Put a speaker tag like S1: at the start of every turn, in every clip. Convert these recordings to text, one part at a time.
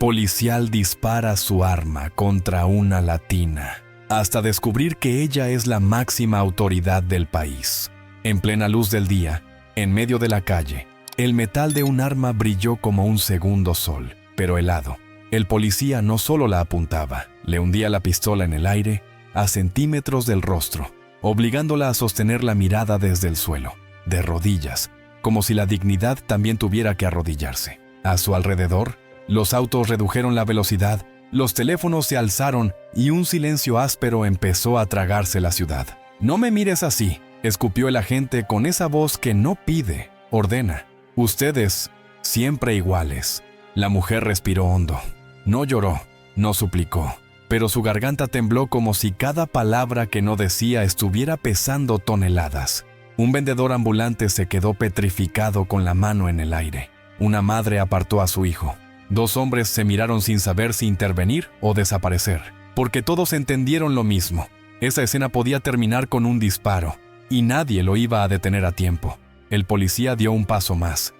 S1: policial dispara su arma contra una latina, hasta descubrir que ella es la máxima autoridad del país. En plena luz del día, en medio de la calle, el metal de un arma brilló como un segundo sol, pero helado. El policía no solo la apuntaba, le hundía la pistola en el aire, a centímetros del rostro, obligándola a sostener la mirada desde el suelo, de rodillas, como si la dignidad también tuviera que arrodillarse. A su alrededor, los autos redujeron la velocidad, los teléfonos se alzaron y un silencio áspero empezó a tragarse la ciudad. «No me mires así», escupió el agente con esa voz que no pide, ordena. «Ustedes, siempre iguales». La mujer respiró hondo. No lloró, no suplicó, pero su garganta tembló como si cada palabra que no decía estuviera pesando toneladas. Un vendedor ambulante se quedó petrificado con la mano en el aire. Una madre apartó a su hijo. Dos hombres se miraron sin saber si intervenir o desaparecer, porque todos entendieron lo mismo. Esa escena podía terminar con un disparo, y nadie lo iba a detener a tiempo. El policía dio un paso más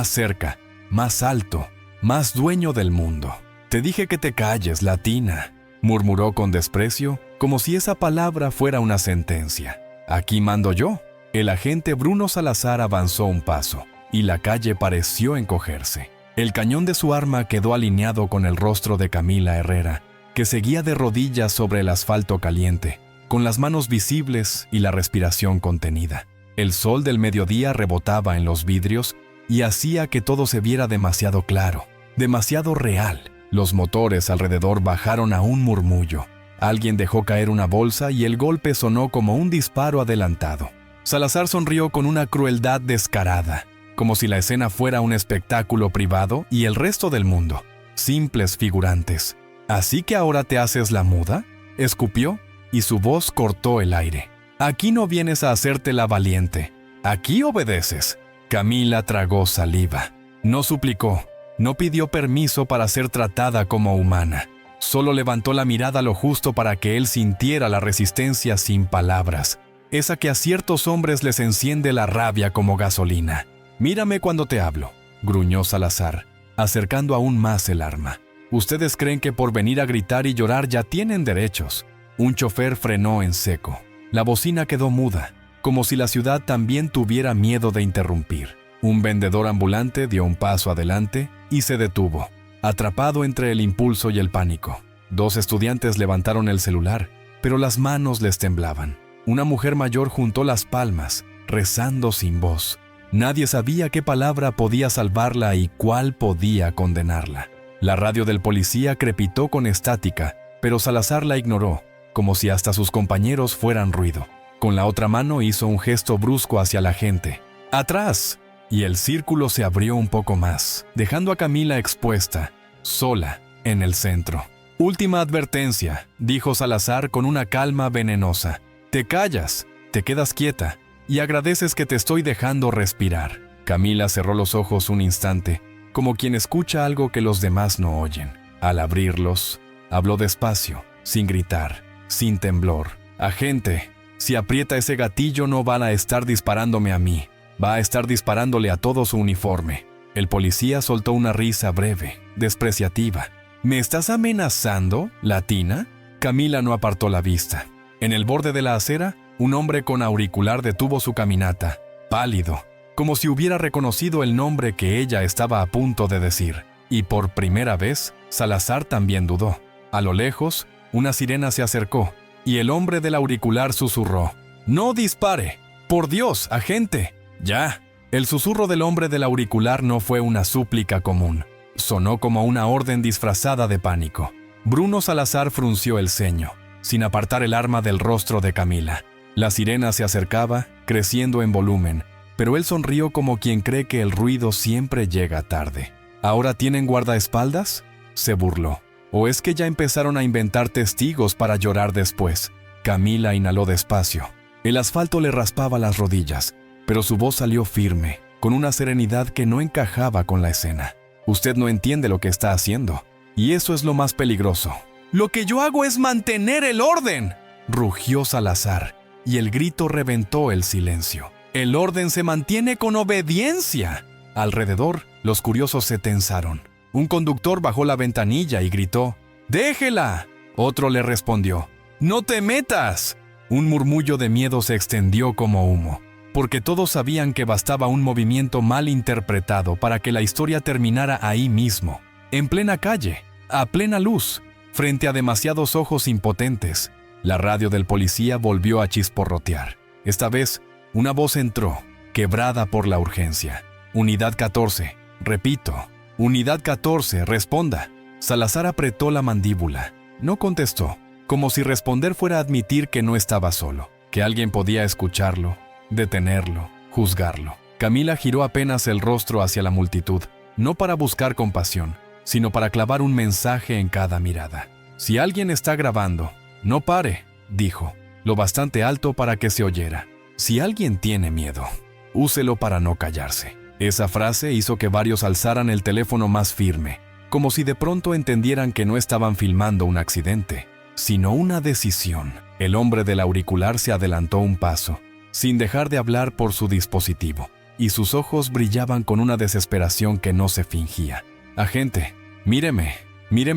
S1: cerca, más alto, más dueño del mundo. «Te dije que te calles, latina», murmuró con desprecio, como si esa palabra fuera una sentencia. «Aquí mando yo». El agente Bruno Salazar avanzó un paso, y la calle pareció encogerse. El cañón de su arma quedó alineado con el rostro de Camila Herrera, que seguía de rodillas sobre el asfalto caliente, con las manos visibles y la respiración contenida. El sol del mediodía rebotaba en los vidrios y hacía que todo se viera demasiado claro, demasiado real. Los motores alrededor bajaron a un murmullo. Alguien dejó caer una bolsa y el golpe sonó como un disparo adelantado. Salazar sonrió con una crueldad descarada, como si la escena fuera un espectáculo privado y el resto del mundo, simples figurantes. «¿Así que ahora te haces la muda?», escupió, y su voz cortó el aire. «Aquí no vienes a hacerte la valiente, aquí obedeces». Camila tragó saliva. No suplicó, no pidió permiso para ser tratada como humana. Solo levantó la mirada lo justo para que él sintiera la resistencia sin palabras, esa que a ciertos hombres les enciende la rabia como gasolina. «Mírame cuando te hablo», gruñó Salazar, acercando aún más el arma. «Ustedes creen que por venir a gritar y llorar ya tienen derechos». Un chofer frenó en seco. La bocina quedó muda, como si la ciudad también tuviera miedo de interrumpir. Un vendedor ambulante dio un paso adelante y se detuvo, atrapado entre el impulso y el pánico. Dos estudiantes levantaron el celular, pero las manos les temblaban. Una mujer mayor juntó las palmas, rezando sin voz. Nadie sabía qué palabra podía salvarla y cuál podía condenarla. La radio del policía crepitó con estática, pero Salazar la ignoró, como si hasta sus compañeros fueran ruido. Con la otra mano hizo un gesto brusco hacia la gente. «¡Atrás!», y el círculo se abrió un poco más, dejando a Camila expuesta, sola, en el centro. «Última advertencia», dijo Salazar con una calma venenosa. «Te callas, te quedas quieta, y agradeces que te estoy dejando respirar». Camila cerró los ojos un instante, como quien escucha algo que los demás no oyen. Al abrirlos, habló despacio, sin gritar, sin temblor. «Agente, si aprieta ese gatillo no van a estar disparándome a mí, va a estar disparándole a todo su uniforme». El policía soltó una risa breve, despreciativa. «¿Me estás amenazando, latina?». Camila no apartó la vista. En el borde de la acera, un hombre con auricular detuvo su caminata, pálido, como si hubiera reconocido el nombre que ella estaba a punto de decir. Y por primera vez, Salazar también dudó. A lo lejos, una sirena se acercó, y el hombre del auricular susurró: «¡No dispare! ¡Por Dios, agente! ¡Ya!». El susurro del hombre del auricular no fue una súplica común. Sonó como una orden disfrazada de pánico. Bruno Salazar frunció el ceño, sin apartar el arma del rostro de Camila. La sirena se acercaba, creciendo en volumen, pero él sonrió como quien cree que el ruido siempre llega tarde. «¿Ahora tienen guardaespaldas?», se burló. «¿O es que ya empezaron a inventar testigos para llorar después?». Camila inhaló despacio. El asfalto le raspaba las rodillas, pero su voz salió firme, con una serenidad que no encajaba con la escena. «Usted no entiende lo que está haciendo, y eso es lo más peligroso». «Lo que yo hago es mantener el orden», rugió Salazar, y el grito reventó el silencio. «El orden se mantiene con obediencia». Alrededor, los curiosos se tensaron. Un conductor bajó la ventanilla y gritó: ¡Déjela! Otro le respondió: ¡No te metas! Un murmullo de miedo se extendió como humo, porque todos sabían que bastaba un movimiento mal interpretado para que la historia terminara ahí mismo, en plena calle, a plena luz, frente a demasiados ojos impotentes. La radio del policía volvió a chisporrotear. Esta vez, una voz entró, quebrada por la urgencia. Unidad 14, repito, Unidad 14, responda. Salazar apretó la mandíbula. No contestó, como si responder fuera admitir que no estaba solo, que alguien podía escucharlo, detenerlo, juzgarlo. Camila giró apenas el rostro hacia la multitud, no para buscar compasión, sino para clavar un mensaje en cada mirada. Si alguien está grabando, no pare, dijo, lo bastante alto para que se oyera. Si alguien tiene miedo, úselo para no callarse. Esa frase hizo que varios alzaran el teléfono más firme, como si de pronto entendieran que no estaban filmando un accidente, sino una decisión. El hombre del auricular se adelantó un paso, sin dejar de hablar por su dispositivo, y sus ojos brillaban con una desesperación que no se fingía. «Agente, míreme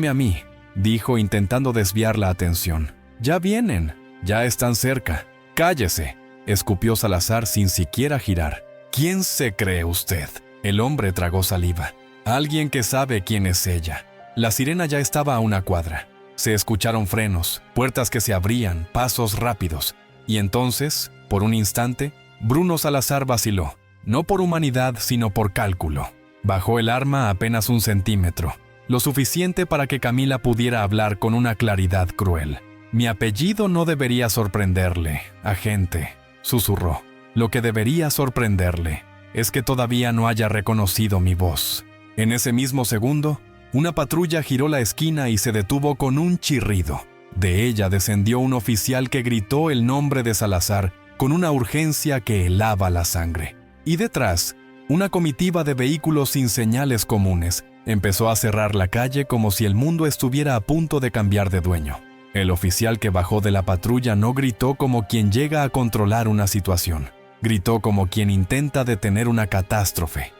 S1: a mí», dijo intentando desviar la atención. «Ya vienen, ya están cerca. Cállese», escupió Salazar sin siquiera girar. «¿Quién se cree usted?». El hombre tragó saliva. «Alguien que sabe quién es ella». La sirena ya estaba a una cuadra. Se escucharon frenos, puertas que se abrían, pasos rápidos. Y entonces, por un instante, Bruno Salazar vaciló. No por humanidad, sino por cálculo. Bajó el arma apenas 1 centímetro, lo suficiente para que Camila pudiera hablar con una claridad cruel. «Mi apellido no debería sorprenderle, agente», susurró. «Lo que debería sorprenderle es que todavía no haya reconocido mi voz». En ese mismo segundo, una patrulla giró la esquina y se detuvo con un chirrido. De ella descendió un oficial que gritó el nombre de Salazar con una urgencia que helaba la sangre. Y detrás, una comitiva de vehículos sin señales comunes empezó a cerrar la calle como si el mundo estuviera a punto de cambiar de dueño. El oficial que bajó de la patrulla no gritó como quien llega a controlar una situación. Gritó como quien intenta detener una catástrofe.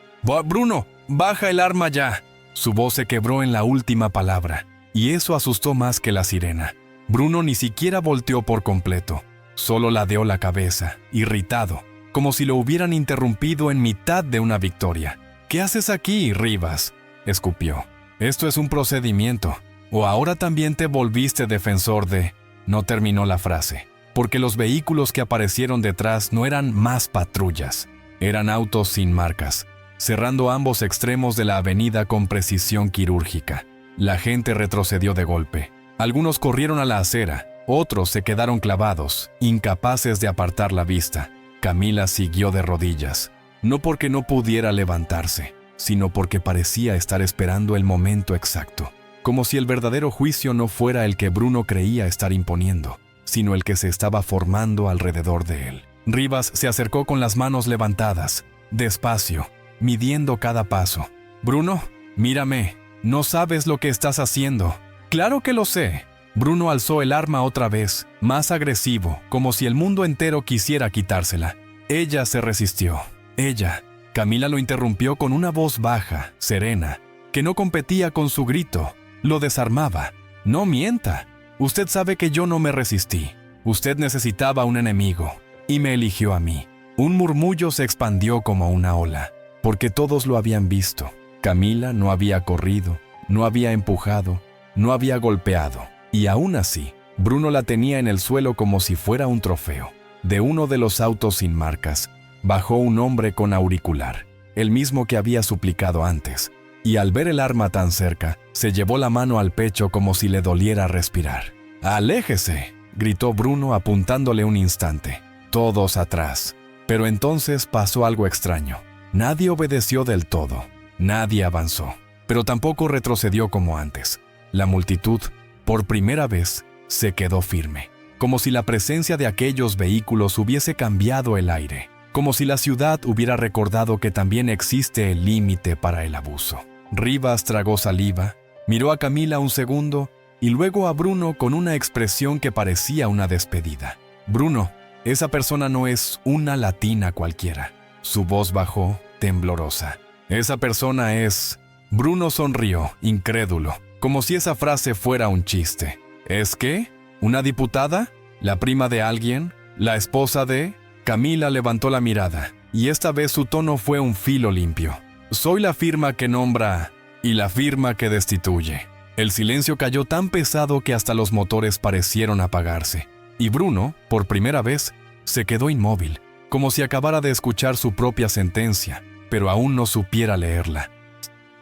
S1: «Bruno, baja el arma ya». Su voz se quebró en la última palabra, y eso asustó más que la sirena. Bruno ni siquiera volteó por completo, solo ladeó la cabeza, irritado, como si lo hubieran interrumpido en mitad de una victoria. «¿Qué haces aquí, Rivas?», escupió. «Esto es un procedimiento. ¿O ahora también te volviste defensor de...?» No terminó la frase, porque los vehículos que aparecieron detrás no eran más patrullas, eran autos sin marcas, cerrando ambos extremos de la avenida con precisión quirúrgica. La gente retrocedió de golpe. Algunos corrieron a la acera, otros se quedaron clavados, incapaces de apartar la vista. Camila siguió de rodillas, no porque no pudiera levantarse, sino porque parecía estar esperando el momento exacto, como si el verdadero juicio no fuera el que Bruno creía estar imponiendo, sino el que se estaba formando alrededor de él. Rivas se acercó con las manos levantadas, despacio, midiendo cada paso. «Bruno, mírame, no sabes lo que estás haciendo». «Claro que lo sé». Bruno alzó el arma otra vez, más agresivo, como si el mundo entero quisiera quitársela. Ella se resistió. Ella. Camila lo interrumpió con una voz baja, serena, que no competía con su grito, lo desarmaba. «No mienta. Usted sabe que yo no me resistí. Usted necesitaba un enemigo, y me eligió a mí». Un murmullo se expandió como una ola, porque todos lo habían visto. Camila no había corrido, no había empujado, no había golpeado. Y aún así, Bruno la tenía en el suelo como si fuera un trofeo. De uno de los autos sin marcas, bajó un hombre con auricular, el mismo que había suplicado antes, y al ver el arma tan cerca, se llevó la mano al pecho como si le doliera respirar. «¡Aléjese!», gritó Bruno apuntándole un instante. Todos atrás. Pero entonces pasó algo extraño. Nadie obedeció del todo, nadie avanzó, pero tampoco retrocedió como antes. La multitud, por primera vez, se quedó firme, como si la presencia de aquellos vehículos hubiese cambiado el aire, como si la ciudad hubiera recordado que también existe el límite para el abuso. Rivas tragó saliva, miró a Camila un segundo y luego a Bruno con una expresión que parecía una despedida. «Bruno, esa persona no es una latina cualquiera». Su voz bajó, temblorosa. «Esa persona es Bruno sonrió, incrédulo, como si esa frase fuera un chiste. ¿Es qué? ¿Una diputada? ¿La prima de alguien? ¿La esposa de...? Camila levantó la mirada, y esta vez su tono fue un filo limpio. Soy la firma que nombra y la firma que destituye. El silencio cayó tan pesado que hasta los motores parecieron apagarse, y Bruno, por primera vez, se quedó inmóvil, como si acabara de escuchar su propia sentencia, pero aún no supiera leerla.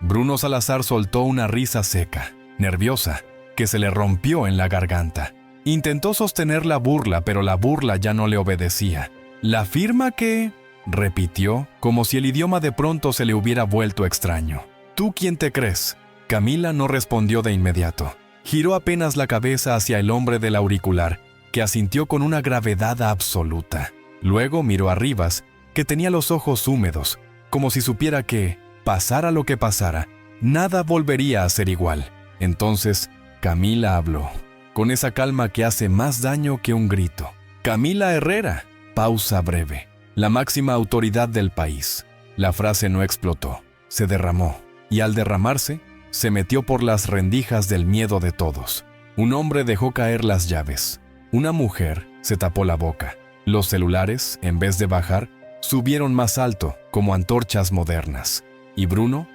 S1: Bruno Salazar soltó una risa seca, nerviosa, que se le rompió en la garganta. Intentó sostener la burla, pero la burla ya no le obedecía. ¿La firma que...? Repitió, como si el idioma de pronto se le hubiera vuelto extraño. ¿Tú quién te crees? Camila no respondió de inmediato. Giró apenas la cabeza hacia el hombre del auricular, que asintió con una gravedad absoluta. Luego miró a Rivas, que tenía los ojos húmedos, como si supiera que, pasara lo que pasara, nada volvería a ser igual. Entonces, Camila habló, con esa calma que hace más daño que un grito. Camila Herrera. Pausa breve. La máxima autoridad del país. La frase no explotó, se derramó, y al derramarse, se metió por las rendijas del miedo de todos. Un hombre dejó caer las llaves. Una mujer se tapó la boca. Los celulares, en vez de bajar, subieron más alto, como antorchas modernas. Y Bruno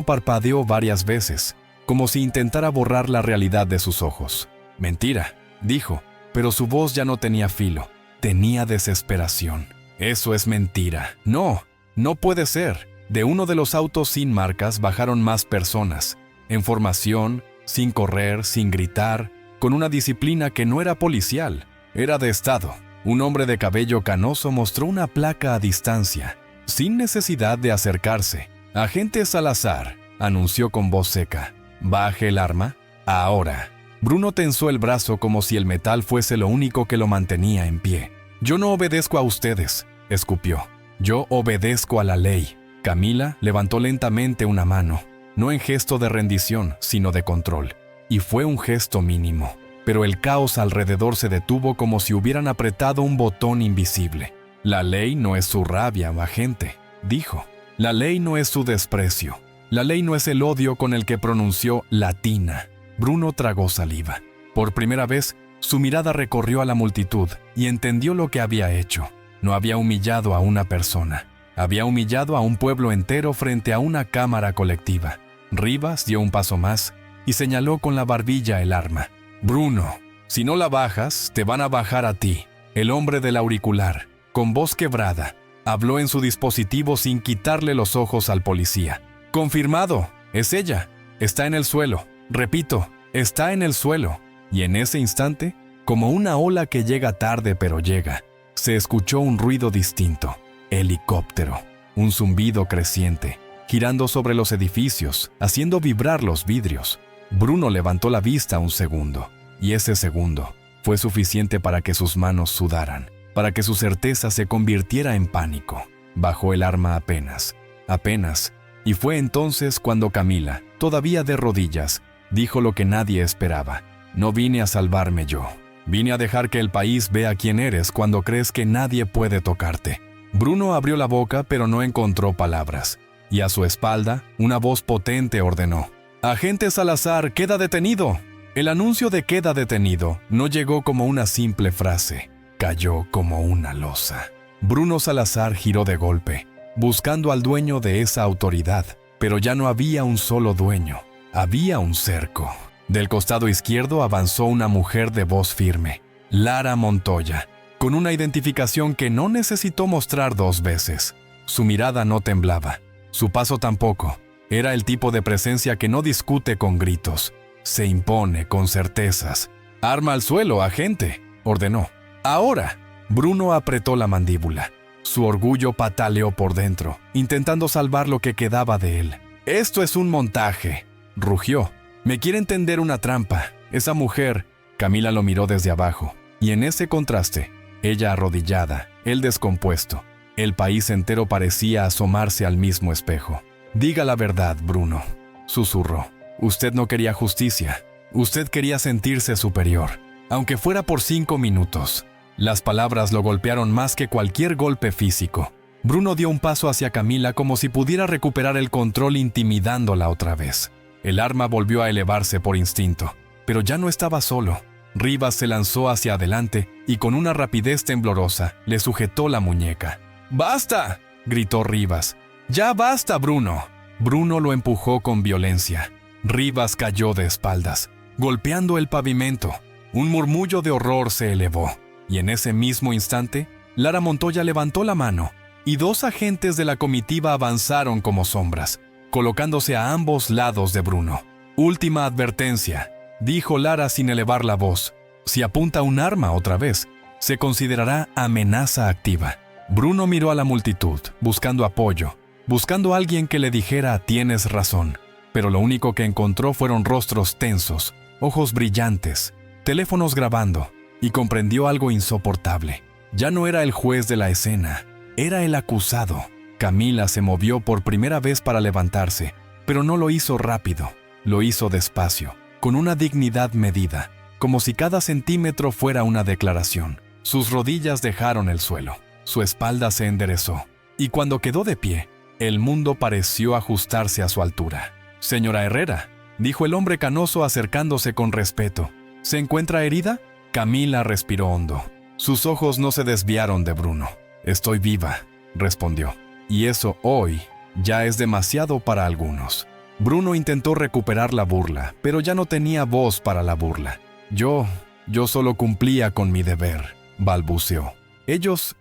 S1: parpadeó varias veces, como si intentara borrar la realidad de sus ojos. Mentira, dijo, pero su voz ya no tenía filo, tenía desesperación. Eso es mentira. No, no puede ser. De uno de los autos sin marcas bajaron más personas, en formación, sin correr, sin gritar, con una disciplina que no era policial, era de Estado. Un hombre de cabello canoso mostró una placa a distancia, sin necesidad de acercarse. «Agente Salazar», anunció con voz seca. «¿Baje el arma? Ahora». Bruno tensó el brazo como si el metal fuese lo único que lo mantenía en pie. «Yo no obedezco a ustedes», escupió. «Yo obedezco a la ley». Camila levantó lentamente una mano, no en gesto de rendición, sino de control. Y fue un gesto mínimo, pero el caos alrededor se detuvo como si hubieran apretado un botón invisible. «La ley no es su rabia, agente», dijo. «La ley no es su desprecio. La ley no es el odio con el que pronunció latina». Bruno tragó saliva. Por primera vez, su mirada recorrió a la multitud y entendió lo que había hecho. No había humillado a una persona. Había humillado a un pueblo entero frente a una cámara colectiva. Rivas dio un paso más y señaló con la barbilla el arma. «Bruno, si no la bajas, te van a bajar a ti». El hombre del auricular, con voz quebrada, habló en su dispositivo sin quitarle los ojos al policía. «Confirmado, es ella. Está en el suelo. Repito, está en el suelo». Y en ese instante, como una ola que llega tarde pero llega, se escuchó un ruido distinto. Helicóptero. Un zumbido creciente, girando sobre los edificios, haciendo vibrar los vidrios. Bruno levantó la vista un segundo, y ese segundo fue suficiente para que sus manos sudaran, para que su certeza se convirtiera en pánico. Bajó el arma apenas, y fue entonces cuando Camila, todavía de rodillas, dijo lo que nadie esperaba. «No vine a salvarme yo. Vine a dejar que el país vea quién eres cuando crees que nadie puede tocarte». Bruno abrió la boca pero no encontró palabras, y a su espalda, una voz potente ordenó: «Agente Salazar, queda detenido». El anuncio de «queda detenido» no llegó como una simple frase, cayó como una losa. Bruno Salazar giró de golpe, buscando al dueño de esa autoridad, pero ya no había un solo dueño, había un cerco. Del costado izquierdo avanzó una mujer de voz firme, Lara Montoya, con una identificación que no necesitó mostrar dos veces. Su mirada no temblaba, su paso tampoco. Era el tipo de presencia que no discute con gritos, se impone con certezas. «Arma al suelo, agente», ordenó. «Ahora». Bruno apretó la mandíbula. Su orgullo pataleó por dentro, intentando salvar lo que quedaba de él. «Esto es un montaje», rugió. «Me quieren tender una trampa. Esa mujer...» Camila lo miró desde abajo, y en ese contraste, ella arrodillada, él descompuesto, el país entero parecía asomarse al mismo espejo. «Diga la verdad, Bruno», susurró. «Usted no quería justicia. Usted quería sentirse superior, aunque fuera por 5 minutos». Las palabras lo golpearon más que cualquier golpe físico. Bruno dio un paso hacia Camila como si pudiera recuperar el control intimidándola otra vez. El arma volvió a elevarse por instinto, pero ya no estaba solo. Rivas se lanzó hacia adelante y con una rapidez temblorosa le sujetó la muñeca. ¡Basta!, gritó Rivas. ¡Ya basta, Bruno! Bruno lo empujó con violencia. Rivas cayó de espaldas, golpeando el pavimento. Un murmullo de horror se elevó, y en ese mismo instante, Lara Montoya levantó la mano, y 2 agentes de la comitiva avanzaron como sombras, colocándose a ambos lados de Bruno. «Última advertencia», dijo Lara sin elevar la voz. «Si apunta un arma otra vez, se considerará amenaza activa». Bruno miró a la multitud, buscando apoyo, buscando a alguien que le dijera «tienes razón», pero lo único que encontró fueron rostros tensos, ojos brillantes, teléfonos grabando, y comprendió algo insoportable. Ya no era el juez de la escena, era el acusado. Camila se movió por primera vez para levantarse, pero no lo hizo rápido, lo hizo despacio, con una dignidad medida, como si cada centímetro fuera una declaración. Sus rodillas dejaron el suelo, su espalda se enderezó, y cuando quedó de pie, el mundo pareció ajustarse a su altura. «Señora Herrera», dijo el hombre canoso acercándose con respeto. «¿Se encuentra herida?» Camila respiró hondo. Sus ojos no se desviaron de Bruno. «Estoy viva», respondió. «Y eso hoy ya es demasiado para algunos». Bruno intentó recuperar la burla, pero ya no tenía voz para la burla. Yo solo cumplía con mi deber», balbuceó. Ellos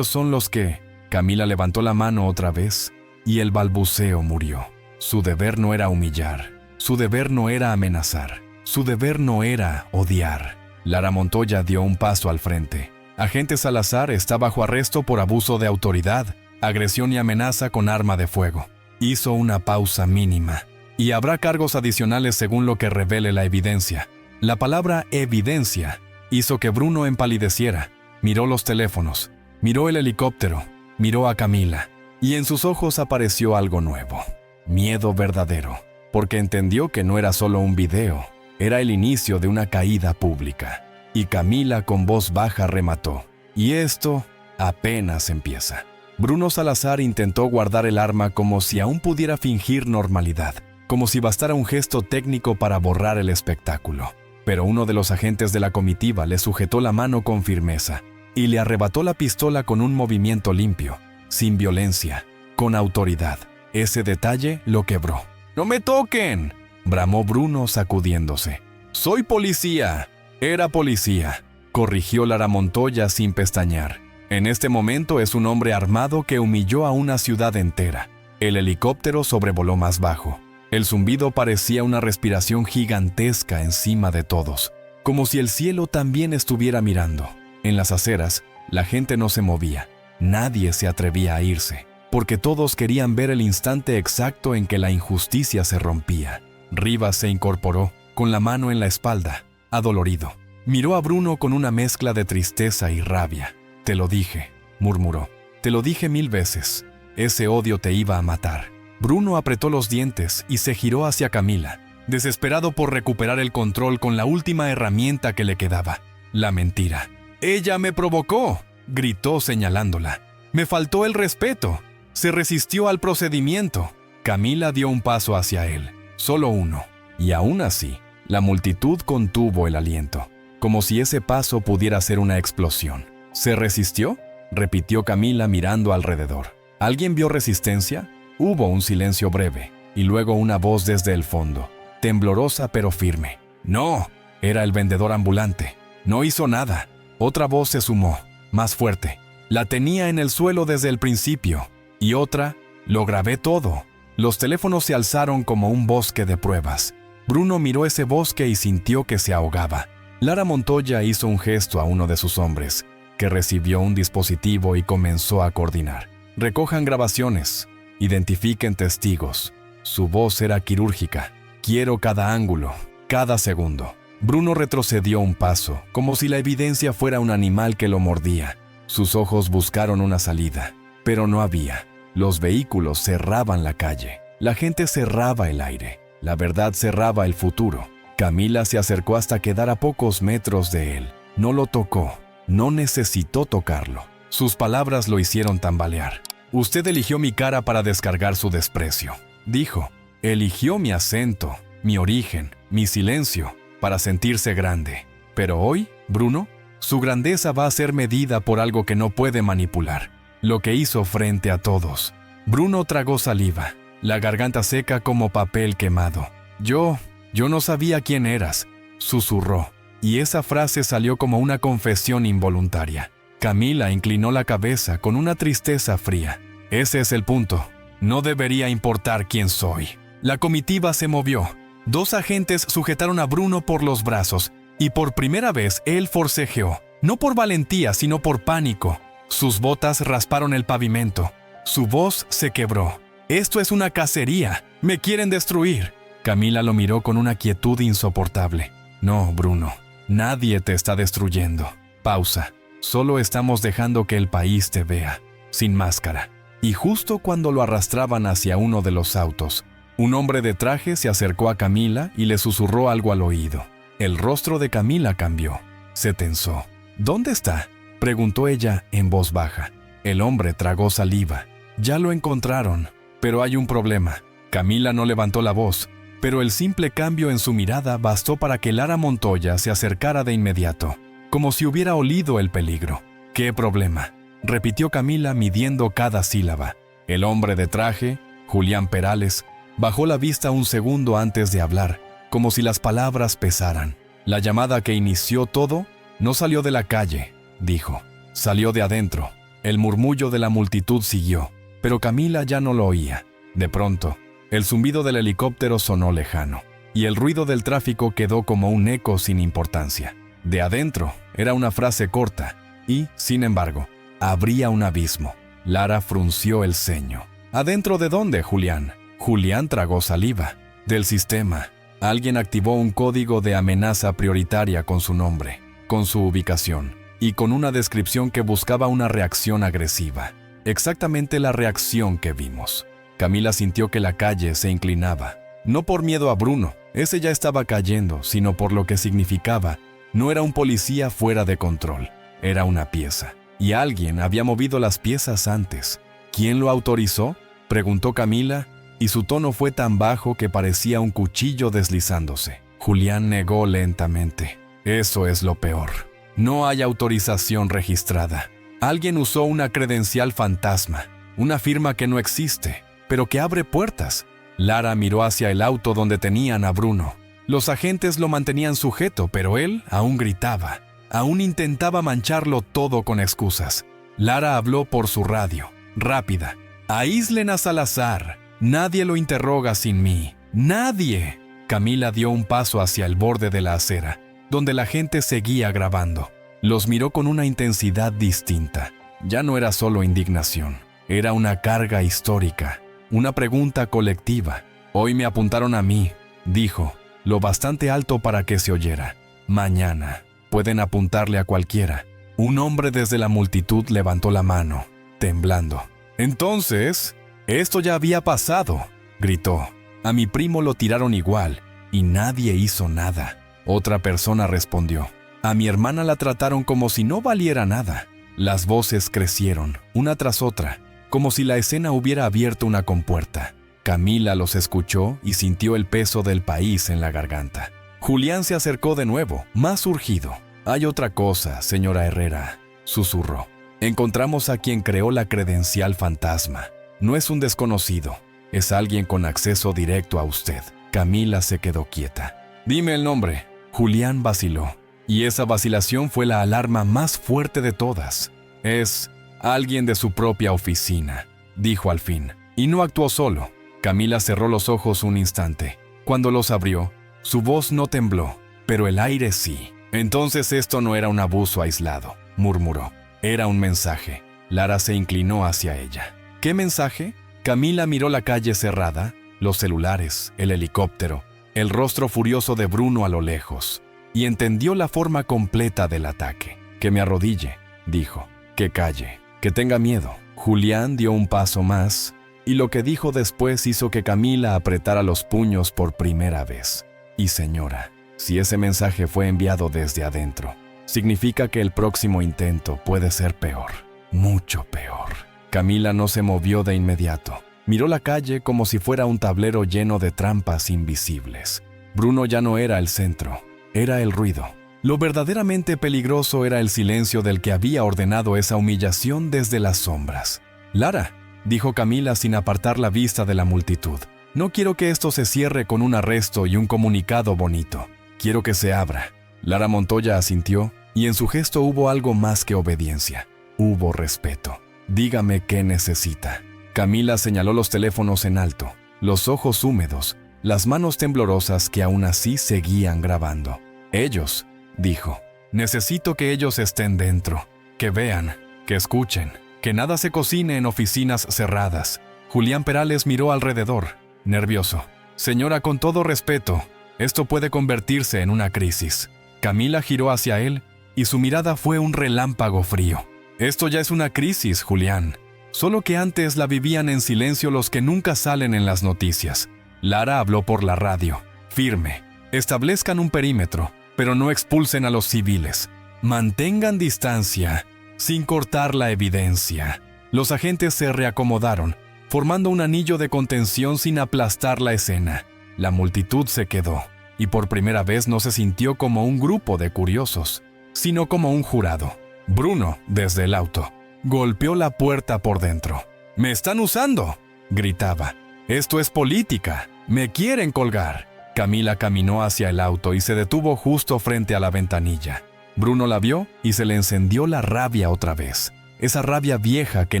S1: son los que...» Camila levantó la mano otra vez, y el balbuceo murió. Su deber no era humillar, su deber no era amenazar, su deber no era odiar. Lara Montoya dio un paso al frente. Agente Salazar está bajo arresto por abuso de autoridad, agresión y amenaza con arma de fuego. Hizo una pausa mínima. Y habrá cargos adicionales según lo que revele la evidencia. La palabra evidencia hizo que Bruno empalideciera. Miró los teléfonos, miró el helicóptero, miró a Camila. Y en sus ojos apareció algo nuevo. Miedo verdadero, porque entendió que no era solo un video, era el inicio de una caída pública. Y Camila con voz baja remató. Y esto apenas empieza. Bruno Salazar intentó guardar el arma como si aún pudiera fingir normalidad, como si bastara un gesto técnico para borrar el espectáculo. Pero uno de los agentes de la comitiva le sujetó la mano con firmeza y le arrebató la pistola con un movimiento limpio, sin violencia, con autoridad. Ese detalle lo quebró. «¡No me toquen!», bramó Bruno sacudiéndose. «Soy policía». «Era policía», corrigió Lara Montoya sin pestañear. «En este momento es un hombre armado que humilló a una ciudad entera». El helicóptero sobrevoló más bajo. El zumbido parecía una respiración gigantesca encima de todos, como si el cielo también estuviera mirando. En las aceras, la gente no se movía. Nadie se atrevía a irse, porque todos querían ver el instante exacto en que la injusticia se rompía. Rivas se incorporó, con la mano en la espalda, adolorido. Miró a Bruno con una mezcla de tristeza y rabia. «Te lo dije», murmuró. «Te lo dije 1000 veces. Ese odio te iba a matar». Bruno apretó los dientes y se giró hacia Camila, desesperado por recuperar el control con la última herramienta que le quedaba, la mentira. «¡Ella me provocó!», gritó señalándola. «Me faltó el respeto. Se resistió al procedimiento». Camila dio un paso hacia él, solo uno, y aún así, la multitud contuvo el aliento, como si ese paso pudiera ser una explosión. «¿Se resistió?», repitió Camila mirando alrededor. ¿Alguien vio resistencia? Hubo un silencio breve, y luego una voz desde el fondo, temblorosa pero firme. «No», era el vendedor ambulante. «No hizo nada». Otra voz se sumó, más fuerte. «La tenía en el suelo desde el principio». Y otra: «Lo grabé todo». Los teléfonos se alzaron como un bosque de pruebas. Bruno miró ese bosque y sintió que se ahogaba. Lara Montoya hizo un gesto a uno de sus hombres, que recibió un dispositivo y comenzó a coordinar. «Recojan grabaciones, identifiquen testigos». Su voz era quirúrgica. «Quiero cada ángulo, cada segundo». Bruno retrocedió un paso, como si la evidencia fuera un animal que lo mordía. Sus ojos buscaron una salida, pero no había. Los vehículos cerraban la calle, la gente cerraba el aire, la verdad cerraba el futuro. Camila se acercó hasta quedar a pocos metros de él. No lo tocó, no necesitó tocarlo. Sus palabras lo hicieron tambalear. Usted eligió mi cara para descargar su desprecio. Dijo, eligió mi acento, mi origen, mi silencio, para sentirse grande. Pero hoy, Bruno, su grandeza va a ser medida por algo que no puede manipular. Lo que hizo frente a todos. Bruno tragó saliva, la garganta seca como papel quemado. Yo no sabía quién eras, susurró, y esa frase salió como una confesión involuntaria. Camila inclinó la cabeza con una tristeza fría. Ese es el punto. No debería importar quién soy. La comitiva se movió. 2 agentes sujetaron a Bruno por los brazos, y por primera vez él forcejeó, no por valentía, sino por pánico. Sus botas rasparon el pavimento. Su voz se quebró. «Esto es una cacería. Me quieren destruir». Camila lo miró con una quietud insoportable. «No, Bruno. Nadie te está destruyendo. Pausa. Solo estamos dejando que el país te vea, sin máscara». Y justo cuando lo arrastraban hacia uno de los autos, un hombre de traje se acercó a Camila y le susurró algo al oído. El rostro de Camila cambió. Se tensó. «¿Dónde está?», preguntó ella en voz baja. El hombre tragó saliva. «Ya lo encontraron, pero hay un problema». Camila no levantó la voz, pero el simple cambio en su mirada bastó para que Lara Montoya se acercara de inmediato, como si hubiera olido el peligro. «¿Qué problema?», repitió Camila midiendo cada sílaba. El hombre de traje, Julián Perales, bajó la vista un segundo antes de hablar, como si las palabras pesaran. «La llamada que inició todo no salió de la calle», dijo. «Salió de adentro». El murmullo de la multitud siguió, pero Camila ya no lo oía. De pronto, el zumbido del helicóptero sonó lejano, y el ruido del tráfico quedó como un eco sin importancia. «De adentro» era una frase corta, y, sin embargo, abría un abismo. Lara frunció el ceño. «¿Adentro de dónde, Julián?». Julián tragó saliva. «Del sistema». Alguien activó un código de amenaza prioritaria con su nombre, con su ubicación, y con una descripción que buscaba una reacción agresiva. Exactamente la reacción que vimos. Camila sintió que la calle se inclinaba. No por miedo a Bruno, ese ya estaba cayendo, sino por lo que significaba. No era un policía fuera de control, era una pieza. Y alguien había movido las piezas antes. ¿Quién lo autorizó?, preguntó Camila, y su tono fue tan bajo que parecía un cuchillo deslizándose. Julián negó lentamente. «Eso es lo peor. No hay autorización registrada. Alguien usó una credencial fantasma, una firma que no existe, pero que abre puertas». Lara miró hacia el auto donde tenían a Bruno. Los agentes lo mantenían sujeto, pero él aún gritaba. Aún intentaba mancharlo todo con excusas. Lara habló por su radio, rápida. «Aíslen a Salazar. Nadie lo interroga sin mí. ¡Nadie!». Camila dio un paso hacia el borde de la acera, donde la gente seguía grabando. Los miró con una intensidad distinta. Ya no era solo indignación, era una carga histórica, una pregunta colectiva. «Hoy me apuntaron a mí», dijo, lo bastante alto para que se oyera. «Mañana pueden apuntarle a cualquiera». Un hombre desde la multitud levantó la mano, temblando. «Entonces, esto ya había pasado», gritó. «A mi primo lo tiraron igual, y nadie hizo nada». Otra persona respondió. «A mi hermana la trataron como si no valiera nada». Las voces crecieron, una tras otra, como si la escena hubiera abierto una compuerta. Camila los escuchó y sintió el peso del país en la garganta. Julián se acercó de nuevo, más urgido. «Hay otra cosa, señora Herrera», susurró. «Encontramos a quien creó la credencial fantasma. No es un desconocido, es alguien con acceso directo a usted». Camila se quedó quieta. «Dime el nombre». Julián vaciló, y esa vacilación fue la alarma más fuerte de todas. «Es alguien de su propia oficina», dijo al fin, y no actuó solo. Camila cerró los ojos un instante. Cuando los abrió, su voz no tembló, pero el aire sí. «Entonces esto no era un abuso aislado», murmuró. «Era un mensaje». Lara se inclinó hacia ella. «¿Qué mensaje?». Camila miró la calle cerrada, los celulares, el helicóptero, el rostro furioso de Bruno a lo lejos, y entendió la forma completa del ataque. «Que me arrodille», dijo. «Que calle, que tenga miedo». Julián dio un paso más, y lo que dijo después hizo que Camila apretara los puños por primera vez. «Y señora, si ese mensaje fue enviado desde adentro, significa que el próximo intento puede ser peor, mucho peor». Camila no se movió de inmediato. Miró la calle como si fuera un tablero lleno de trampas invisibles. Bruno ya no era el centro, era el ruido. Lo verdaderamente peligroso era el silencio del que había ordenado esa humillación desde las sombras. «Lara», dijo Camila sin apartar la vista de la multitud, «no quiero que esto se cierre con un arresto y un comunicado bonito. Quiero que se abra». Lara Montoya asintió, y en su gesto hubo algo más que obediencia. Hubo respeto. «Dígame qué necesita». Camila señaló los teléfonos en alto, los ojos húmedos, las manos temblorosas que aún así seguían grabando. «Ellos», dijo, «necesito que ellos estén dentro, que vean, que escuchen, que nada se cocine en oficinas cerradas». Julián Perales miró alrededor, nervioso. «Señora, con todo respeto, esto puede convertirse en una crisis». Camila giró hacia él y su mirada fue un relámpago frío. «Esto ya es una crisis, Julián. Solo que antes la vivían en silencio los que nunca salen en las noticias». Lara habló por la radio. «Firme. Establezcan un perímetro, pero no expulsen a los civiles. Mantengan distancia, sin cortar la evidencia». Los agentes se reacomodaron, formando un anillo de contención sin aplastar la escena. La multitud se quedó, y por primera vez no se sintió como un grupo de curiosos, sino como un jurado. Bruno, desde el auto, golpeó la puerta por dentro. «¡Me están usando!», gritaba. «Esto es política. Me quieren colgar». Camila caminó hacia el auto y se detuvo justo frente a la ventanilla. Bruno la vio y se le encendió la rabia otra vez. Esa rabia vieja que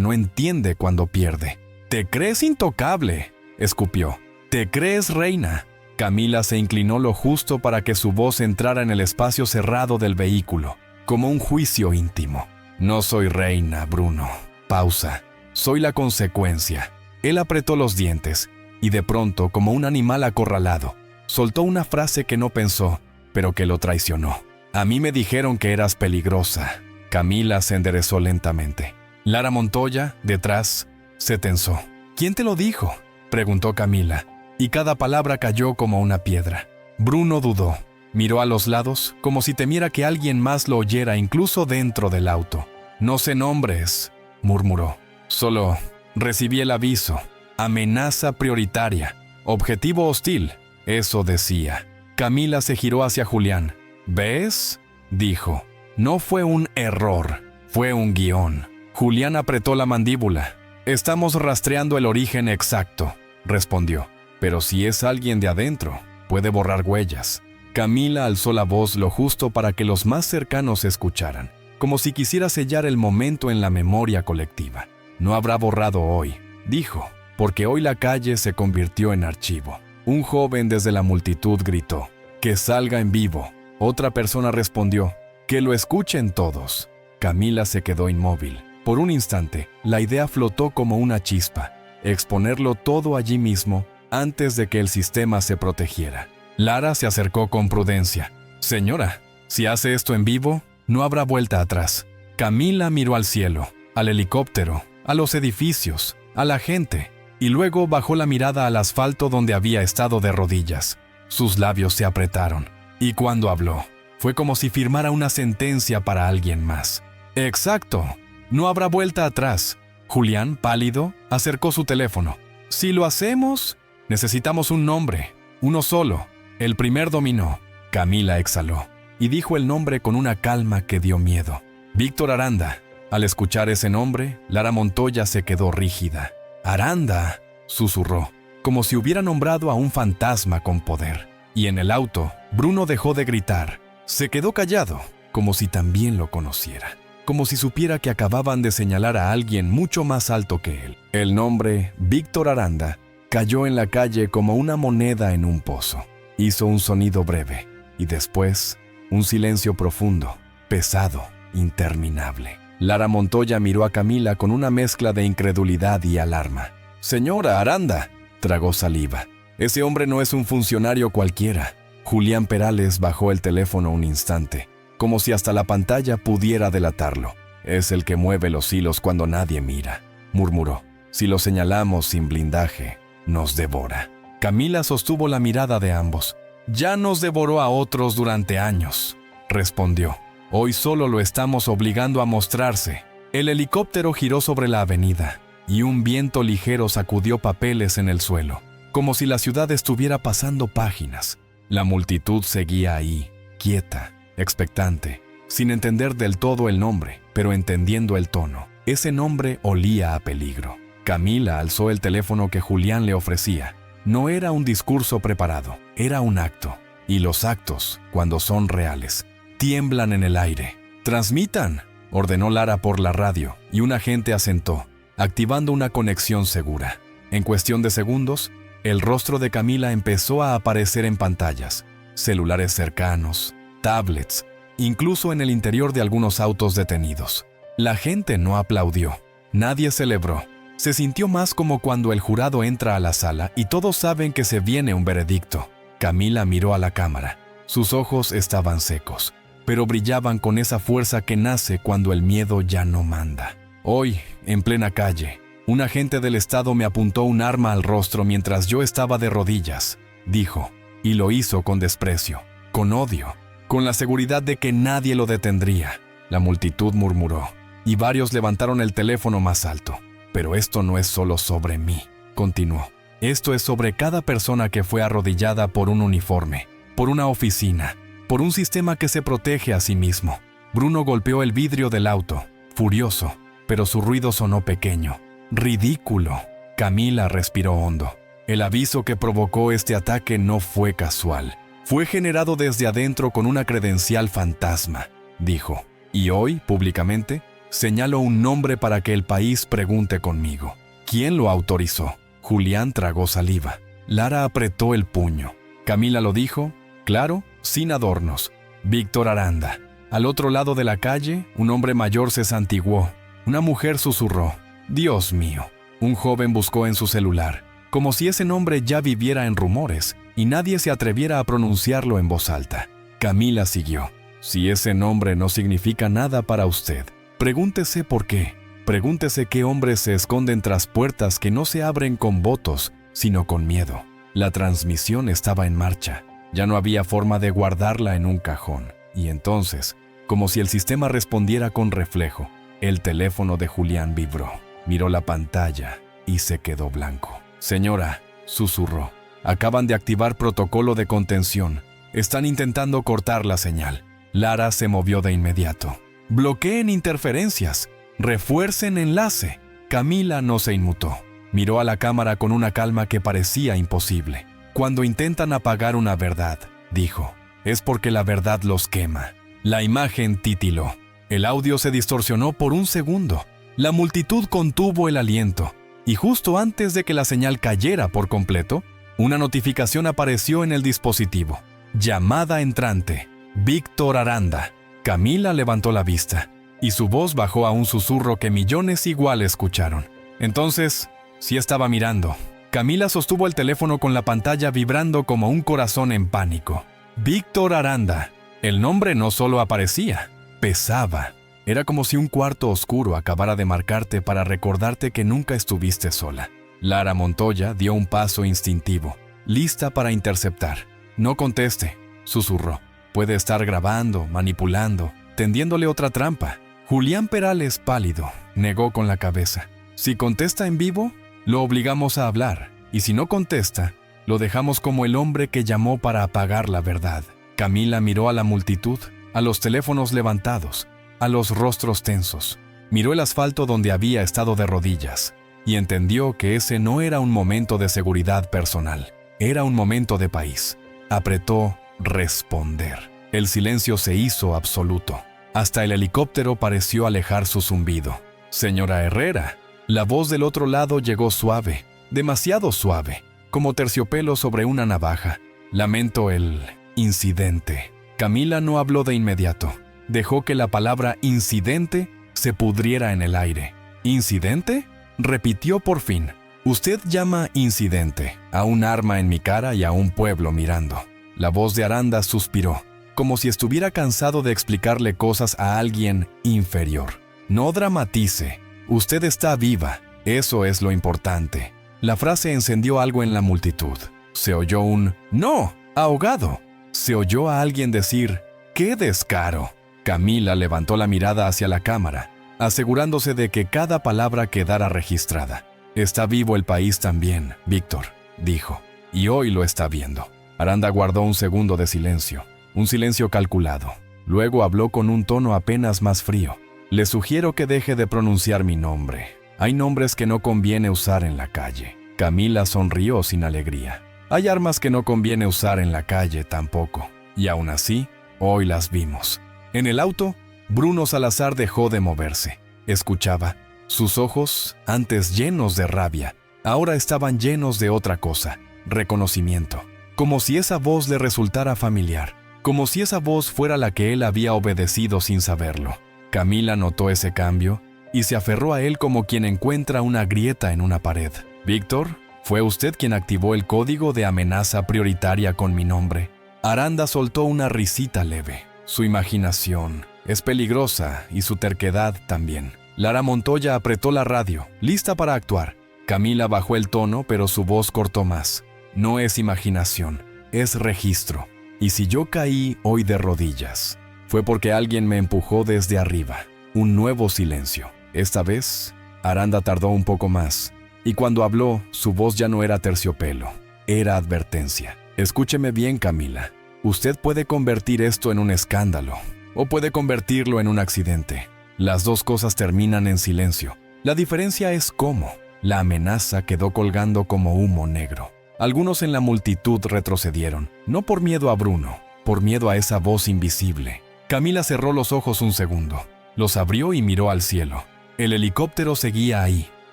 S1: no entiende cuando pierde. «¿Te crees intocable?», escupió. «¿Te crees reina?». Camila se inclinó lo justo para que su voz entrara en el espacio cerrado del vehículo, como un juicio íntimo. «No soy reina, Bruno». Pausa. «Soy la consecuencia». Él apretó los dientes y de pronto, como un animal acorralado, soltó una frase que no pensó, pero que lo traicionó. «A mí me dijeron que eras peligrosa». Camila se enderezó lentamente. Lara Montoya, detrás, se tensó. «¿Quién te lo dijo?», preguntó Camila, y cada palabra cayó como una piedra. Bruno dudó. Miró a los lados, como si temiera que alguien más lo oyera incluso dentro del auto. «No sé nombres», murmuró. «Solo recibí el aviso. Amenaza prioritaria. Objetivo hostil». Eso decía. Camila se giró hacia Julián. «¿Ves?», dijo. «No fue un error, fue un guión». Julián apretó la mandíbula. «Estamos rastreando el origen exacto», respondió. «Pero si es alguien de adentro, puede borrar huellas». Camila alzó la voz lo justo para que los más cercanos escucharan, como si quisiera sellar el momento en la memoria colectiva. «No habrá borrado hoy», dijo, «porque hoy la calle se convirtió en archivo». Un joven desde la multitud gritó, «Que salga en vivo». Otra persona respondió, «Que lo escuchen todos». Camila se quedó inmóvil. Por un instante, la idea flotó como una chispa, exponerlo todo allí mismo antes de que el sistema se protegiera. Lara se acercó con prudencia. «Señora, si hace esto en vivo, no habrá vuelta atrás». Camila miró al cielo, al helicóptero, a los edificios, a la gente, y luego bajó la mirada al asfalto donde había estado de rodillas. Sus labios se apretaron, y cuando habló, fue como si firmara una sentencia para alguien más. «Exacto, no habrá vuelta atrás». Julián, pálido, acercó su teléfono. «Si lo hacemos, necesitamos un nombre, uno solo, el primer dominó». Camila exhaló, y dijo el nombre con una calma que dio miedo. «Víctor Aranda». Al escuchar ese nombre, Lara Montoya se quedó rígida. «Aranda», susurró, como si hubiera nombrado a un fantasma con poder. Y en el auto, Bruno dejó de gritar. Se quedó callado, como si también lo conociera, como si supiera que acababan de señalar a alguien mucho más alto que él. El nombre, Víctor Aranda, cayó en la calle como una moneda en un pozo. Hizo un sonido breve, y después, un silencio profundo, pesado, interminable. Lara Montoya miró a Camila con una mezcla de incredulidad y alarma. «Señora Aranda», tragó saliva. «Ese hombre no es un funcionario cualquiera». Julián Perales bajó el teléfono un instante, como si hasta la pantalla pudiera delatarlo. «Es el que mueve los hilos cuando nadie mira», murmuró. «Si lo señalamos sin blindaje, nos devora». Camila sostuvo la mirada de ambos. «Ya nos devoró a otros durante años», respondió. «Hoy solo lo estamos obligando a mostrarse». El helicóptero giró sobre la avenida. y un viento ligero sacudió papeles en el suelo, como si la ciudad estuviera pasando páginas. La multitud seguía ahí, quieta, expectante, sin entender del todo el nombre, pero entendiendo el tono. Ese nombre olía a peligro. Camila alzó el teléfono que Julián le ofrecía. No era un discurso preparado, era un acto. Y los actos, cuando son reales, tiemblan en el aire. «¡Transmitan!», ordenó Lara por la radio, y un agente asentó, activando una conexión segura. En cuestión de segundos, el rostro de Camila empezó a aparecer en pantallas, celulares cercanos, tablets, incluso en el interior de algunos autos detenidos. La gente no aplaudió, nadie celebró. Se sintió más como cuando el jurado entra a la sala y todos saben que se viene un veredicto. Camila miró a la cámara. Sus ojos estaban secos, pero brillaban con esa fuerza que nace cuando el miedo ya no manda. Hoy, en plena calle, un agente del Estado me apuntó un arma al rostro mientras yo estaba de rodillas, dijo, y lo hizo con desprecio, con odio, con la seguridad de que nadie lo detendría. La multitud murmuró, y varios levantaron el teléfono más alto. Pero esto no es solo sobre mí, continuó. Esto es sobre cada persona que fue arrodillada por un uniforme, por una oficina, por un sistema que se protege a sí mismo. Bruno golpeó el vidrio del auto, furioso, pero su ruido sonó pequeño, ridículo. Camila respiró hondo. El aviso que provocó este ataque no fue casual. Fue generado desde adentro con una credencial fantasma, dijo. Y hoy, públicamente, señalo un nombre para que el país pregunte conmigo. ¿Quién lo autorizó? Julián tragó saliva. Lara apretó el puño. Camila lo dijo, claro, sin adornos. Víctor Aranda. Al otro lado de la calle, un hombre mayor se santiguó. Una mujer susurró, Dios mío. Un joven buscó en su celular, como si ese nombre ya viviera en rumores y nadie se atreviera a pronunciarlo en voz alta. Camila siguió. Si ese nombre no significa nada para usted, pregúntese por qué. Pregúntese qué hombres se esconden tras puertas que no se abren con votos, sino con miedo. La transmisión estaba en marcha. Ya no había forma de guardarla en un cajón. Y entonces, como si el sistema respondiera con reflejo, el teléfono de Julián vibró. Miró la pantalla y se quedó blanco. Señora, susurró, acaban de activar protocolo de contención. Están intentando cortar la señal. Lara se movió de inmediato. Bloqueen interferencias. Refuercen enlace. Camila no se inmutó. Miró a la cámara con una calma que parecía imposible. Cuando intentan apagar una verdad, dijo, es porque la verdad los quema. La imagen titiló. El audio se distorsionó por un segundo. La multitud contuvo el aliento. Y justo antes de que la señal cayera por completo, una notificación apareció en el dispositivo. Llamada entrante. Víctor Aranda. Camila levantó la vista, y su voz bajó a un susurro que millones igual escucharon. Entonces, sí estaba mirando. Camila sostuvo el teléfono con la pantalla vibrando como un corazón en pánico. Víctor Aranda. El nombre no solo aparecía, pesaba. Era como si un cuarto oscuro acabara de marcarte para recordarte que nunca estuviste sola. Lara Montoya dio un paso instintivo, lista para interceptar. No conteste, susurró. Puede estar grabando, manipulando, tendiéndole otra trampa. Julián Perales, pálido, negó con la cabeza. Si contesta en vivo, lo obligamos a hablar, y si no contesta, lo dejamos como el hombre que llamó para apagar la verdad. Camila miró a la multitud, a los teléfonos levantados, a los rostros tensos. Miró el asfalto donde había estado de rodillas, y entendió que ese no era un momento de seguridad personal, era un momento de país. Apretó responder. El silencio se hizo absoluto. Hasta el helicóptero pareció alejar su zumbido. Señora Herrera. La voz del otro lado llegó suave, demasiado suave, como terciopelo sobre una navaja. Lamento el incidente. Camila no habló de inmediato. Dejó que la palabra incidente se pudriera en el aire. ¿Incidente? Repitió por fin. Usted llama incidente a un arma en mi cara y a un pueblo mirando. La voz de Aranda suspiró, como si estuviera cansado de explicarle cosas a alguien inferior. No dramatice. Usted está viva. Eso es lo importante. La frase encendió algo en la multitud. Se oyó un «¡No! ¡Ahogado!». Se oyó a alguien decir «¡Qué descaro!». Camila levantó la mirada hacia la cámara. asegurándose de que cada palabra quedara registrada. «Está vivo el país también, Víctor», dijo, «y hoy lo está viendo». Aranda guardó un segundo de silencio, un silencio calculado. Luego habló con un tono apenas más frío. «Le sugiero que deje de pronunciar mi nombre. Hay nombres que no conviene usar en la calle». Camila sonrió sin alegría. «Hay armas que no conviene usar en la calle tampoco. Y aún así, hoy las vimos». En el auto, Bruno Salazar dejó de moverse. Escuchaba. Sus ojos, antes llenos de rabia, ahora estaban llenos de otra cosa, reconocimiento. Como si esa voz le resultara familiar, como si esa voz fuera la que él había obedecido sin saberlo. Camila notó ese cambio y se aferró a él como quien encuentra una grieta en una pared. «Víctor, ¿fue usted quien activó el código de amenaza prioritaria con mi nombre?» Aranda soltó una risita leve. Su imaginación es peligrosa y su terquedad también. Lara Montoya apretó la radio, lista para actuar. Camila bajó el tono, pero su voz cortó más. «No es imaginación, es registro. Y si yo caí hoy de rodillas, fue porque alguien me empujó desde arriba». Un nuevo silencio. Esta vez, Aranda tardó un poco más, y cuando habló, su voz ya no era terciopelo, era advertencia. «Escúcheme bien, Camila. Usted puede convertir esto en un escándalo, o puede convertirlo en un accidente. Las dos cosas terminan en silencio. La diferencia es cómo. La amenaza quedó colgando como humo negro. Algunos en la multitud retrocedieron, no por miedo a Bruno, por miedo a esa voz invisible. Camila cerró los ojos un segundo, los abrió y miró al cielo. El helicóptero seguía ahí,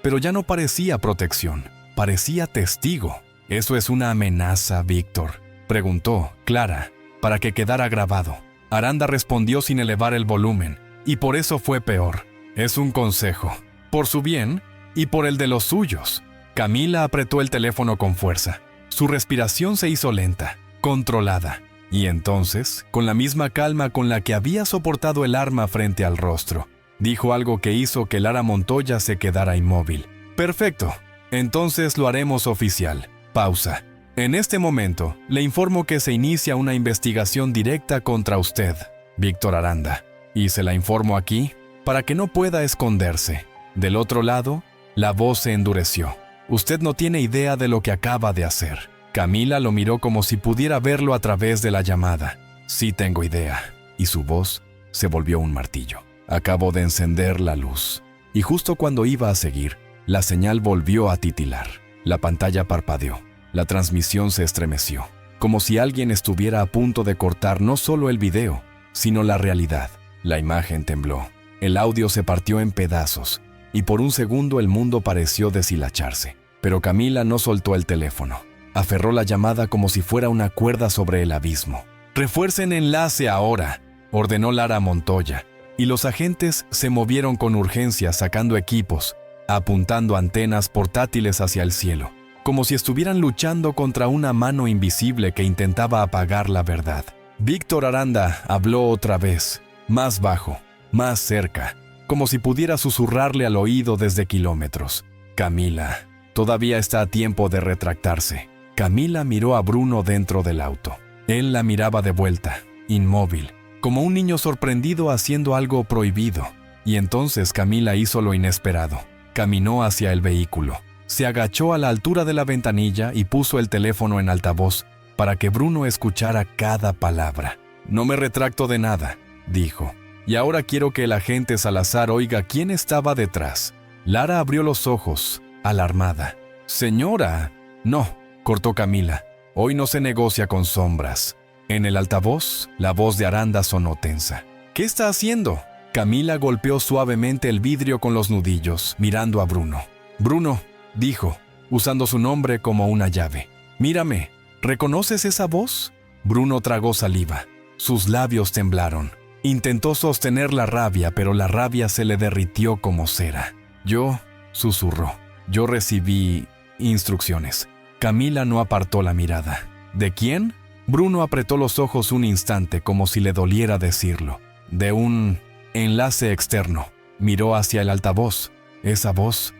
S1: pero ya no parecía protección, parecía testigo. «¿Eso es una amenaza, Víctor?», preguntó Clara, para que quedara grabado. Aranda respondió sin elevar el volumen, y por eso fue peor. «Es un consejo, por su bien y por el de los suyos». Camila apretó el teléfono con fuerza. Su respiración se hizo lenta, controlada. Y entonces, con la misma calma con la que había soportado el arma frente al rostro, dijo algo que hizo que Lara Montoya se quedara inmóvil. «Perfecto, entonces lo haremos oficial». Pausa. «En este momento, le informo que se inicia una investigación directa contra usted, Víctor Aranda. Y se la informo aquí, para que no pueda esconderse». Del otro lado, la voz se endureció. «Usted no tiene idea de lo que acaba de hacer». Camila lo miró como si pudiera verlo a través de la llamada. «Sí tengo idea». Y su voz se volvió un martillo. Acabó de encender la luz. Y justo cuando iba a seguir, la señal volvió a titilar. La pantalla parpadeó. La transmisión se estremeció. Como si alguien estuviera a punto de cortar no solo el video, sino la realidad. La imagen tembló. El audio se partió en pedazos. Y por un segundo el mundo pareció deshilacharse. Pero Camila no soltó el teléfono. Aferró la llamada como si fuera una cuerda sobre el abismo. «Refuercen enlace ahora», ordenó Lara Montoya, y los agentes se movieron con urgencia sacando equipos, apuntando antenas portátiles hacia el cielo, como si estuvieran luchando contra una mano invisible que intentaba apagar la verdad. Víctor Aranda habló otra vez, más bajo, más cerca, como si pudiera susurrarle al oído desde kilómetros. «Camila, todavía está a tiempo de retractarse». Camila miró a Bruno dentro del auto. Él la miraba de vuelta, inmóvil, como un niño sorprendido haciendo algo prohibido. Y entonces Camila hizo lo inesperado. Caminó hacia el vehículo. Se agachó a la altura de la ventanilla y puso el teléfono en altavoz para que Bruno escuchara cada palabra. «No me retracto de nada», dijo. «Y ahora quiero que el agente Salazar oiga quién estaba detrás». Lara abrió los ojos, alarmada. «Señora». «No», cortó Camila. «Hoy no se negocia con sombras». En el altavoz, la voz de Aranda sonó tensa. «¿Qué está haciendo?». Camila golpeó suavemente el vidrio con los nudillos, mirando a Bruno. «Bruno», dijo, usando su nombre como una llave. «Mírame, ¿reconoces esa voz?». Bruno tragó saliva. Sus labios temblaron. Intentó sostener la rabia, pero la rabia se le derritió como cera. «Yo», susurró, «yo recibí instrucciones». Camila no apartó la mirada. «¿De quién?». Bruno apretó los ojos un instante como si le doliera decirlo. «De un enlace externo». Miró hacia el altavoz. Esa voz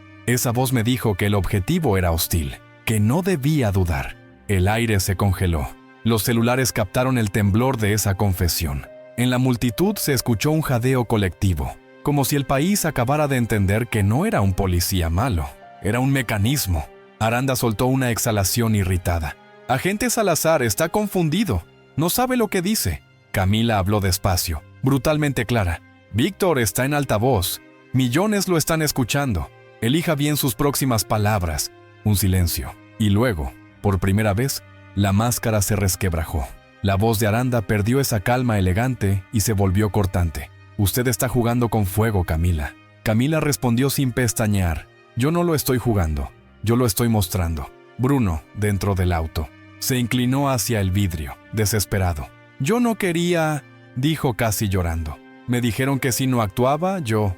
S1: me dijo que el objetivo era hostil, que no debía dudar. El aire se congeló. Los celulares captaron el temblor de esa confesión. En la multitud se escuchó un jadeo colectivo. como si el país acabara de entender que no era un policía malo, era un mecanismo. Aranda soltó una exhalación irritada. Agente Salazar está confundido, no sabe lo que dice. Camila habló despacio, brutalmente clara. Víctor está en altavoz, millones lo están escuchando. Elija bien sus próximas palabras. Un silencio. Y luego, por primera vez, la máscara se resquebrajó. La voz de Aranda perdió esa calma elegante y se volvió cortante. Usted está jugando con fuego, Camila. Camila respondió sin pestañear. Yo no lo estoy jugando, yo lo estoy mostrando. Bruno, dentro del auto, se inclinó hacia el vidrio, desesperado. Yo no quería, dijo casi llorando. Me dijeron que si no actuaba, yo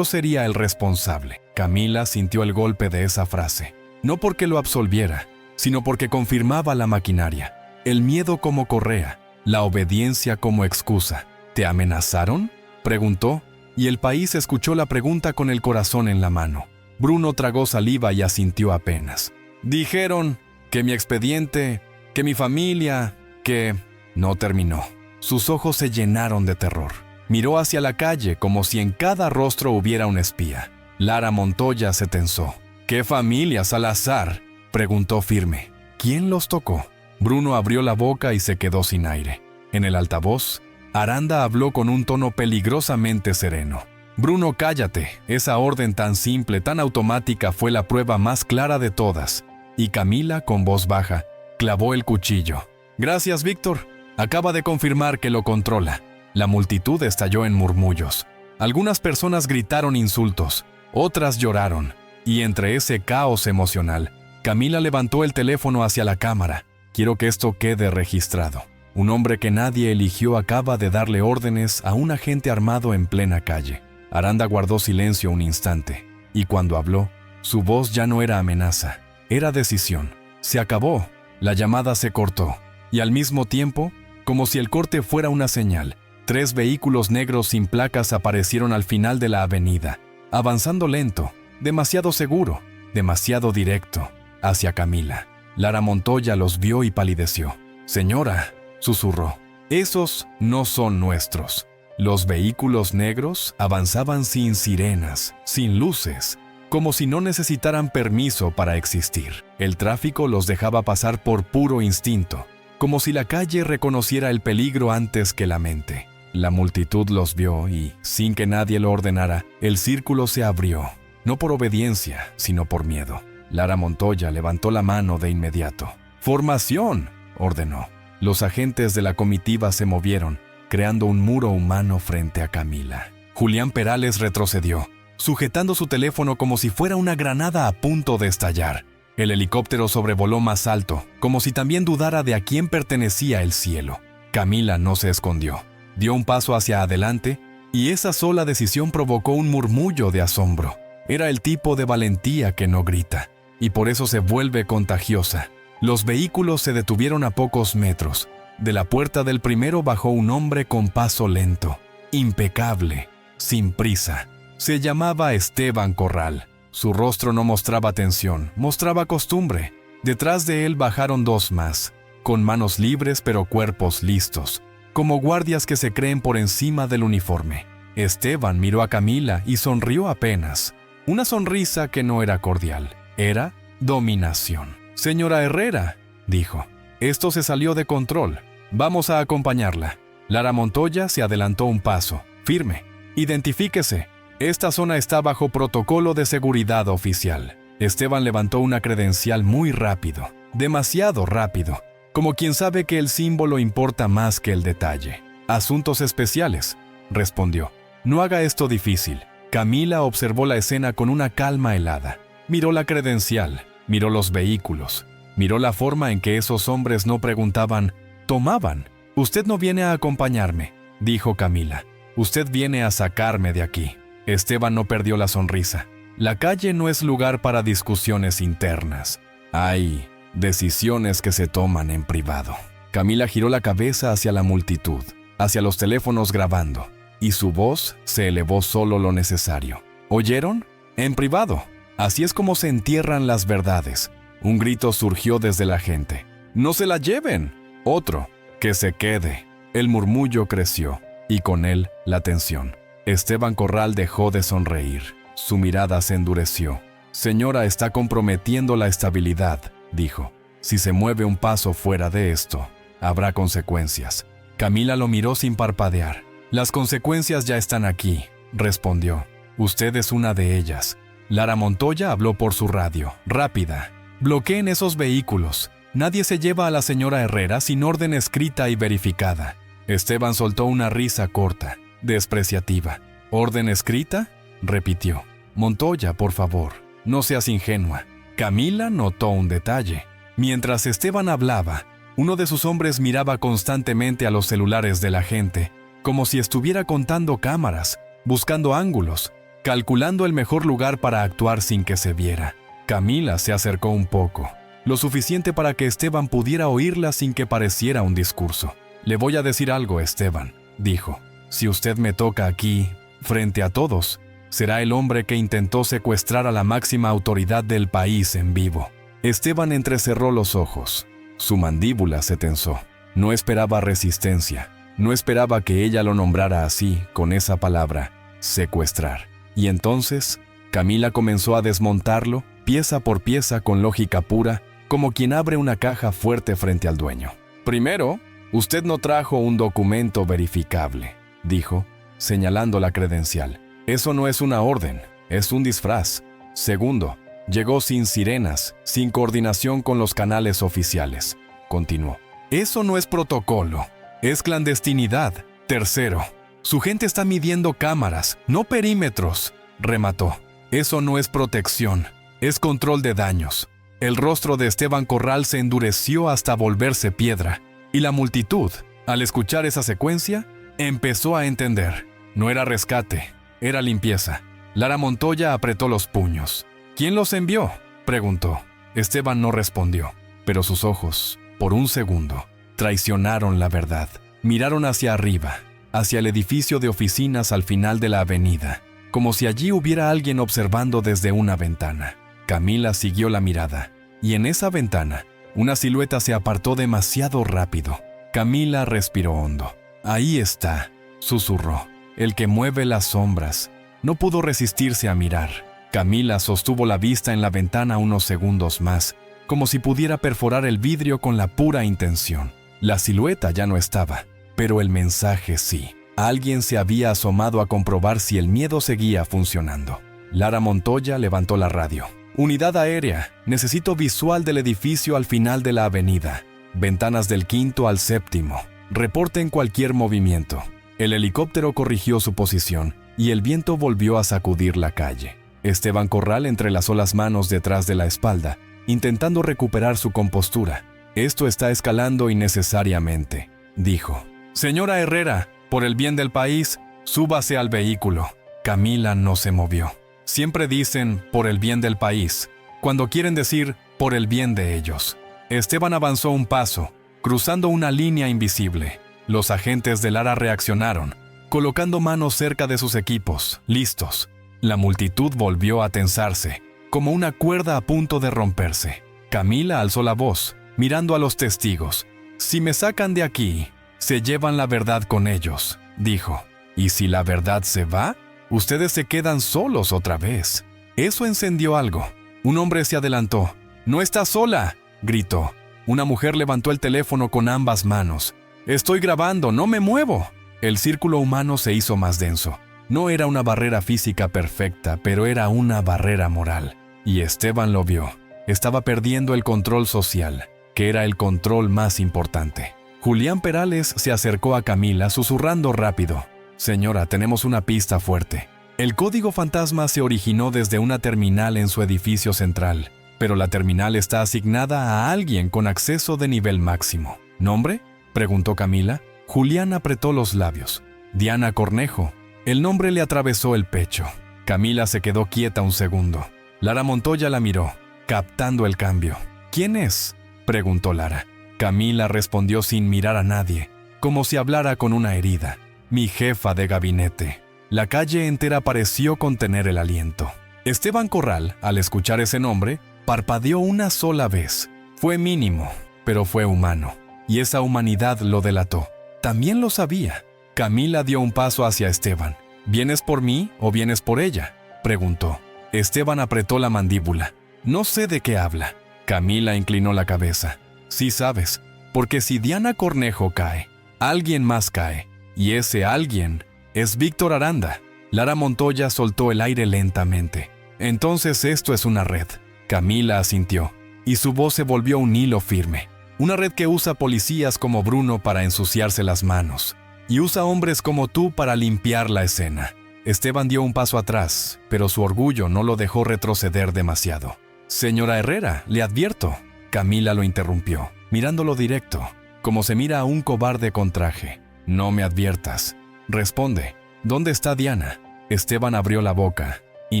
S1: sería el responsable. Camila sintió el golpe de esa frase. No porque lo absolviera, sino porque confirmaba la maquinaria. El miedo como correa, la obediencia como excusa. ¿Te amenazaron?, preguntó, y el país escuchó la pregunta con el corazón en la mano. Bruno tragó saliva y asintió apenas. Dijeron que mi expediente, que mi familia, que... No terminó. Sus ojos se llenaron de terror. Miró hacia la calle como si en cada rostro hubiera un espía. Lara Montoya se tensó. ¿Qué familia, Salazar?, preguntó firme. ¿Quién los tocó? Bruno abrió la boca y se quedó sin aire. En el altavoz, Aranda habló con un tono peligrosamente sereno. Bruno, cállate. Esa orden tan simple, tan automática fue la prueba más clara de todas. Y Camila, con voz baja, clavó el cuchillo. Gracias, Víctor. Acaba de confirmar que lo controla. La multitud estalló en murmullos. Algunas personas gritaron insultos, otras lloraron. Y entre ese caos emocional, Camila levantó el teléfono hacia la cámara. Quiero que esto quede registrado. Un hombre que nadie eligió acaba de darle órdenes a un agente armado en plena calle. Aranda guardó silencio un instante, y cuando habló, su voz ya no era amenaza, era decisión. Se acabó, la llamada se cortó, y al mismo tiempo, como si el corte fuera una señal, 3 vehículos negros sin placas aparecieron al final de la avenida, avanzando lento, demasiado seguro, demasiado directo, hacia Camila. Lara Montoya los vio y palideció. «Señora», susurró, «esos no son nuestros». Los vehículos negros avanzaban sin sirenas, sin luces, como si no necesitaran permiso para existir. El tráfico los dejaba pasar por puro instinto, como si la calle reconociera el peligro antes que la mente. La multitud los vio y, sin que nadie lo ordenara, el círculo se abrió, no por obediencia, sino por miedo. Lara Montoya levantó la mano de inmediato. «¡Formación!», ordenó. Los agentes de la comitiva se movieron, creando un muro humano frente a Camila. Julián Perales retrocedió, sujetando su teléfono como si fuera una granada a punto de estallar. El helicóptero sobrevoló más alto, como si también dudara de a quién pertenecía el cielo. Camila no se escondió. Dio un paso hacia adelante, y esa sola decisión provocó un murmullo de asombro. Era el tipo de valentía que no grita, y por eso se vuelve contagiosa. Los vehículos se detuvieron a pocos metros. De la puerta del primero bajó un hombre con paso lento, impecable, sin prisa. Se llamaba Esteban Corral. Su rostro no mostraba tensión, mostraba costumbre. Detrás de él bajaron 2 más, con manos libres pero cuerpos listos, como guardias que se creen por encima del uniforme. Esteban miró a Camila y sonrió apenas. Una sonrisa que no era cordial, era dominación. «Señora Herrera», dijo, «esto se salió de control. Vamos a acompañarla». Lara Montoya se adelantó un paso, firme. «Identifíquese. Esta zona está bajo protocolo de seguridad oficial». Esteban levantó una credencial muy rápido, demasiado rápido, como quien sabe que el símbolo importa más que el detalle. «Asuntos especiales», respondió. «No haga esto difícil». Camila observó la escena con una calma helada. Miró la credencial, miró los vehículos, miró la forma en que esos hombres no preguntaban, tomaban. «Usted no viene a acompañarme», dijo Camila. «Usted viene a sacarme de aquí». Esteban no perdió la sonrisa. La calle no es lugar para discusiones internas. Hay decisiones que se toman en privado. Camila giró la cabeza hacia la multitud, hacia los teléfonos grabando, y su voz se elevó solo lo necesario. ¿Oyeron? En privado. Así es como se entierran las verdades. Un grito surgió desde la gente. «¡No se la lleven!». Otro. «¡Que se quede!». El murmullo creció, y con él la tensión. Esteban Corral dejó de sonreír. Su mirada se endureció. Señora, está comprometiendo la estabilidad, dijo. Si se mueve un paso fuera de esto, habrá consecuencias. Camila lo miró sin parpadear. Las consecuencias ya están aquí, respondió. Usted es una de ellas. Lara Montoya habló por su radio. Rápida. Bloqueen esos vehículos. Nadie se lleva a la señora Herrera sin orden escrita y verificada. Esteban soltó una risa corta, despreciativa. ¿Orden escrita?, repitió. Montoya, por favor, no seas ingenua. Camila notó un detalle. Mientras Esteban hablaba, uno de sus hombres miraba constantemente a los celulares de la gente, como si estuviera contando cámaras, buscando ángulos, calculando el mejor lugar para actuar sin que se viera. Camila se acercó un poco, lo suficiente para que Esteban pudiera oírla sin que pareciera un discurso. Le voy a decir algo, Esteban, dijo. Si usted me toca aquí, frente a todos, será el hombre que intentó secuestrar a la máxima autoridad del país en vivo. Esteban entrecerró los ojos. Su mandíbula se tensó. No esperaba resistencia. No esperaba que ella lo nombrara así, con esa palabra, secuestrar. Y entonces, Camila comenzó a desmontarlo, pieza por pieza con lógica pura, como quien abre una caja fuerte frente al dueño. Primero, usted no trajo un documento verificable, dijo, señalando la credencial. Eso no es una orden, es un disfraz. Segundo, llegó sin sirenas, sin coordinación con los canales oficiales. Continuó. Eso no es protocolo, es clandestinidad. Tercero, su gente está midiendo cámaras, no perímetros. Remató. Eso no es protección, es control de daños. El rostro de Esteban Corral se endureció hasta volverse piedra, y la multitud, al escuchar esa secuencia, empezó a entender. No era rescate, era limpieza. Lara Montoya apretó los puños. ¿Quién los envió?, preguntó. Esteban no respondió, pero sus ojos, por un segundo, traicionaron la verdad. Miraron hacia arriba, hacia el edificio de oficinas al final de la avenida, como si allí hubiera alguien observando desde una ventana. Camila siguió la mirada, y en esa ventana, una silueta se apartó demasiado rápido. Camila respiró hondo. Ahí está, susurró, el que mueve las sombras. No pudo resistirse a mirar. Camila sostuvo la vista en la ventana unos segundos más, como si pudiera perforar el vidrio con la pura intención. La silueta ya no estaba, pero el mensaje sí. Alguien se había asomado a comprobar si el miedo seguía funcionando. Lara Montoya levantó la radio. Unidad aérea, necesito visual del edificio al final de la avenida. Ventanas del 5º al 7º. Reporten cualquier movimiento. El helicóptero corrigió su posición y el viento volvió a sacudir la calle. Esteban Corral entrelazó las manos detrás de la espalda, intentando recuperar su compostura. Esto está escalando innecesariamente, dijo. Señora Herrera, por el bien del país, súbase al vehículo. Camila no se movió. Siempre dicen por el bien del país, cuando quieren decir por el bien de ellos. Esteban avanzó un paso, cruzando una línea invisible. Los agentes de Lara reaccionaron, colocando manos cerca de sus equipos, listos. La multitud volvió a tensarse, como una cuerda a punto de romperse. Camila alzó la voz, mirando a los testigos. Si me sacan de aquí, se llevan la verdad con ellos, dijo. ¿Y si la verdad se va? Ustedes se quedan solos otra vez. Eso encendió algo. Un hombre se adelantó. «¡No está sola!», gritó. Una mujer levantó el teléfono con ambas manos. «Estoy grabando, no me muevo». El círculo humano se hizo más denso. No era una barrera física perfecta, pero era una barrera moral. Y Esteban lo vio. Estaba perdiendo el control social, que era el control más importante. Julián Perales se acercó a Camila susurrando rápido. «Señora, tenemos una pista fuerte. El código fantasma se originó desde una terminal en su edificio central, pero la terminal está asignada a alguien con acceso de nivel máximo». ¿Nombre?, preguntó Camila. Julián apretó los labios. «Diana Cornejo». El nombre le atravesó el pecho. Camila se quedó quieta un segundo. Lara Montoya la miró, captando el cambio. «¿Quién es?», preguntó Lara. Camila respondió sin mirar a nadie, como si hablara con una herida. «Mi jefa de gabinete». La calle entera pareció contener el aliento. Esteban Corral, al escuchar ese nombre, parpadeó una sola vez. Fue mínimo, pero fue humano. Y esa humanidad lo delató. También lo sabía. Camila dio un paso hacia Esteban. ¿Vienes por mí o vienes por ella?, preguntó. Esteban apretó la mandíbula. No sé de qué habla. Camila inclinó la cabeza. Sí sabes, porque si Diana Cornejo cae, alguien más cae, y ese alguien es Víctor Aranda. Lara Montoya soltó el aire lentamente. Entonces esto es una red. Camila asintió, y su voz se volvió un hilo firme. Una red que usa policías como Bruno para ensuciarse las manos, y usa hombres como tú para limpiar la escena. Esteban dio un paso atrás, pero su orgullo no lo dejó retroceder demasiado. Señora Herrera, le advierto. Camila lo interrumpió, mirándolo directo, como se mira a un cobarde con traje. No me adviertas. Responde, ¿dónde está Diana? Esteban abrió la boca y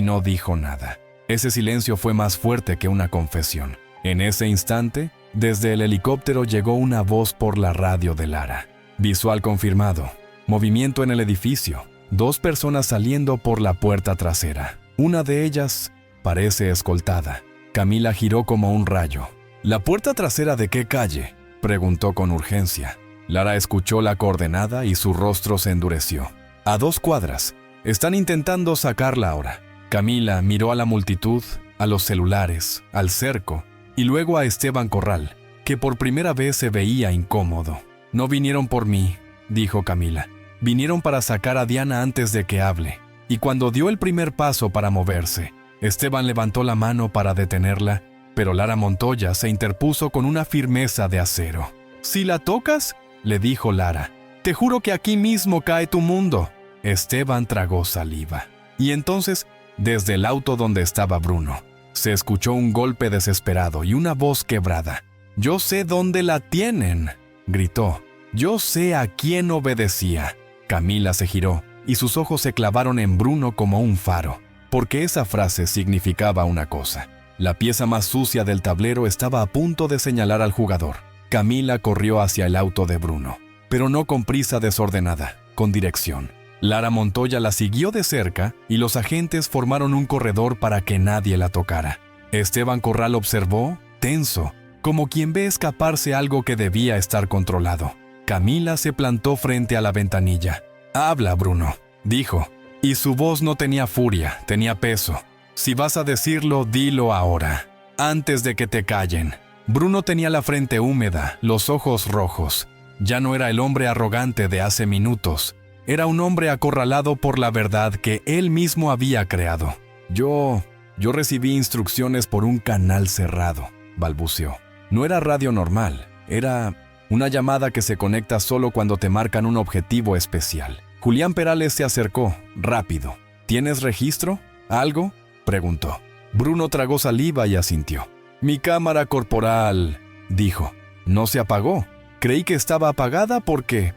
S1: no dijo nada. Ese silencio fue más fuerte que una confesión. En ese instante, desde el helicóptero llegó una voz por la radio de Lara. Visual confirmado. Movimiento en el edificio. 2 personas saliendo por la puerta trasera. Una de ellas parece escoltada. Camila giró como un rayo. ¿La puerta trasera de qué calle?, preguntó con urgencia. Lara escuchó la coordenada y su rostro se endureció. A 2 cuadras. Están intentando sacarla ahora. Camila miró a la multitud, a los celulares, al cerco, y luego a Esteban Corral, que por primera vez se veía incómodo. No vinieron por mí, dijo Camila. Vinieron para sacar a Diana antes de que hable. Y cuando dio el primer paso para moverse, Esteban levantó la mano para detenerla, pero Lara Montoya se interpuso con una firmeza de acero. «Si la tocas», le dijo Lara, «te juro que aquí mismo cae tu mundo». Esteban tragó saliva. Y entonces, desde el auto donde estaba Bruno, se escuchó un golpe desesperado y una voz quebrada. «Yo sé dónde la tienen», gritó. «Yo sé a quién obedecía». Camila se giró y sus ojos se clavaron en Bruno como un faro, porque esa frase significaba una cosa. La pieza más sucia del tablero estaba a punto de señalar al jugador. Camila corrió hacia el auto de Bruno, pero no con prisa desordenada, con dirección. Lara Montoya la siguió de cerca y los agentes formaron un corredor para que nadie la tocara. Esteban Corral observó, tenso, como quien ve escaparse algo que debía estar controlado. Camila se plantó frente a la ventanilla. «Habla, Bruno», dijo, y su voz no tenía furia, tenía peso. «Si vas a decirlo, dilo ahora, antes de que te callen». Bruno tenía la frente húmeda, los ojos rojos. Ya no era el hombre arrogante de hace minutos. Era un hombre acorralado por la verdad que él mismo había creado. Yo recibí instrucciones por un canal cerrado», balbuceó. «No era radio normal, era una llamada que se conecta solo cuando te marcan un objetivo especial». Julián Perales se acercó, rápido. «¿Tienes registro? ¿Algo?», preguntó. Bruno tragó saliva y asintió. «Mi cámara corporal», dijo. «No se apagó. Creí que estaba apagada porque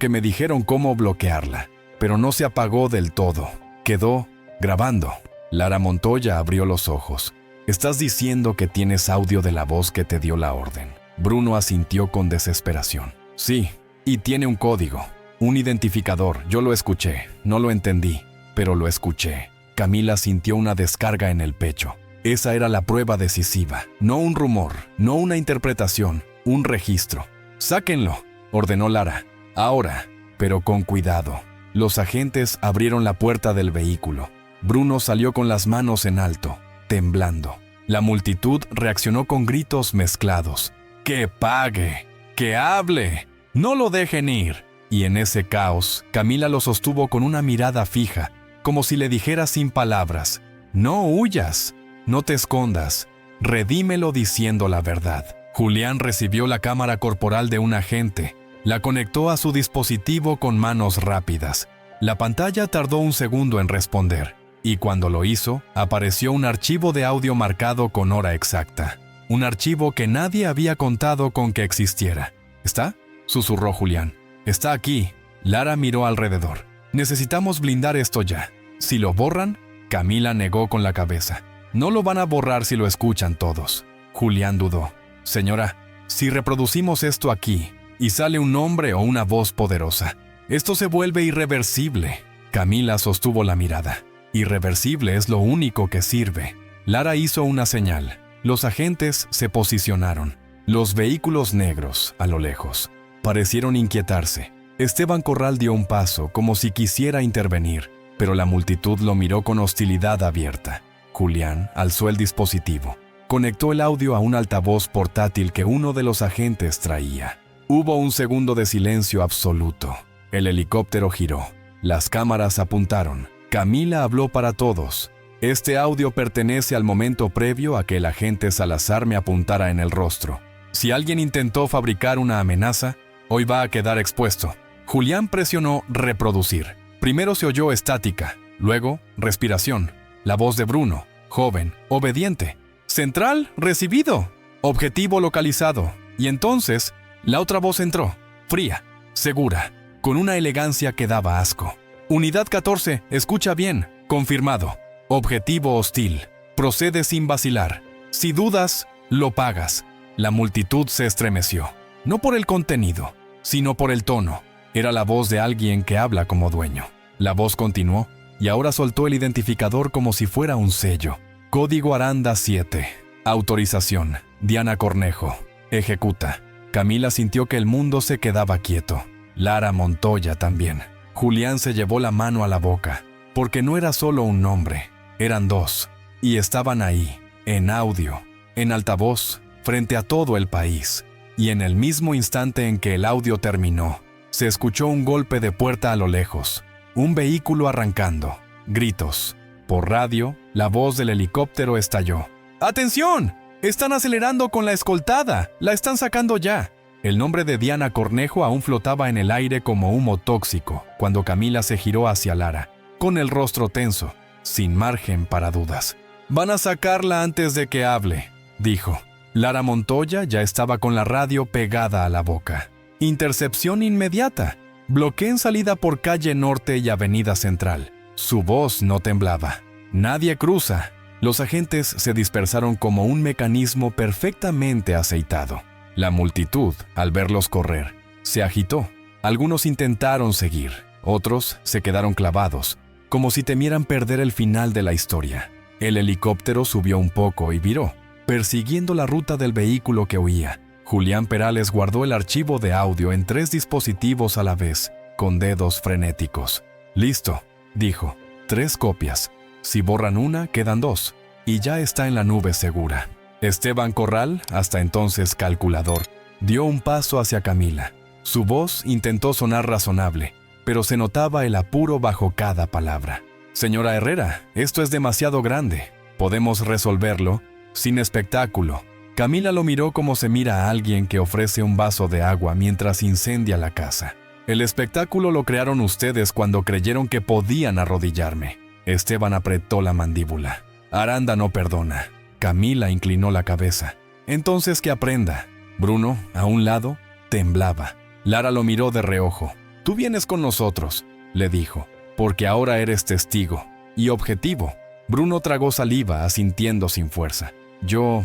S1: me dijeron cómo bloquearla. Pero no se apagó del todo. Quedó grabando». Lara Montoya abrió los ojos. «¿Estás diciendo que tienes audio de la voz que te dio la orden?». Bruno asintió con desesperación. «Sí, y tiene un código, un identificador. Yo lo escuché, no lo entendí, pero lo escuché». Camila sintió una descarga en el pecho. Esa era la prueba decisiva. No un rumor, no una interpretación, un registro. «Sáquenlo», ordenó Lara. «Ahora, pero con cuidado». Los agentes abrieron la puerta del vehículo. Bruno salió con las manos en alto, temblando. La multitud reaccionó con gritos mezclados. «¡Que pague! ¡Que hable! ¡No lo dejen ir!». Y en ese caos, Camila lo sostuvo con una mirada fija, como si le dijera sin palabras: «No huyas, no te escondas, redímelo diciendo la verdad». Julián recibió la cámara corporal de un agente, la conectó a su dispositivo con manos rápidas. La pantalla tardó un segundo en responder, y cuando lo hizo, apareció un archivo de audio marcado con hora exacta. Un archivo que nadie había contado con que existiera. «¿Está?», susurró Julián. «Está aquí». Lara miró alrededor. «Necesitamos blindar esto ya. Si lo borran», Camila negó con la cabeza. «No lo van a borrar si lo escuchan todos». Julián dudó. «Señora, si reproducimos esto aquí y sale un nombre o una voz poderosa, esto se vuelve irreversible». Camila sostuvo la mirada. «Irreversible es lo único que sirve». Lara hizo una señal. Los agentes se posicionaron. Los vehículos negros, a lo lejos, parecieron inquietarse. Esteban Corral dio un paso, como si quisiera intervenir, pero la multitud lo miró con hostilidad abierta. Julián alzó el dispositivo. Conectó el audio a un altavoz portátil que uno de los agentes traía. Hubo un segundo de silencio absoluto. El helicóptero giró. Las cámaras apuntaron. Camila habló para todos. Este audio pertenece al momento previo a que el agente Salazar me apuntara en el rostro. Si alguien intentó fabricar una amenaza, hoy va a quedar expuesto. Julián presionó reproducir. Primero se oyó estática, luego respiración. La voz de Bruno, joven, obediente. Central, recibido. Objetivo localizado. Y entonces, la otra voz entró, fría, segura, con una elegancia que daba asco. Unidad 14, escucha bien, confirmado. Objetivo hostil. Procede sin vacilar. Si dudas, lo pagas. La multitud se estremeció. No por el contenido, sino por el tono. Era la voz de alguien que habla como dueño. La voz continuó y ahora soltó el identificador como si fuera un sello. Código Aranda 7. Autorización. Diana Cornejo. Ejecuta. Camila sintió que el mundo se quedaba quieto. Lara Montoya también. Julián se llevó la mano a la boca, porque no era solo un nombre, eran dos, y estaban ahí, en audio, en altavoz, frente a todo el país. Y en el mismo instante en que el audio terminó, se escuchó un golpe de puerta a lo lejos, un vehículo arrancando, gritos. Por radio, la voz del helicóptero estalló. ¡Atención! ¡Están acelerando con la escoltada! ¡La están sacando ya! El nombre de Diana Cornejo aún flotaba en el aire como humo tóxico cuando Camila se giró hacia Lara, con el rostro tenso, sin margen para dudas. «Van a sacarla antes de que hable», dijo. Lara Montoya ya estaba con la radio pegada a la boca. «Intercepción inmediata. Bloqueen salida por calle Norte y Avenida Central». Su voz no temblaba. «Nadie cruza». Los agentes se dispersaron como un mecanismo perfectamente aceitado. La multitud, al verlos correr, se agitó. Algunos intentaron seguir, otros se quedaron clavados, como si temieran perder el final de la historia. El helicóptero subió un poco y viró, persiguiendo la ruta del vehículo que huía. Julián Perales guardó el archivo de audio en 3 dispositivos a la vez, con dedos frenéticos. «Listo», dijo, 3 copias. Si borran una, quedan 2, y ya está en la nube segura. Esteban Corral, hasta entonces calculador, dio un paso hacia Camila. Su voz intentó sonar razonable, pero se notaba el apuro bajo cada palabra. «Señora Herrera, esto es demasiado grande. Podemos resolverlo sin espectáculo». Camila lo miró como se mira a alguien que ofrece un vaso de agua mientras incendia la casa. «El espectáculo lo crearon ustedes cuando creyeron que podían arrodillarme». Esteban apretó la mandíbula. «Aranda no perdona». Camila inclinó la cabeza. «Entonces que aprenda». Bruno, a un lado, temblaba. Lara lo miró de reojo. «Tú vienes con nosotros», le dijo, «porque ahora eres testigo y objetivo». Bruno tragó saliva, asintiendo sin fuerza. Yo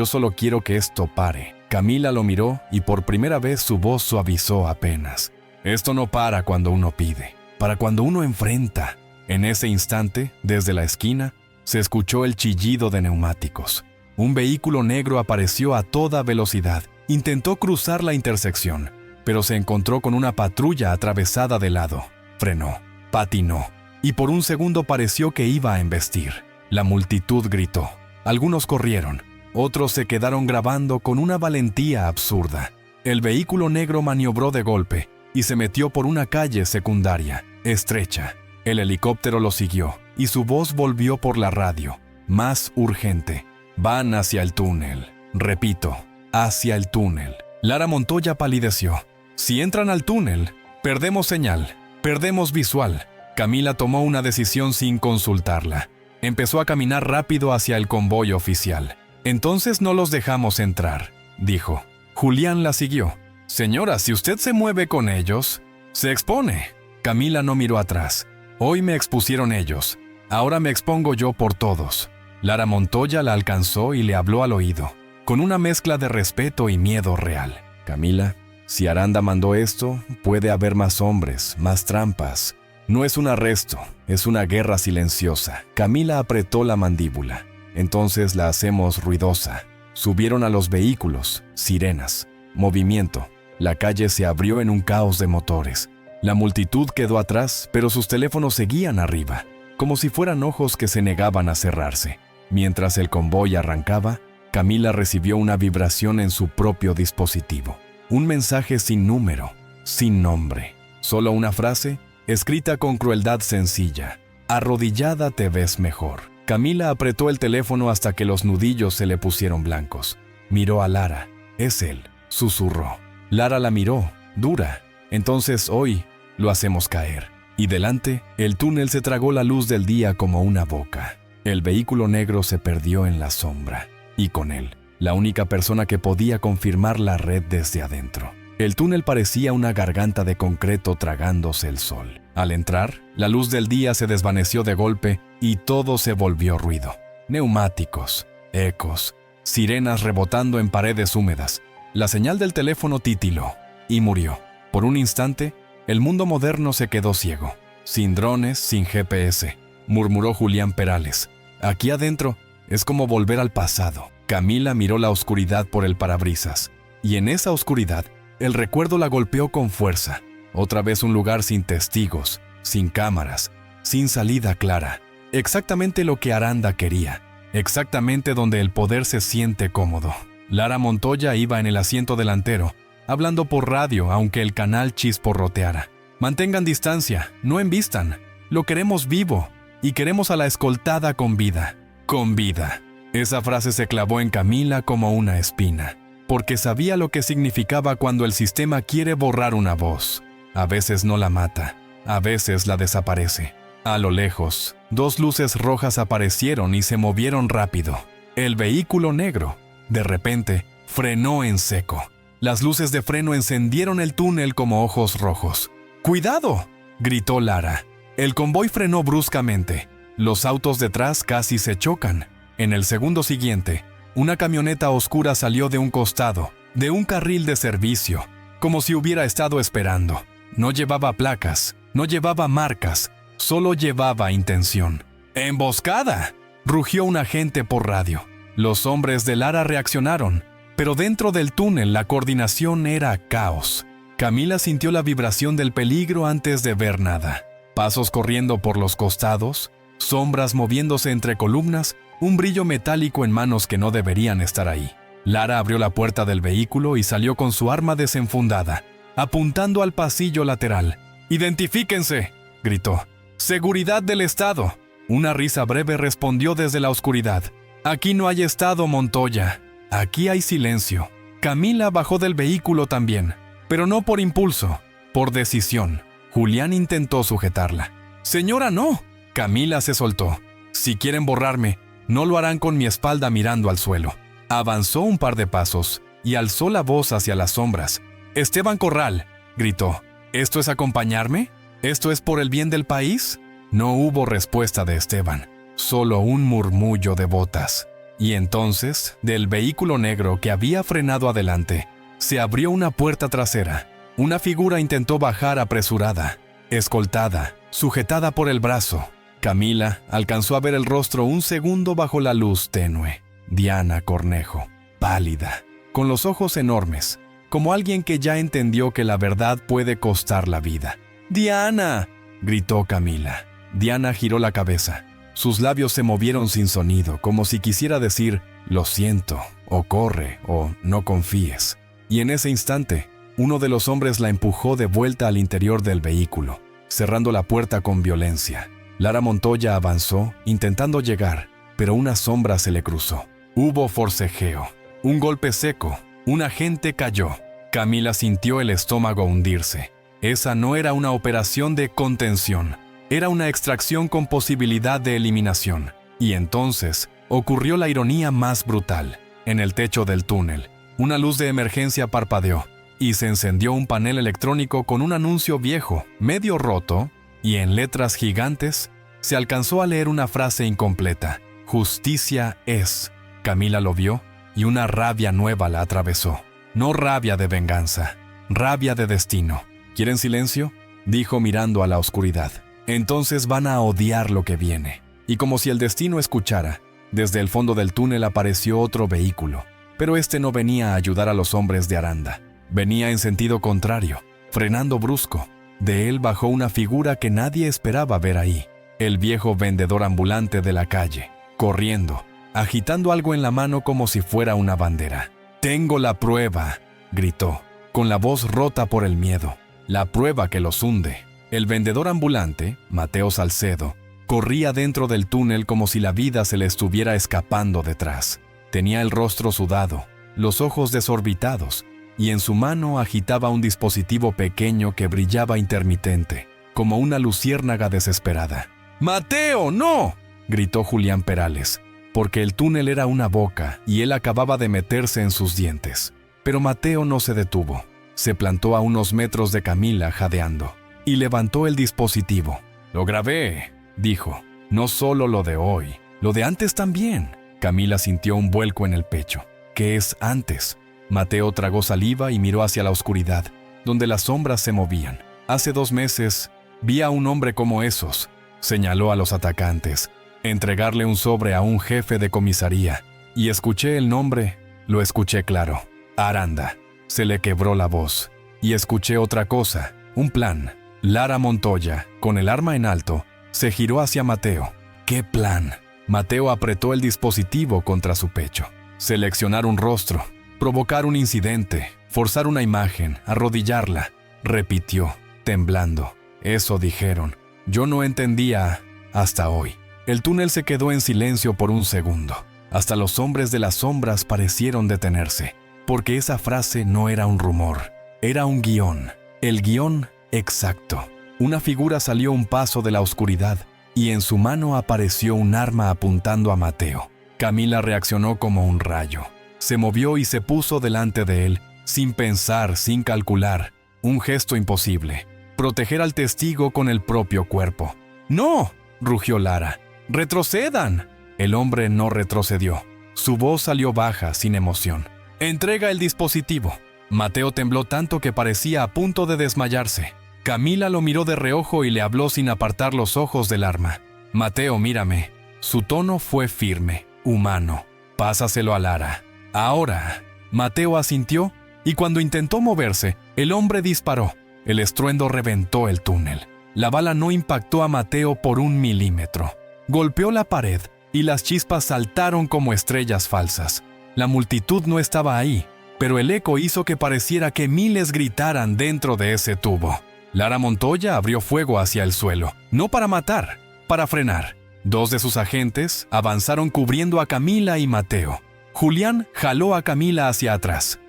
S1: solo quiero que esto pare». Camila lo miró y por primera vez su voz suavizó apenas. «Esto no para cuando uno pide, para cuando uno enfrenta». En ese instante, desde la esquina, se escuchó el chillido de neumáticos. Un vehículo negro apareció a toda velocidad. Intentó cruzar la intersección, pero se encontró con una patrulla atravesada de lado. Frenó, patinó, y por un segundo pareció que iba a embestir. La multitud gritó. Algunos corrieron, otros se quedaron grabando con una valentía absurda. El vehículo negro maniobró de golpe y se metió por una calle secundaria, estrecha. El helicóptero lo siguió, y su voz volvió por la radio, más urgente. «Van hacia el túnel». Repito, hacia el túnel. Lara Montoya palideció. «Si entran al túnel, perdemos señal, perdemos visual». Camila tomó una decisión sin consultarla. Empezó a caminar rápido hacia el convoy oficial. «Entonces no los dejamos entrar», dijo. Julián la siguió. «Señora, si usted se mueve con ellos, se expone». Camila no miró atrás. «Hoy me expusieron ellos. Ahora me expongo yo por todos». Lara Montoya la alcanzó y le habló al oído, con una mezcla de respeto y miedo real. «Camila, si Aranda mandó esto, puede haber más hombres, más trampas. No es un arresto, es una guerra silenciosa». Camila apretó la mandíbula. «Entonces la hacemos ruidosa». Subieron a los vehículos, sirenas, movimiento. La calle se abrió en un caos de motores. La multitud quedó atrás, pero sus teléfonos seguían arriba, como si fueran ojos que se negaban a cerrarse. Mientras el convoy arrancaba, Camila recibió una vibración en su propio dispositivo. Un mensaje sin número, sin nombre. Solo una frase, escrita con crueldad sencilla. Arrodillada te ves mejor. Camila apretó el teléfono hasta que los nudillos se le pusieron blancos. Miró a Lara. Es él, susurró. Lara la miró, dura. Entonces hoy lo hacemos caer. Y delante, el túnel se tragó la luz del día como una boca. El vehículo negro se perdió en la sombra. Y con él, la única persona que podía confirmar la red desde adentro. El túnel parecía una garganta de concreto tragándose el sol. Al entrar, la luz del día se desvaneció de golpe y todo se volvió ruido. Neumáticos, ecos, sirenas rebotando en paredes húmedas. La señal del teléfono titiló y murió. Por un instante, el mundo moderno se quedó ciego. Sin drones, sin GPS, murmuró Julián Perales. Aquí adentro es como volver al pasado. Camila miró la oscuridad por el parabrisas. Y en esa oscuridad, el recuerdo la golpeó con fuerza. Otra vez un lugar sin testigos, sin cámaras, sin salida clara. Exactamente lo que Aranda quería. Exactamente donde el poder se siente cómodo. Lara Montoya iba en el asiento delantero, hablando por radio aunque el canal chisporroteara. Mantengan distancia, no embistan. Lo queremos vivo y queremos a la escoltada con vida. Con vida. Esa frase se clavó en Camila como una espina, porque sabía lo que significaba cuando el sistema quiere borrar una voz. A veces no la mata, a veces la desaparece. A lo lejos, dos luces rojas aparecieron y se movieron rápido. El vehículo negro, de repente, frenó en seco. Las luces de freno encendieron el túnel como ojos rojos. ¡Cuidado!, gritó Lara. El convoy frenó bruscamente. Los autos detrás casi se chocan. En el segundo siguiente, una camioneta oscura salió de un costado, de un carril de servicio, como si hubiera estado esperando. No llevaba placas, no llevaba marcas, solo llevaba intención. ¡Emboscada!, rugió un agente por radio. Los hombres de Lara reaccionaron, pero dentro del túnel la coordinación era caos. Camila sintió la vibración del peligro antes de ver nada. Pasos corriendo por los costados, sombras moviéndose entre columnas, un brillo metálico en manos que no deberían estar ahí. Lara abrió la puerta del vehículo y salió con su arma desenfundada, apuntando al pasillo lateral. ¡Identifíquense!, gritó. ¡Seguridad del Estado! Una risa breve respondió desde la oscuridad. Aquí no hay Estado, Montoya. Aquí hay silencio. Camila bajó del vehículo también, pero no por impulso, por decisión. Julián intentó sujetarla. ¡Señora, no! Camila se soltó. Si quieren borrarme, no lo harán con mi espalda mirando al suelo. Avanzó un par de pasos y alzó la voz hacia las sombras. «Esteban Corral», gritó. «¿Esto es acompañarme? ¿Esto es por el bien del país?» No hubo respuesta de Esteban, solo un murmullo de botas. Y entonces, del vehículo negro que había frenado adelante, se abrió una puerta trasera. Una figura intentó bajar apresurada, escoltada, sujetada por el brazo. Camila alcanzó a ver el rostro un segundo bajo la luz tenue. Diana Cornejo, pálida, con los ojos enormes, como alguien que ya entendió que la verdad puede costar la vida. «¡Diana!», gritó Camila. Diana giró la cabeza. Sus labios se movieron sin sonido, como si quisiera decir «lo siento», o «corre», o «no confíes». Y en ese instante, uno de los hombres la empujó de vuelta al interior del vehículo, cerrando la puerta con violencia. Lara Montoya avanzó, intentando llegar, pero una sombra se le cruzó. Hubo forcejeo, un golpe seco, un agente cayó. Camila sintió el estómago hundirse. Esa no era una operación de contención, era una extracción con posibilidad de eliminación. Y entonces ocurrió la ironía más brutal. En el techo del túnel, una luz de emergencia parpadeó y se encendió un panel electrónico con un anuncio viejo, medio roto, y en letras gigantes se alcanzó a leer una frase incompleta. «Justicia es». Camila lo vio y una rabia nueva la atravesó. No rabia de venganza, rabia de destino. ¿Quieren silencio?, dijo mirando a la oscuridad. Entonces van a odiar lo que viene. Y como si el destino escuchara, desde el fondo del túnel apareció otro vehículo. Pero este no venía a ayudar a los hombres de Aranda. Venía en sentido contrario, frenando brusco. De él bajó una figura que nadie esperaba ver ahí, el viejo vendedor ambulante de la calle, corriendo, agitando algo en la mano como si fuera una bandera. «Tengo la prueba», gritó, con la voz rota por el miedo, «la prueba que los hunde». El vendedor ambulante, Mateo Salcedo, corría dentro del túnel como si la vida se le estuviera escapando detrás. Tenía el rostro sudado, los ojos desorbitados, y en su mano agitaba un dispositivo pequeño que brillaba intermitente, como una luciérnaga desesperada. «¡Mateo, no!», gritó Julián Perales, porque el túnel era una boca y él acababa de meterse en sus dientes. Pero Mateo no se detuvo. Se plantó a unos metros de Camila jadeando y levantó el dispositivo. «Lo grabé», dijo. «No solo lo de hoy, lo de antes también». Camila sintió un vuelco en el pecho. «¿Qué es antes?». Mateo tragó saliva y miró hacia la oscuridad, donde las sombras se movían. «Hace 2 meses vi a un hombre como esos», señaló a los atacantes, entregarle un sobre a un jefe de comisaría. Y escuché el nombre, lo escuché claro. Aranda. Se le quebró la voz. Y escuché otra cosa, un plan. Lara Montoya, con el arma en alto, se giró hacia Mateo. ¿Qué plan? Mateo apretó el dispositivo contra su pecho. Seleccionar un rostro, provocar un incidente, forzar una imagen, arrodillarla. Repitió, temblando. Eso dijeron. Yo no entendía hasta hoy. El túnel se quedó en silencio por un segundo. Hasta los hombres de las sombras parecieron detenerse, porque esa frase no era un rumor, era un guión. El guión exacto. Una figura salió un paso de la oscuridad y en su mano apareció un arma apuntando a Mateo. Camila reaccionó como un rayo. Se movió y se puso delante de él, sin pensar, sin calcular. Un gesto imposible. Proteger al testigo con el propio cuerpo. «¡No!», rugió Lara. «¡Retrocedan!». El hombre no retrocedió. Su voz salió baja, sin emoción. «Entrega el dispositivo». Mateo tembló tanto que parecía a punto de desmayarse. Camila lo miró de reojo y le habló sin apartar los ojos del arma. «Mateo, mírame». Su tono fue firme, humano. «Pásaselo a Lara». «Ahora». Mateo asintió y cuando intentó moverse, el hombre disparó. El estruendo reventó el túnel. La bala no impactó a Mateo por 1 milímetro. Golpeó la pared y las chispas saltaron como estrellas falsas. La multitud no estaba ahí, pero el eco hizo que pareciera que miles gritaran dentro de ese tubo. Lara Montoya abrió fuego hacia el suelo, no para matar, para frenar. 2 de sus agentes avanzaron cubriendo a Camila y Mateo. Julián jaló a Camila hacia atrás.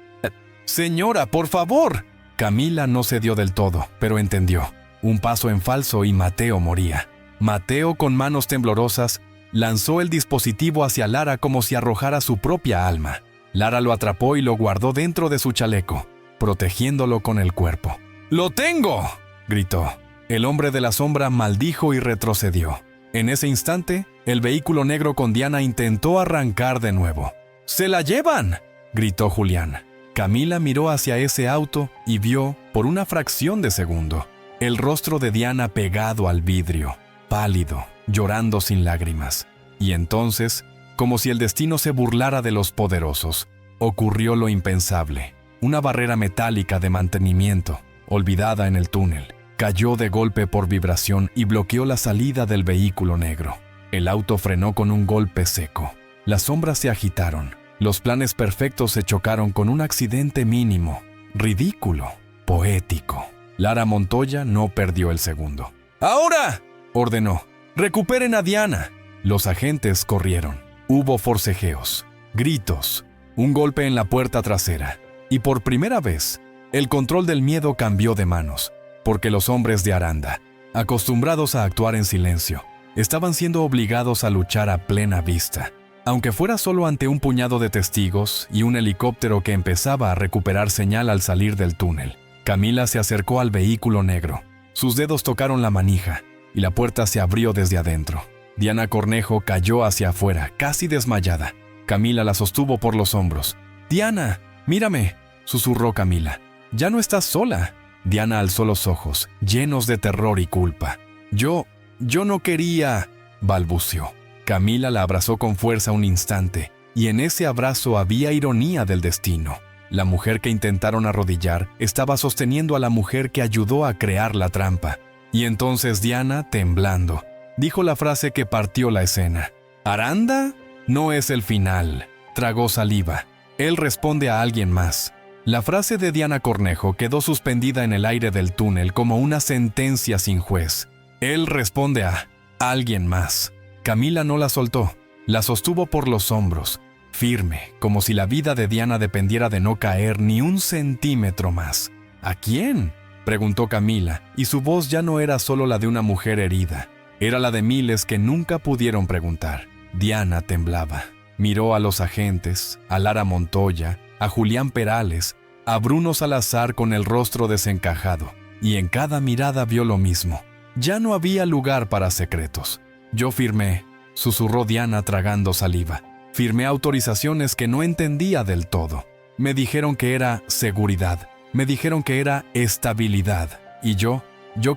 S1: «Señora, por favor». Camila no cedió del todo, pero entendió. Un paso en falso y Mateo moría. Mateo, con manos temblorosas, lanzó el dispositivo hacia Lara como si arrojara su propia alma. Lara lo atrapó y lo guardó dentro de su chaleco, protegiéndolo con el cuerpo. «¡Lo tengo!», gritó. El hombre de la sombra maldijo y retrocedió. En ese instante, el vehículo negro con Diana intentó arrancar de nuevo. «¡Se la llevan!», gritó Julián. Camila miró hacia ese auto y vio, por una fracción de segundo, el rostro de Diana pegado al vidrio, pálido, llorando sin lágrimas. Y entonces, como si el destino se burlara de los poderosos, ocurrió lo impensable. Una barrera metálica de mantenimiento, olvidada en el túnel, cayó de golpe por vibración y bloqueó la salida del vehículo negro. El auto frenó con un golpe seco. Las sombras se agitaron. Los planes perfectos se chocaron con un accidente mínimo, ridículo, poético. Lara Montoya no perdió el segundo. «¡Ahora!», ordenó. «¡Recuperen a Diana!». Los agentes corrieron. Hubo forcejeos, gritos, un golpe en la puerta trasera. Y por primera vez, el control del miedo cambió de manos, porque los hombres de Aranda, acostumbrados a actuar en silencio, estaban siendo obligados a luchar a plena vista. Aunque fuera solo ante un puñado de testigos y un helicóptero que empezaba a recuperar señal al salir del túnel, Camila se acercó al vehículo negro. Sus dedos tocaron la manija y la puerta se abrió desde adentro. Diana Cornejo cayó hacia afuera, casi desmayada. Camila la sostuvo por los hombros. «Diana, mírame», susurró Camila. «Ya no estás sola». Diana alzó los ojos, llenos de terror y culpa. Yo no quería», balbuceó. Camila la abrazó con fuerza un instante, y en ese abrazo había ironía del destino. La mujer que intentaron arrodillar estaba sosteniendo a la mujer que ayudó a crear la trampa. Y entonces Diana, temblando, dijo la frase que partió la escena. «¿Aranda? No es el final». Tragó saliva. Él responde a alguien más. La frase de Diana Cornejo quedó suspendida en el aire del túnel como una sentencia sin juez. Él responde a alguien más. Camila no la soltó. La sostuvo por los hombros, firme, como si la vida de Diana dependiera de no caer ni un centímetro más. ¿A quién?, preguntó Camila, y su voz ya no era solo la de una mujer herida. Era la de miles que nunca pudieron preguntar. Diana temblaba. Miró a los agentes, a Lara Montoya, a Julián Perales, a Bruno Salazar con el rostro desencajado, y en cada mirada vio lo mismo. Ya no había lugar para secretos. Yo firmé, susurró Diana tragando saliva. Firmé autorizaciones que no entendía del todo. Me dijeron que era seguridad, me dijeron que era estabilidad, y yo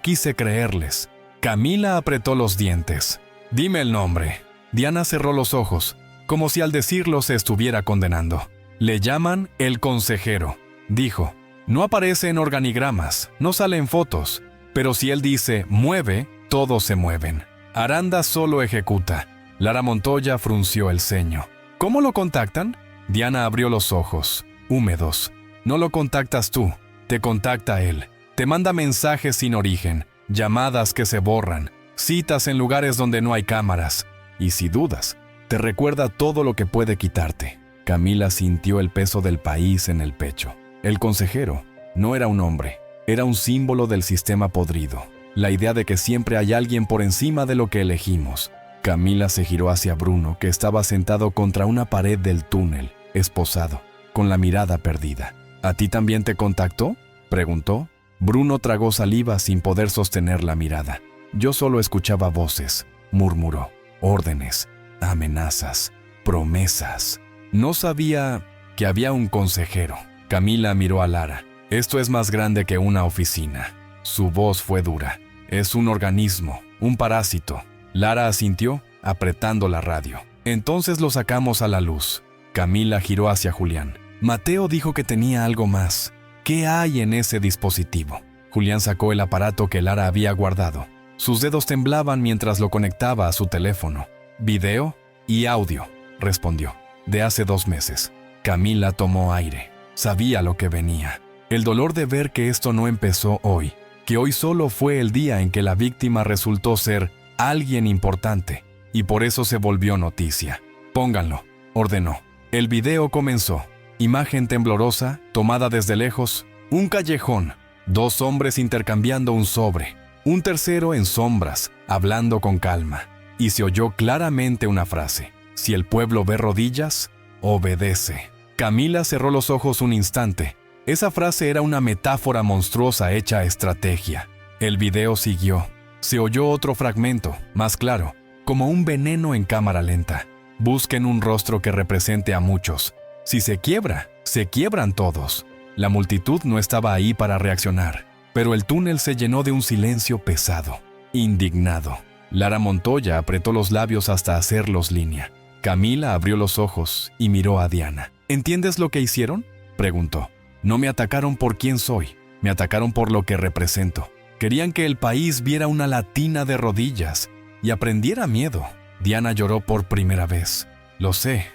S1: quise creerles. Camila apretó los dientes. Dime el nombre. Diana cerró los ojos, como si al decirlo se estuviera condenando. Le llaman el consejero, dijo. No aparece en organigramas, no sale en fotos, pero si él dice mueve, todos se mueven. Aranda solo ejecuta. Lara Montoya frunció el ceño. ¿Cómo lo contactan? Diana abrió los ojos, húmedos. No lo contactas tú, te contacta él. Te manda mensajes sin origen, llamadas que se borran, citas en lugares donde no hay cámaras. Y si dudas, te recuerda todo lo que puede quitarte. Camila sintió el peso del país en el pecho. El consejero no era un hombre, era un símbolo del sistema podrido. La idea de que siempre hay alguien por encima de lo que elegimos. Camila se giró hacia Bruno, que estaba sentado contra una pared del túnel, esposado, con la mirada perdida. ¿A ti también te contactó?, preguntó. Bruno tragó saliva sin poder sostener la mirada. Yo solo escuchaba voces, murmuró, órdenes, amenazas, promesas. No sabía que había un consejero. Camila miró a Lara. Esto es más grande que una oficina. Su voz fue dura. Es un organismo, un parásito. Lara asintió, apretando la radio. Entonces lo sacamos a la luz. Camila giró hacia Julián. Mateo dijo que tenía algo más. ¿Qué hay en ese dispositivo? Julián sacó el aparato que Lara había guardado. Sus dedos temblaban mientras lo conectaba a su teléfono. Video y audio, respondió. De hace 2 meses. Camila tomó aire. Sabía lo que venía. El dolor de ver que esto no empezó hoy. Que hoy solo fue el día en que la víctima resultó ser alguien importante. Y por eso se volvió noticia. Pónganlo, ordenó. El video comenzó. Imagen temblorosa, tomada desde lejos. Un callejón. 2 hombres intercambiando un sobre. Un tercero en sombras, hablando con calma. Y se oyó claramente una frase. Si el pueblo ve rodillas, obedece. Camila cerró los ojos un instante. Esa frase era una metáfora monstruosa hecha estrategia. El video siguió. Se oyó otro fragmento, más claro, como un veneno en cámara lenta. Busquen un rostro que represente a muchos. Si se quiebra, se quiebran todos. La multitud no estaba ahí para reaccionar, pero el túnel se llenó de un silencio pesado, indignado. Lara Montoya apretó los labios hasta hacerlos línea. Camila abrió los ojos y miró a Diana. ¿Entiendes lo que hicieron?, preguntó. No me atacaron por quién soy, me atacaron por lo que represento. Querían que el país viera una latina de rodillas y aprendiera miedo. Diana lloró por primera vez. Lo sé,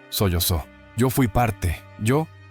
S1: sollozó. Yo fui parte,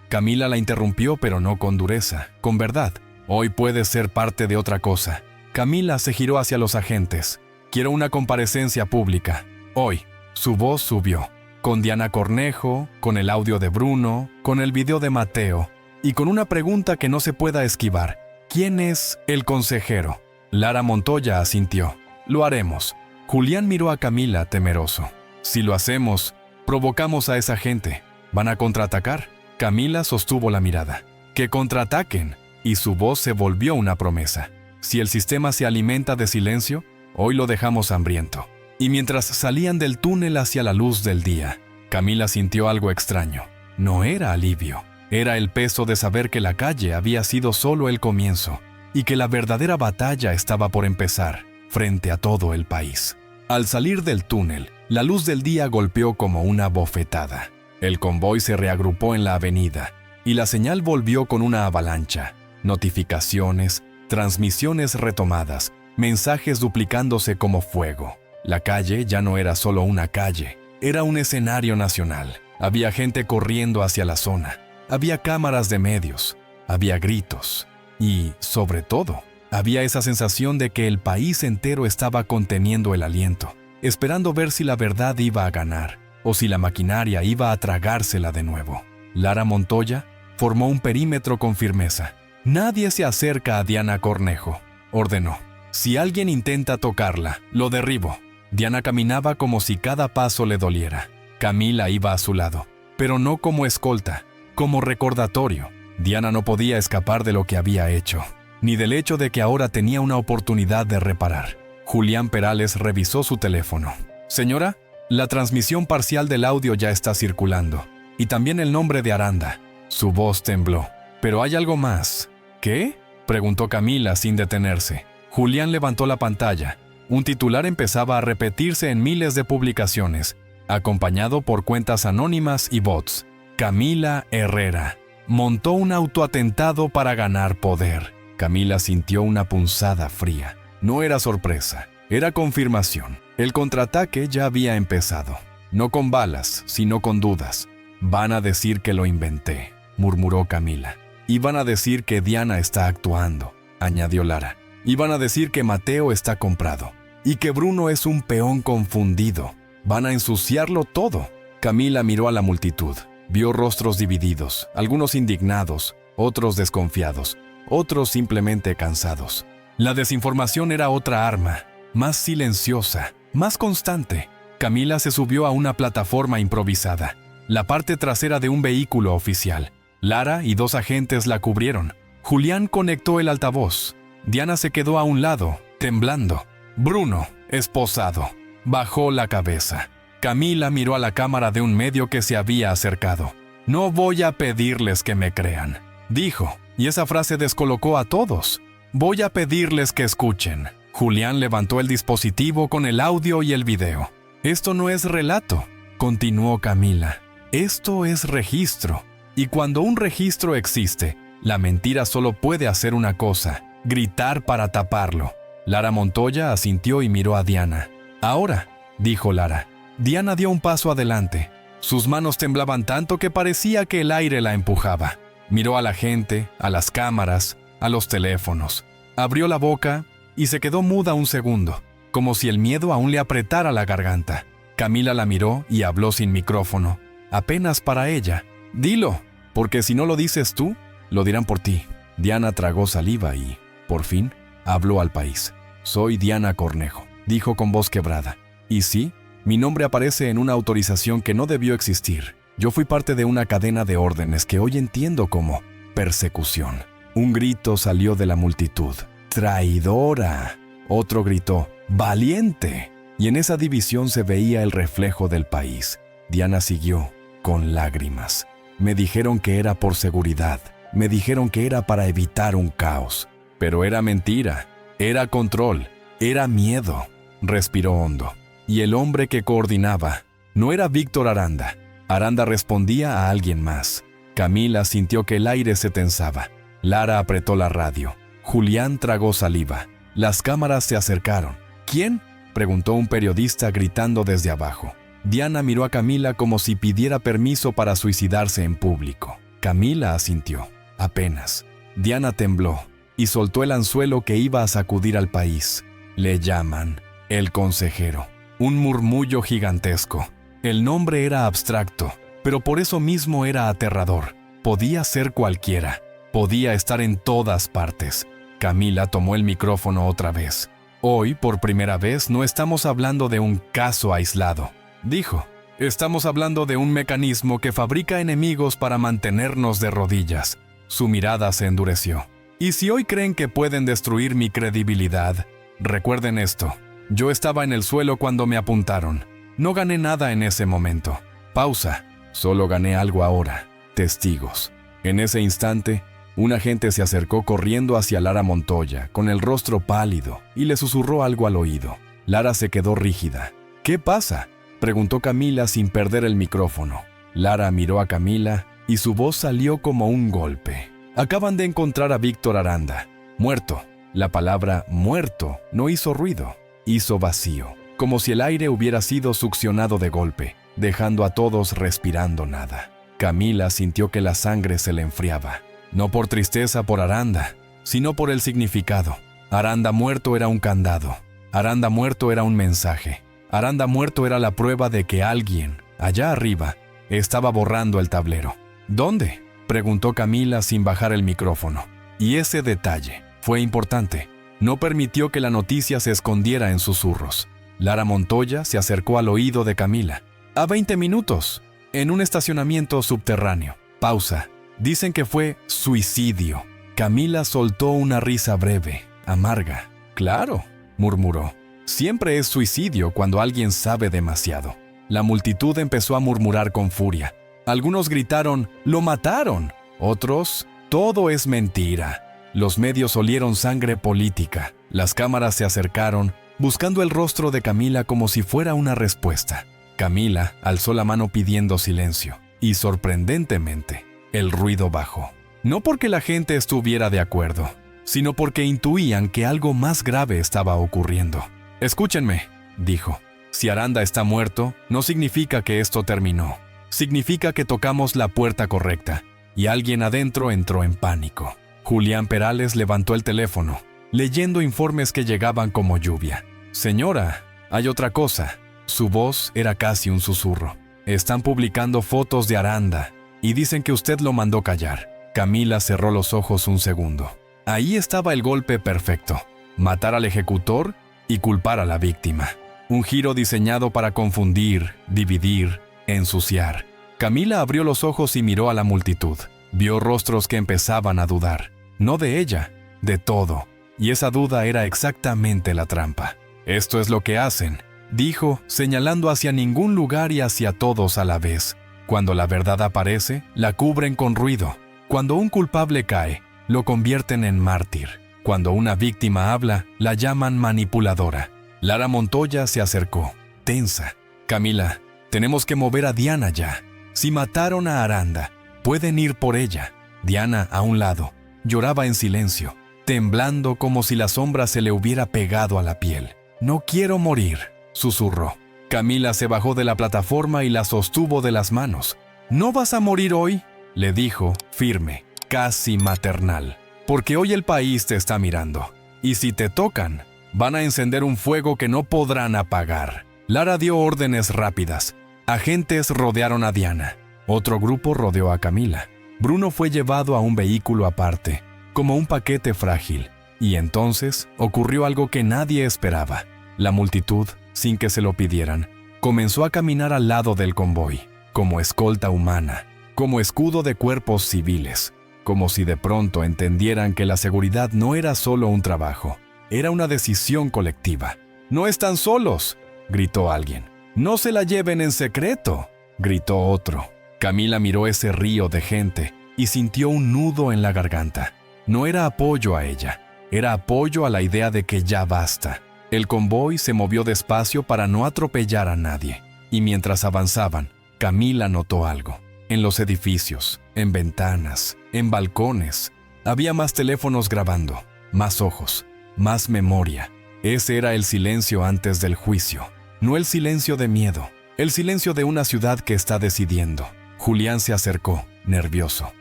S1: Camila la interrumpió, pero no con dureza, con verdad. Hoy puedes ser parte de otra cosa. Camila se giró hacia los agentes. Quiero una comparecencia pública. Hoy. Su voz subió. Con Diana Cornejo, con el audio de Bruno, con el video de Mateo y con una pregunta que no se pueda esquivar. ¿Quién es el consejero? Lara Montoya asintió. Lo haremos. Julián miró a Camila temeroso. Si lo hacemos, provocamos a esa gente. ¿Van a contraatacar? Camila sostuvo la mirada. ¡Que contraataquen! Y su voz se volvió una promesa. Si el sistema se alimenta de silencio, hoy lo dejamos hambriento. Y mientras salían del túnel hacia la luz del día, Camila sintió algo extraño. No era alivio, era el peso de saber que la calle había sido solo el comienzo y que la verdadera batalla estaba por empezar frente a todo el país. Al salir del túnel, la luz del día golpeó como una bofetada. El convoy se reagrupó en la avenida. y la señal volvió con una avalancha. Notificaciones, transmisiones retomadas, mensajes duplicándose como fuego. La calle ya no era solo una calle, era un escenario nacional. Había gente corriendo hacia la zona, había cámaras de medios, había gritos y, sobre todo, había esa sensación de que el país entero estaba conteniendo el aliento, esperando ver si la verdad iba a ganar o si la maquinaria iba a tragársela de nuevo. Lara Montoya formó un perímetro con firmeza. «Nadie se acerca a Diana Cornejo», ordenó. «Si alguien intenta tocarla, lo derribo». Diana caminaba como si cada paso le doliera. Camila iba a su lado, pero no como escolta, como recordatorio. Diana no podía escapar de lo que había hecho, ni del hecho de que ahora tenía una oportunidad de reparar. Julián Perales revisó su teléfono. «Señora, la transmisión parcial del audio ya está circulando, y también el nombre de Aranda». Su voz tembló. «Pero hay algo más». «¿Qué?», preguntó Camila sin detenerse. Julián levantó la pantalla. Un titular empezaba a repetirse en miles de publicaciones, acompañado por cuentas anónimas y bots. «Camila Herrera montó un autoatentado para ganar poder». Camila sintió una punzada fría. No era sorpresa, era confirmación. El contraataque ya había empezado. No con balas, sino con dudas. «Van a decir que lo inventé», murmuró Camila. «Y van a decir que Diana está actuando», añadió Lara. «Y van a decir que Mateo está comprado. Y que Bruno es un peón confundido. Van a ensuciarlo todo». Camila miró a la multitud. Vio rostros divididos, algunos indignados, otros desconfiados, otros simplemente cansados. La desinformación era otra arma, más silenciosa, más constante. Camila se subió a una plataforma improvisada, la parte trasera de un vehículo oficial. Lara y 2 agentes la cubrieron. Julián conectó el altavoz. Diana se quedó a un lado, temblando. Bruno, esposado, bajó la cabeza. Camila miró a la cámara de un medio que se había acercado. «No voy a pedirles que me crean», dijo, y esa frase descolocó a todos. «Voy a pedirles que escuchen». Julián levantó el dispositivo con el audio y el video. «Esto no es relato», continuó Camila. «Esto es registro. Y cuando un registro existe, la mentira solo puede hacer una cosa: gritar para taparlo». Lara Montoya asintió y miró a Diana. «Ahora», dijo Lara. Diana dio un paso adelante. Sus manos temblaban tanto que parecía que el aire la empujaba. Miró a la gente, a las cámaras, a los teléfonos. Abrió la boca y se quedó muda un segundo, como si el miedo aún le apretara la garganta. Camila la miró y habló sin micrófono, apenas para ella. «Dilo, porque si no lo dices tú, lo dirán por ti». Diana tragó saliva y, por fin, habló al país. «Soy Diana Cornejo», dijo con voz quebrada. «Y sí, mi nombre aparece en una autorización que no debió existir. Yo fui parte de una cadena de órdenes que hoy entiendo como persecución». Un grito salió de la multitud. «¡Traidora!». Otro gritó: «¡Valiente!». Y en esa división se veía el reflejo del país. Diana siguió, con lágrimas. «Me dijeron que era por seguridad. Me dijeron que era para evitar un caos. Pero era mentira. Era control. Era miedo». Respiró hondo. Y el hombre que coordinaba no era Víctor Aranda. Aranda respondía a alguien más. Camila sintió que el aire se tensaba. Lara apretó la radio. Julián tragó saliva. Las cámaras se acercaron. «¿Quién?», preguntó un periodista gritando desde abajo. Diana miró a Camila como si pidiera permiso para suicidarse en público. Camila asintió. Apenas. Diana tembló y soltó el anzuelo que iba a sacudir al país. «Le llaman el consejero». Un murmullo gigantesco. El nombre era abstracto, pero por eso mismo era aterrador. Podía ser cualquiera. Podía estar en todas partes. Camila tomó el micrófono otra vez. «Hoy, por primera vez, no estamos hablando de un caso aislado», dijo. «Estamos hablando de un mecanismo que fabrica enemigos para mantenernos de rodillas». Su mirada se endureció. «Y si hoy creen que pueden destruir mi credibilidad, recuerden esto. Yo estaba en el suelo cuando me apuntaron. No gané nada en ese momento. Pausa. Solo gané algo ahora. Testigos». En ese instante, un agente se acercó corriendo hacia Lara Montoya, con el rostro pálido, y le susurró algo al oído. Lara se quedó rígida. «¿Qué pasa?», preguntó Camila sin perder el micrófono. Lara miró a Camila y su voz salió como un golpe. Acaban de encontrar a Víctor Aranda, muerto. La palabra muerto no hizo ruido, hizo vacío, como si el aire hubiera sido succionado de golpe, dejando a todos respirando nada. Camila sintió que la sangre se le enfriaba, no por tristeza por Aranda, sino por el significado. Aranda muerto era un candado, Aranda muerto era un mensaje, Aranda muerto era la prueba de que alguien, allá arriba, estaba borrando el tablero. ¿Dónde?, preguntó Camila sin bajar el micrófono. Y ese detalle fue importante. No permitió que la noticia se escondiera en susurros. Lara Montoya se acercó al oído de Camila. A 20 minutos, en un estacionamiento subterráneo. Pausa. Dicen que fue suicidio. Camila soltó una risa breve, amarga. Claro, murmuró. Siempre es suicidio cuando alguien sabe demasiado. La multitud empezó a murmurar con furia. Algunos gritaron, ¡lo mataron! Otros, todo es mentira. Los medios olieron sangre política. Las cámaras se acercaron, buscando el rostro de Camila como si fuera una respuesta. Camila alzó la mano pidiendo silencio, y sorprendentemente, el ruido bajó. No porque la gente estuviera de acuerdo, sino porque intuían que algo más grave estaba ocurriendo. «Escúchenme», dijo. «Si Aranda está muerto, no significa que esto terminó. Significa que tocamos la puerta correcta, y alguien adentro entró en pánico». Julián Perales levantó el teléfono, leyendo informes que llegaban como lluvia. «Señora, hay otra cosa». Su voz era casi un susurro. «Están publicando fotos de Aranda, y dicen que usted lo mandó callar». Camila cerró los ojos un segundo. Ahí estaba el golpe perfecto. Matar al ejecutor y culpar a la víctima. Un giro diseñado para confundir, dividir, ensuciar. Camila abrió los ojos y miró a la multitud. Vio rostros que empezaban a dudar. No de ella, de todo. Y esa duda era exactamente la trampa. «Esto es lo que hacen», dijo, señalando hacia ningún lugar y hacia todos a la vez. Cuando la verdad aparece, la cubren con ruido. Cuando un culpable cae, lo convierten en mártir. Cuando una víctima habla, la llaman manipuladora. Lara Montoya se acercó, tensa. «Camila, tenemos que mover a Diana ya. Si mataron a Aranda, pueden ir por ella». Diana, a un lado, lloraba en silencio, temblando como si la sombra se le hubiera pegado a la piel. «No quiero morir», susurró. Camila se bajó de la plataforma y la sostuvo de las manos. «¿No vas a morir hoy?», le dijo, firme, casi maternal. «Porque hoy el país te está mirando. Y si te tocan, van a encender un fuego que no podrán apagar». Lara dio órdenes rápidas. Agentes rodearon a Diana. Otro grupo rodeó a Camila. Bruno fue llevado a un vehículo aparte, como un paquete frágil. Y entonces ocurrió algo que nadie esperaba. La multitud, sin que se lo pidieran, comenzó a caminar al lado del convoy, como escolta humana, como escudo de cuerpos civiles, como si de pronto entendieran que la seguridad no era solo un trabajo, era una decisión colectiva. «No están solos», gritó alguien. «No se la lleven en secreto», gritó otro. Camila miró ese río de gente y sintió un nudo en la garganta. No era apoyo a ella, era apoyo a la idea de que ya basta. El convoy se movió despacio para no atropellar a nadie, y mientras avanzaban, Camila notó algo. En los edificios, en ventanas, en balcones, había más teléfonos grabando, más ojos, más memoria. Ese era el silencio antes del juicio, no el silencio de miedo, el silencio de una ciudad que está decidiendo. Julián se acercó, nervioso.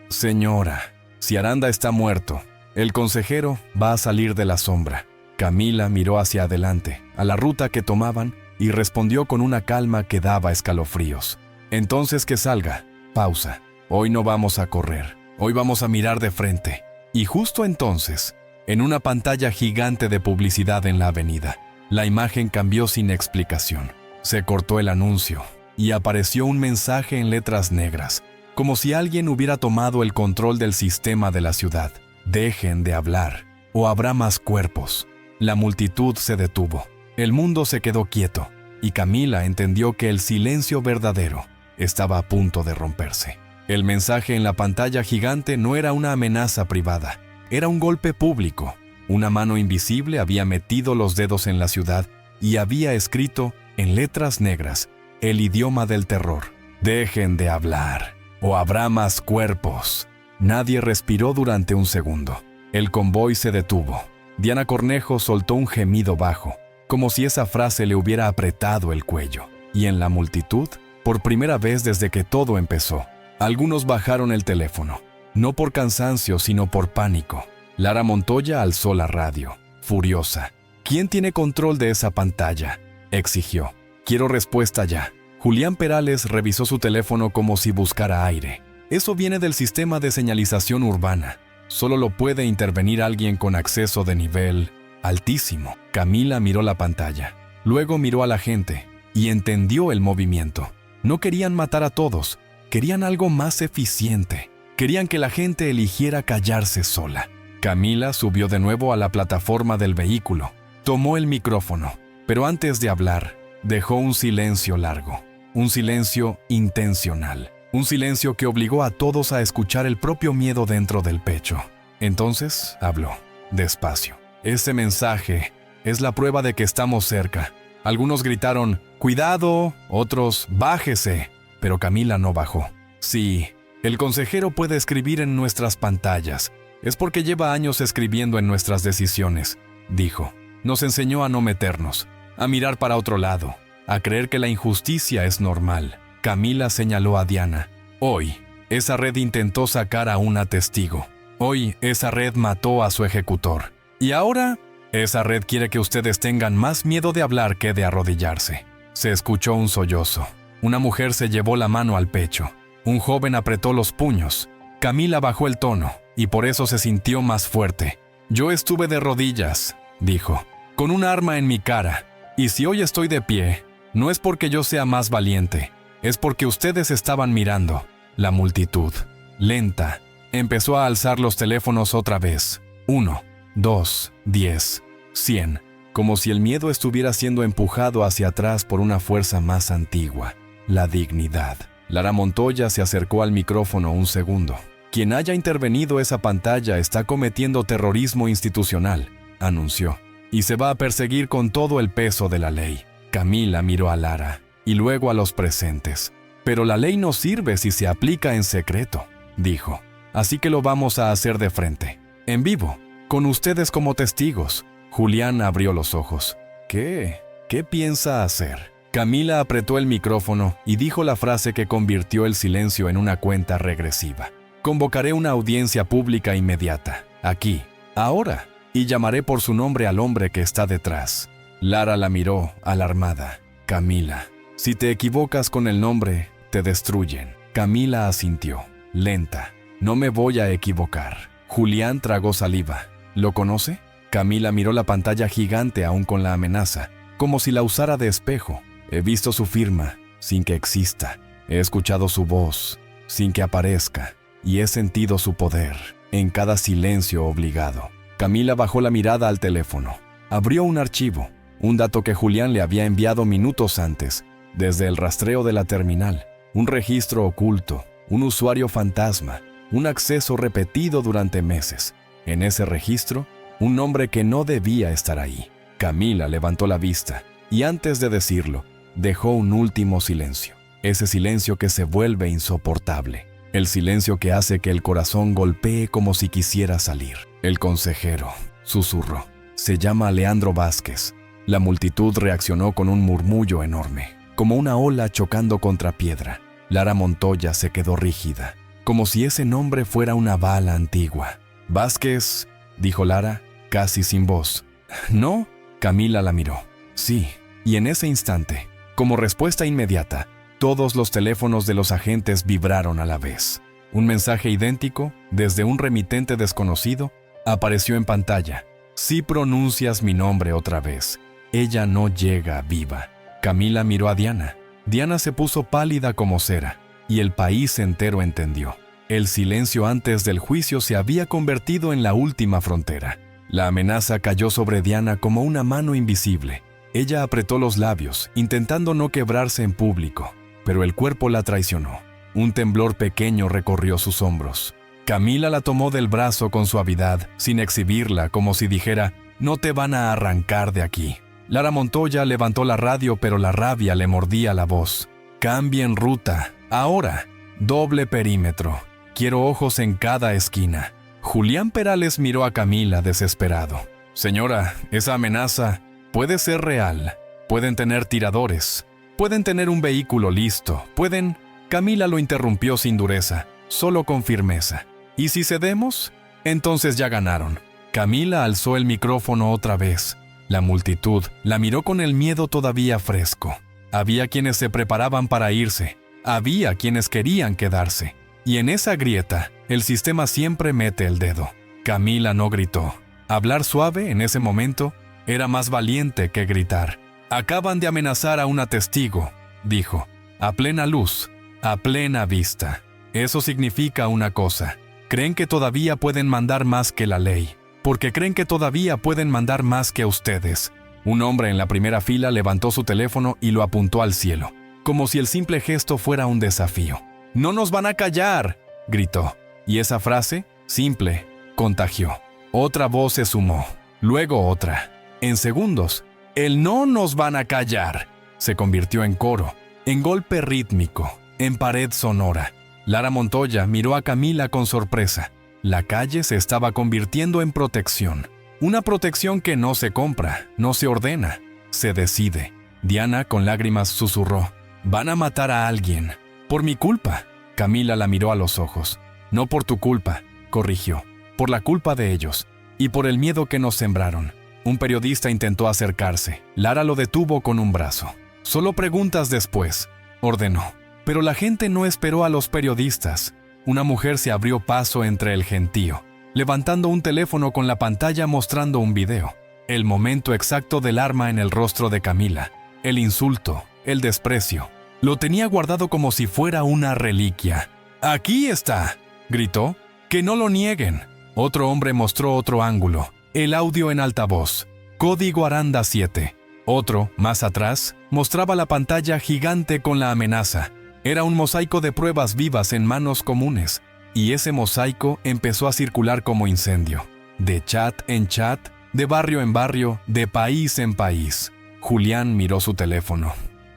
S1: «Señora, si Aranda está muerto, el consejero va a salir de la sombra». Camila miró hacia adelante, a la ruta que tomaban, y respondió con una calma que daba escalofríos. «Entonces que salga». Pausa. «Hoy no vamos a correr, hoy vamos a mirar de frente». Y justo entonces, en una pantalla gigante de publicidad en la avenida, la imagen cambió sin explicación. Se cortó el anuncio, y apareció un mensaje en letras negras, como si alguien hubiera tomado el control del sistema de la ciudad. «Dejen de hablar, o habrá más cuerpos». La multitud se detuvo, el mundo se quedó quieto, y Camila entendió que el silencio verdadero estaba a punto de romperse. El mensaje en la pantalla gigante no era una amenaza privada, era un golpe público. Una mano invisible había metido los dedos en la ciudad y había escrito, en letras negras, el idioma del terror. «Dejen de hablar». ¿O habrá más cuerpos? Nadie respiró durante un segundo. El convoy se detuvo. Diana Cornejo soltó un gemido bajo, como si esa frase le hubiera apretado el cuello. Y en la multitud, por primera vez desde que todo empezó, algunos bajaron el teléfono. No por cansancio, sino por pánico. Lara Montoya alzó la radio, furiosa. ¿Quién tiene control de esa pantalla?, exigió. Quiero respuesta ya. Julián Perales revisó su teléfono como si buscara aire. Eso viene del sistema de señalización urbana. Solo lo puede intervenir alguien con acceso de nivel altísimo. Camila miró la pantalla. Luego miró a la gente y entendió el movimiento. No querían matar a todos. Querían algo más eficiente. Querían que la gente eligiera callarse sola. Camila subió de nuevo a la plataforma del vehículo. Tomó el micrófono, pero antes de hablar, dejó un silencio largo. Un silencio intencional. Un silencio que obligó a todos a escuchar el propio miedo dentro del pecho. Entonces habló, despacio. Ese mensaje es la prueba de que estamos cerca. Algunos gritaron, ¡cuidado!, otros, ¡bájese! Pero Camila no bajó. Sí, el consejero puede escribir en nuestras pantallas. Es porque lleva años escribiendo en nuestras decisiones, dijo. Nos enseñó a no meternos, a mirar para otro lado, a creer que la injusticia es normal. Camila señaló a Diana. Hoy, esa red intentó sacar a una testigo. Hoy, esa red mató a su ejecutor. Y ahora, esa red quiere que ustedes tengan más miedo de hablar que de arrodillarse. Se escuchó un sollozo. Una mujer se llevó la mano al pecho. Un joven apretó los puños. Camila bajó el tono, y por eso se sintió más fuerte. Yo estuve de rodillas, dijo, con un arma en mi cara. Y si hoy estoy de pie, no es porque yo sea más valiente. Es porque ustedes estaban mirando. La multitud, lenta, empezó a alzar los teléfonos otra vez. 1, 2, 10, 100. Como si el miedo estuviera siendo empujado hacia atrás por una fuerza más antigua. La dignidad. Lara Montoya se acercó al micrófono un segundo. Quien haya intervenido esa pantalla está cometiendo terrorismo institucional, anunció. Y se va a perseguir con todo el peso de la ley. Camila miró a Lara y luego a los presentes. Pero la ley no sirve si se aplica en secreto, dijo. Así que lo vamos a hacer de frente, en vivo, con ustedes como testigos. Julián abrió los ojos. ¿Qué? ¿Qué piensa hacer? Camila apretó el micrófono y dijo la frase que convirtió el silencio en una cuenta regresiva. Convocaré una audiencia pública inmediata, aquí, ahora, y llamaré por su nombre al hombre que está detrás. Lara la miró, alarmada. Camila, si te equivocas con el nombre, te destruyen. Camila asintió, lenta. No me voy a equivocar. Julián tragó saliva. ¿Lo conoce? Camila miró la pantalla gigante aún con la amenaza, como si la usara de espejo. He visto su firma, sin que exista. He escuchado su voz, sin que aparezca. Y he sentido su poder, en cada silencio obligado. Camila bajó la mirada al teléfono. Abrió un archivo, un dato que Julián le había enviado minutos antes, desde el rastreo de la terminal. Un registro oculto, un usuario fantasma, un acceso repetido durante meses. En ese registro, un nombre que no debía estar ahí. Camila levantó la vista y antes de decirlo, dejó un último silencio. Ese silencio que se vuelve insoportable. El silencio que hace que el corazón golpee como si quisiera salir. El consejero, susurró. Se llama Leandro Vázquez. La multitud reaccionó con un murmullo enorme, como una ola chocando contra piedra. Lara Montoya se quedó rígida, como si ese nombre fuera una bala antigua. Vázquez, dijo Lara, casi sin voz. ¿No? Camila la miró. Sí, y en ese instante, como respuesta inmediata, todos los teléfonos de los agentes vibraron a la vez. Un mensaje idéntico, desde un remitente desconocido, apareció en pantalla. Si pronuncias mi nombre otra vez, ella no llega viva. Camila miró a Diana. Diana se puso pálida como cera, y el país entero entendió. El silencio antes del juicio se había convertido en la última frontera. La amenaza cayó sobre Diana como una mano invisible. Ella apretó los labios, intentando no quebrarse en público, pero el cuerpo la traicionó. Un temblor pequeño recorrió sus hombros. Camila la tomó del brazo con suavidad, sin exhibirla, como si dijera, «No te van a arrancar de aquí». Lara Montoya levantó la radio, pero la rabia le mordía la voz. «Cambien ruta, ahora». Doble perímetro. Quiero ojos en cada esquina. Julián Perales miró a Camila desesperado. Señora, esa amenaza puede ser real. Pueden tener tiradores. Pueden tener un vehículo listo. Pueden... Camila lo interrumpió sin dureza, solo con firmeza. ¿Y si cedemos? Entonces ya ganaron. Camila alzó el micrófono otra vez. La multitud la miró con el miedo todavía fresco. Había quienes se preparaban para irse. Había quienes querían quedarse. Y en esa grieta, el sistema siempre mete el dedo. Camila no gritó. Hablar suave en ese momento era más valiente que gritar. Acaban de amenazar a una testigo, dijo, a plena luz, a plena vista. Eso significa una cosa. Creen que todavía pueden mandar más que la ley, porque creen que todavía pueden mandar más que ustedes. Un hombre en la primera fila levantó su teléfono y lo apuntó al cielo, como si el simple gesto fuera un desafío. ¡No nos van a callar!, gritó. Y esa frase, simple, contagió. Otra voz se sumó, luego otra. En segundos, el "no nos van a callar" se convirtió en coro, en golpe rítmico, en pared sonora. Lara Montoya miró a Camila con sorpresa. La calle se estaba convirtiendo en protección. Una protección que no se compra, no se ordena, se decide. Diana, con lágrimas, susurró, «Van a matar a alguien. Por mi culpa». Camila la miró a los ojos. «No por tu culpa», corrigió, «por la culpa de ellos. Y por el miedo que nos sembraron». Un periodista intentó acercarse. Lara lo detuvo con un brazo. «Solo preguntas después», ordenó. Pero la gente no esperó a los periodistas. Una mujer se abrió paso entre el gentío, levantando un teléfono con la pantalla mostrando un video. El momento exacto del arma en el rostro de Camila. El insulto, el desprecio. Lo tenía guardado como si fuera una reliquia. «¡Aquí está!», gritó. «¡Que no lo nieguen!». Otro hombre mostró otro ángulo. El audio en altavoz. Código Aranda 7. Otro, más atrás, mostraba la pantalla gigante con la amenaza. Era un mosaico de pruebas vivas en manos comunes. Y ese mosaico empezó a circular como incendio. De chat en chat, de barrio en barrio, de país en país. Julián miró su teléfono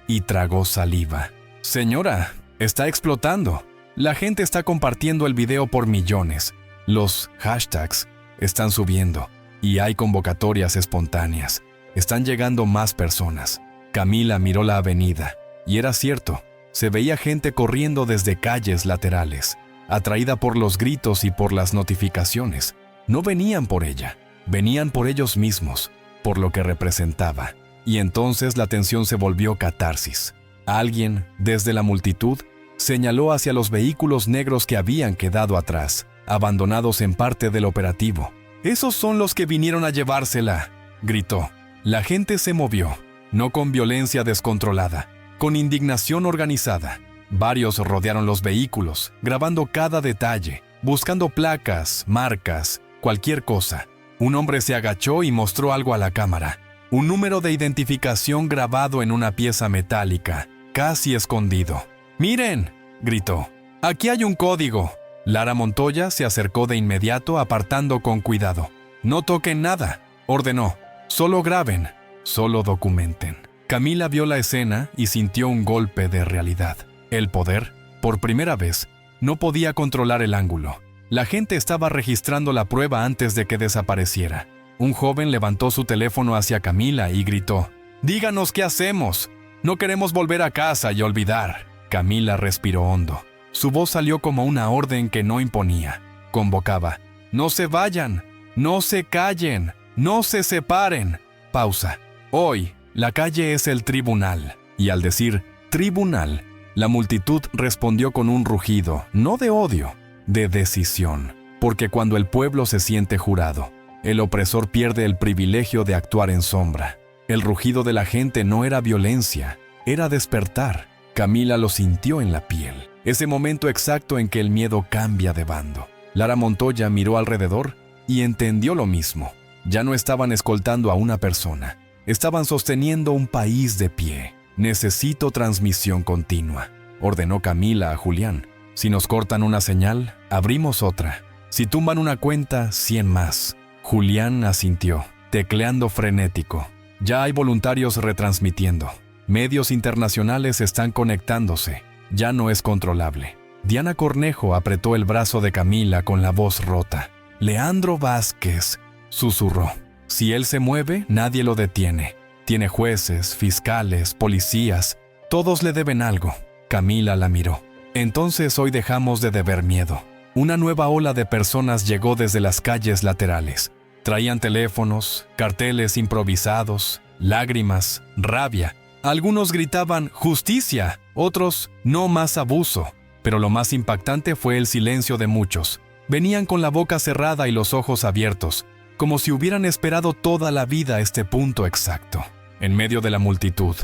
S1: y tragó saliva. «Señora, está explotando. La gente está compartiendo el video por millones. Los hashtags están subiendo y hay convocatorias espontáneas. Están llegando más personas». Camila miró la avenida y era cierto. Se veía gente corriendo desde calles laterales, atraída por los gritos y por las notificaciones. No venían por ella, venían por ellos mismos, por lo que representaba. Y entonces la tensión se volvió catarsis. Alguien, desde la multitud, señaló hacia los vehículos negros que habían quedado atrás, abandonados en parte del operativo. «¡Esos son los que vinieron a llevársela!», gritó. La gente se movió, no con violencia descontrolada, con indignación organizada. Varios rodearon los vehículos, grabando cada detalle, buscando placas, marcas, cualquier cosa. Un hombre se agachó y mostró algo a la cámara. Un número de identificación grabado en una pieza metálica, casi escondido. «¡Miren!», gritó. «Aquí hay un código». Lara Montoya se acercó de inmediato, apartando con cuidado. «No toquen nada», ordenó. «Solo graben, solo documenten». Camila vio la escena y sintió un golpe de realidad. El poder, por primera vez, no podía controlar el ángulo. La gente estaba registrando la prueba antes de que desapareciera. Un joven levantó su teléfono hacia Camila y gritó, «¡Díganos qué hacemos! No queremos volver a casa y olvidar». Camila respiró hondo. Su voz salió como una orden que no imponía. Convocaba, «No se vayan, no se callen, no se separen». Pausa. Hoy, la calle es el tribunal. Y al decir tribunal, la multitud respondió con un rugido, no de odio, de decisión. Porque cuando el pueblo se siente jurado, el opresor pierde el privilegio de actuar en sombra. El rugido de la gente no era violencia, era despertar. Camila lo sintió en la piel. Ese momento exacto en que el miedo cambia de bando. Lara Montoya miró alrededor y entendió lo mismo. Ya no estaban escoltando a una persona. Estaban sosteniendo un país de pie. «Necesito transmisión continua», ordenó Camila a Julián. «Si nos cortan una señal, abrimos otra. Si tumban una cuenta, 100 más». Julián asintió, tecleando frenético. «Ya hay voluntarios retransmitiendo. Medios internacionales están conectándose. Ya no es controlable». Diana Cornejo apretó el brazo de Camila con la voz rota. «Leandro Vázquez», susurró. «Si él se mueve, nadie lo detiene. Tiene jueces, fiscales, policías. Todos le deben algo». Camila la miró. «Entonces hoy dejamos de deber miedo». Una nueva ola de personas llegó desde las calles laterales. Traían teléfonos, carteles improvisados, lágrimas, rabia. Algunos gritaban «¡Justicia!», otros «¡No más abuso!». Pero lo más impactante fue el silencio de muchos. Venían con la boca cerrada y los ojos abiertos, como si hubieran esperado toda la vida este punto exacto. En medio de la multitud,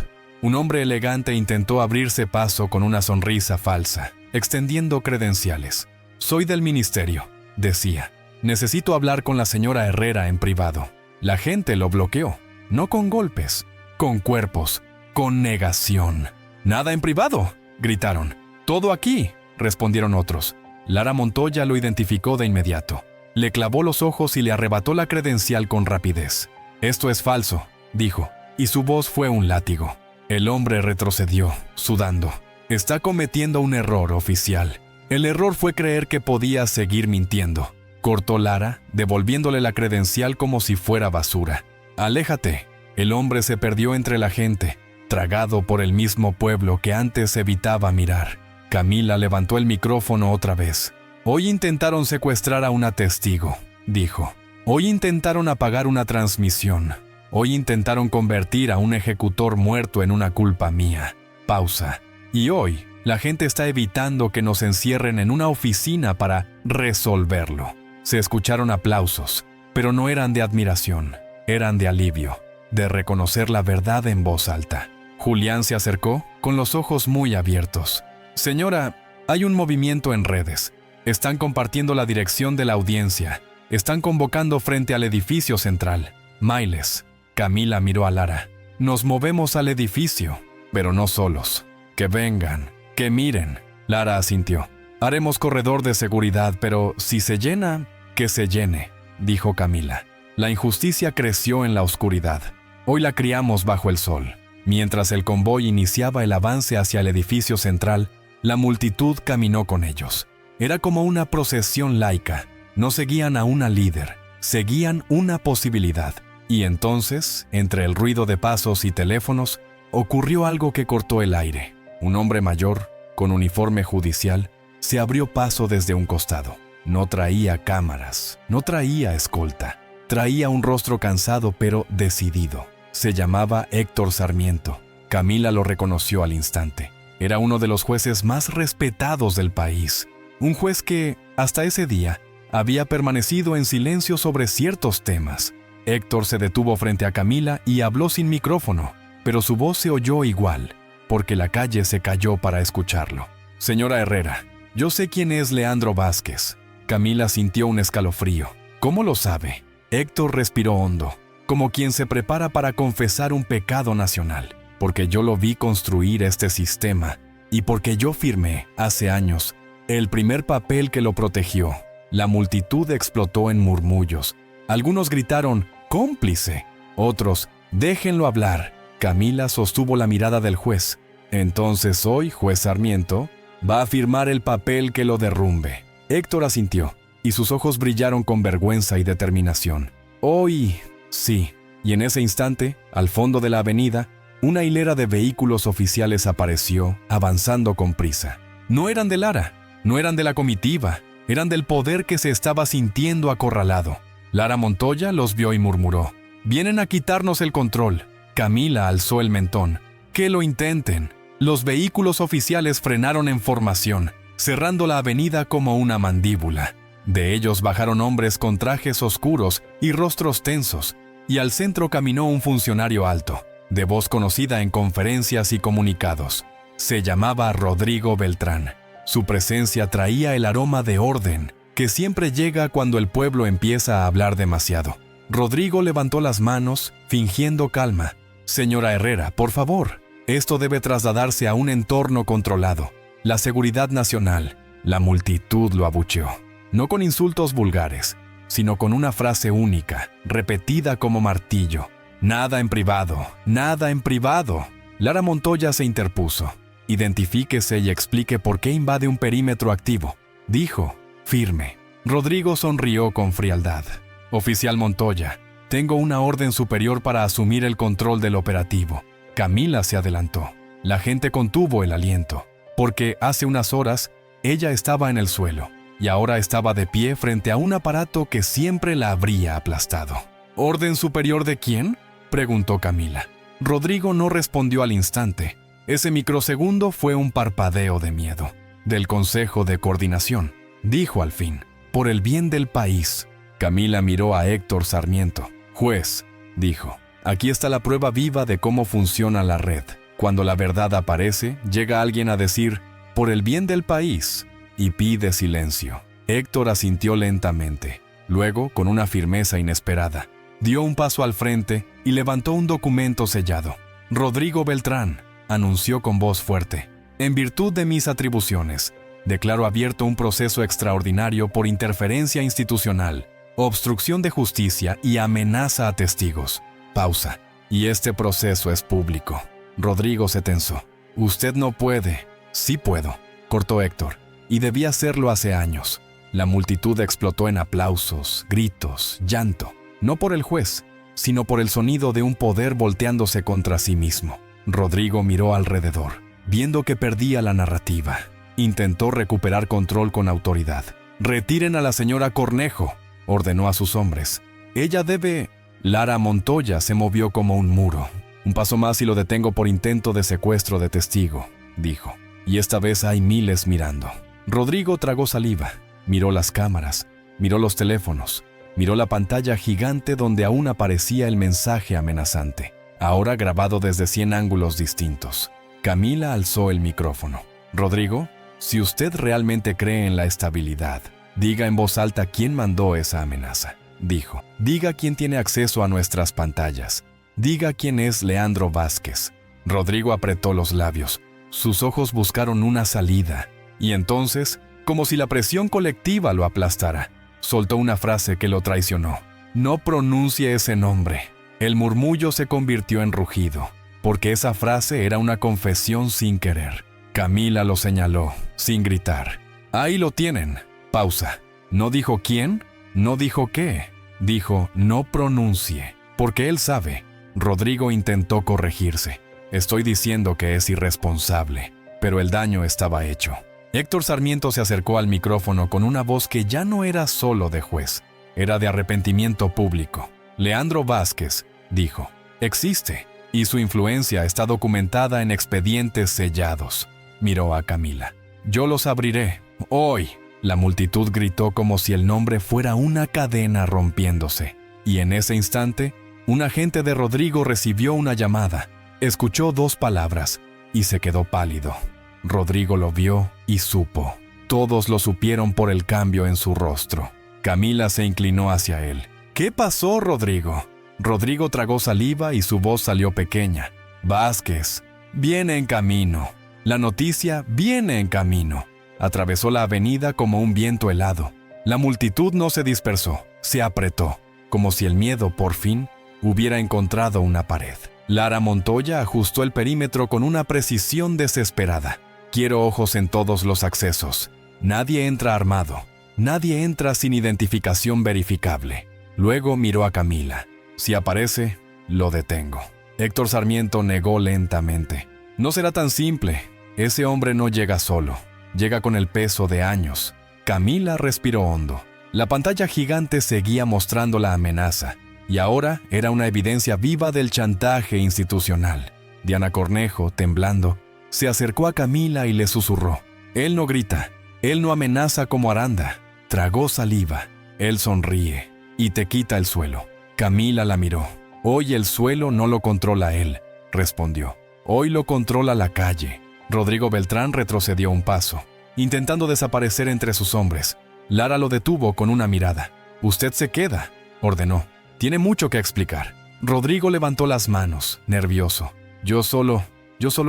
S1: un hombre elegante intentó abrirse paso con una sonrisa falsa, extendiendo credenciales. «Soy del ministerio», decía. «Necesito hablar con la señora Herrera en privado». La gente lo bloqueó, no con golpes, con cuerpos, con negación. «¡Nada en privado!», gritaron. «Todo aquí», respondieron otros. Lara Montoya lo identificó de inmediato. Le clavó los ojos y le arrebató la credencial con rapidez. «Esto es falso», dijo, y su voz fue un látigo. El hombre retrocedió, sudando. «Está cometiendo un error, oficial». El error fue creer que podía seguir mintiendo. Cortó Lara, devolviéndole la credencial como si fuera basura. «Aléjate». El hombre se perdió entre la gente, tragado por el mismo pueblo que antes evitaba mirar. Camila levantó el micrófono otra vez. «Hoy intentaron secuestrar a una testigo», dijo. «Hoy intentaron apagar una transmisión. Hoy intentaron convertir a un ejecutor muerto en una culpa mía». Pausa. «Y hoy, la gente está evitando que nos encierren en una oficina para resolverlo». Se escucharon aplausos, pero no eran de admiración, eran de alivio, de reconocer la verdad en voz alta. Julián se acercó, con los ojos muy abiertos. «Señora, hay un movimiento en redes. Están compartiendo la dirección de la audiencia. Están convocando frente al edificio central. Mailes». Camila miró a Lara. «Nos movemos al edificio, pero no solos. Que vengan, que miren». Lara asintió. «Haremos corredor de seguridad, pero si se llena, que se llene», dijo Camila. La injusticia creció en la oscuridad. Hoy la criamos bajo el sol. Mientras el convoy iniciaba el avance hacia el edificio central, la multitud caminó con ellos. Era como una procesión laica. No seguían a una líder, seguían una posibilidad. Y entonces, entre el ruido de pasos y teléfonos, ocurrió algo que cortó el aire. Un hombre mayor, con uniforme judicial, se abrió paso desde un costado. No traía cámaras, no traía escolta. Traía un rostro cansado pero decidido. Se llamaba Héctor Sarmiento. Camila lo reconoció al instante. Era uno de los jueces más respetados del país. Un juez que, hasta ese día, había permanecido en silencio sobre ciertos temas. Héctor se detuvo frente a Camila y habló sin micrófono, pero su voz se oyó igual, porque la calle se cayó para escucharlo. «Señora Herrera, yo sé quién es Leandro Vázquez». Camila sintió un escalofrío. «¿Cómo lo sabe?». Héctor respiró hondo, como quien se prepara para confesar un pecado nacional. «Porque yo lo vi construir este sistema, y porque yo firmé, hace años, el primer papel que lo protegió». La multitud explotó en murmullos. Algunos gritaron «cómplice», otros «déjenlo hablar». Camila sostuvo la mirada del juez. «Entonces hoy, juez Sarmiento, va a firmar el papel que lo derrumbe». Héctor asintió, y sus ojos brillaron con vergüenza y determinación. «Hoy, sí». Y en ese instante, al fondo de la avenida, una hilera de vehículos oficiales apareció, avanzando con prisa. No eran de Lara, no eran de la comitiva, eran del poder que se estaba sintiendo acorralado. Lara Montoya los vio y murmuró: «Vienen a quitarnos el control». Camila alzó el mentón. «Que lo intenten». Los vehículos oficiales frenaron en formación, cerrando la avenida como una mandíbula. De ellos bajaron hombres con trajes oscuros y rostros tensos, y al centro caminó un funcionario alto, de voz conocida en conferencias y comunicados. Se llamaba Rodrigo Beltrán. Su presencia traía el aroma de orden, que siempre llega cuando el pueblo empieza a hablar demasiado. Rodrigo levantó las manos, fingiendo calma. «Señora Herrera, por favor, esto debe trasladarse a un entorno controlado. La seguridad nacional». La multitud lo abucheó, no con insultos vulgares, sino con una frase única, repetida como martillo: «Nada en privado, nada en privado». Lara Montoya se interpuso. Identifíquese y explique por qué invade un perímetro activo, dijo, firme. Rodrigo sonrió con frialdad. Oficial Montoya, tengo una orden superior para asumir el control del operativo. Camila se adelantó. La gente contuvo el aliento, porque hace unas horas ella estaba en el suelo y ahora estaba de pie frente a un aparato que siempre la habría aplastado. ¿Orden superior de quién?, preguntó Camila. Rodrigo no respondió al instante. Ese microsegundo fue un parpadeo de miedo. Del Consejo de Coordinación, dijo al fin. Por el bien del país. Camila miró a Héctor Sarmiento. Juez, dijo, aquí está la prueba viva de cómo funciona la red. Cuando la verdad aparece, llega alguien a decir, por el bien del país, y pide silencio. Héctor asintió lentamente. Luego, con una firmeza inesperada, dio un paso al frente y levantó un documento sellado. Rodrigo Beltrán, anunció con voz fuerte, en virtud de mis atribuciones, declaro abierto un proceso extraordinario por interferencia institucional, obstrucción de justicia y amenaza a testigos. Pausa. Y este proceso es público. Rodrigo se tensó. Usted no puede. Sí puedo, cortó Héctor, y debía hacerlo hace años. La multitud explotó en aplausos, gritos, llanto, no por el juez, sino por el sonido de un poder volteándose contra sí mismo. Rodrigo miró alrededor, viendo que perdía la narrativa. Intentó recuperar control con autoridad. «Retiren a la señora Cornejo», ordenó a sus hombres. «Ella debe...» Lara Montoya se movió como un muro. «Un paso más y lo detengo por intento de secuestro de testigo», dijo. «Y esta vez hay miles mirando». Rodrigo tragó saliva, miró las cámaras, miró los teléfonos, miró la pantalla gigante donde aún aparecía el mensaje amenazante, ahora grabado desde 100 ángulos distintos. Camila alzó el micrófono. «Rodrigo, si usted realmente cree en la estabilidad, diga en voz alta quién mandó esa amenaza», dijo. «Diga quién tiene acceso a nuestras pantallas. Diga quién es Leandro Vázquez». Rodrigo apretó los labios. Sus ojos buscaron una salida. Y entonces, como si la presión colectiva lo aplastara, soltó una frase que lo traicionó. «No pronuncie ese nombre». El murmullo se convirtió en rugido, porque esa frase era una confesión sin querer. Camila lo señaló, sin gritar. «Ahí lo tienen». Pausa. No dijo quién, no dijo qué. Dijo, no pronuncie, porque él sabe. Rodrigo intentó corregirse. «Estoy diciendo que es irresponsable», pero el daño estaba hecho. Héctor Sarmiento se acercó al micrófono con una voz que ya no era solo de juez, era de arrepentimiento público. «Leandro Vázquez», dijo, «existe, y su influencia está documentada en expedientes sellados». Miró a Camila. «Yo los abriré, hoy». La multitud gritó como si el nombre fuera una cadena rompiéndose. Y en ese instante, un agente de Rodrigo recibió una llamada. Escuchó 2 palabras y se quedó pálido. Rodrigo lo vio y supo. Todos lo supieron por el cambio en su rostro. Camila se inclinó hacia él. «¿Qué pasó, Rodrigo?» Rodrigo tragó saliva y su voz salió pequeña. «Vázquez, viene en camino. La noticia viene en camino». Atravesó la avenida como un viento helado. La multitud no se dispersó, se apretó, como si el miedo, por fin, hubiera encontrado una pared. Lara Montoya ajustó el perímetro con una precisión desesperada. «Quiero ojos en todos los accesos. Nadie entra armado. Nadie entra sin identificación verificable». Luego miró a Camila. «Si aparece, lo detengo». Héctor Sarmiento negó lentamente. «No será tan simple. Ese hombre no llega solo. Llega con el peso de años». Camila respiró hondo. La pantalla gigante seguía mostrando la amenaza, y ahora era una evidencia viva del chantaje institucional. Diana Cornejo, temblando, se acercó a Camila y le susurró. «Él no grita, él no amenaza como Aranda». Tragó saliva. «Él sonríe y te quita el suelo». Camila la miró. «Hoy el suelo no lo controla él», respondió. «Hoy lo controla la calle». Rodrigo Beltrán retrocedió un paso, intentando desaparecer entre sus hombres. Lara lo detuvo con una mirada. «Usted se queda», ordenó. «Tiene mucho que explicar». Rodrigo levantó las manos, nervioso. Yo solo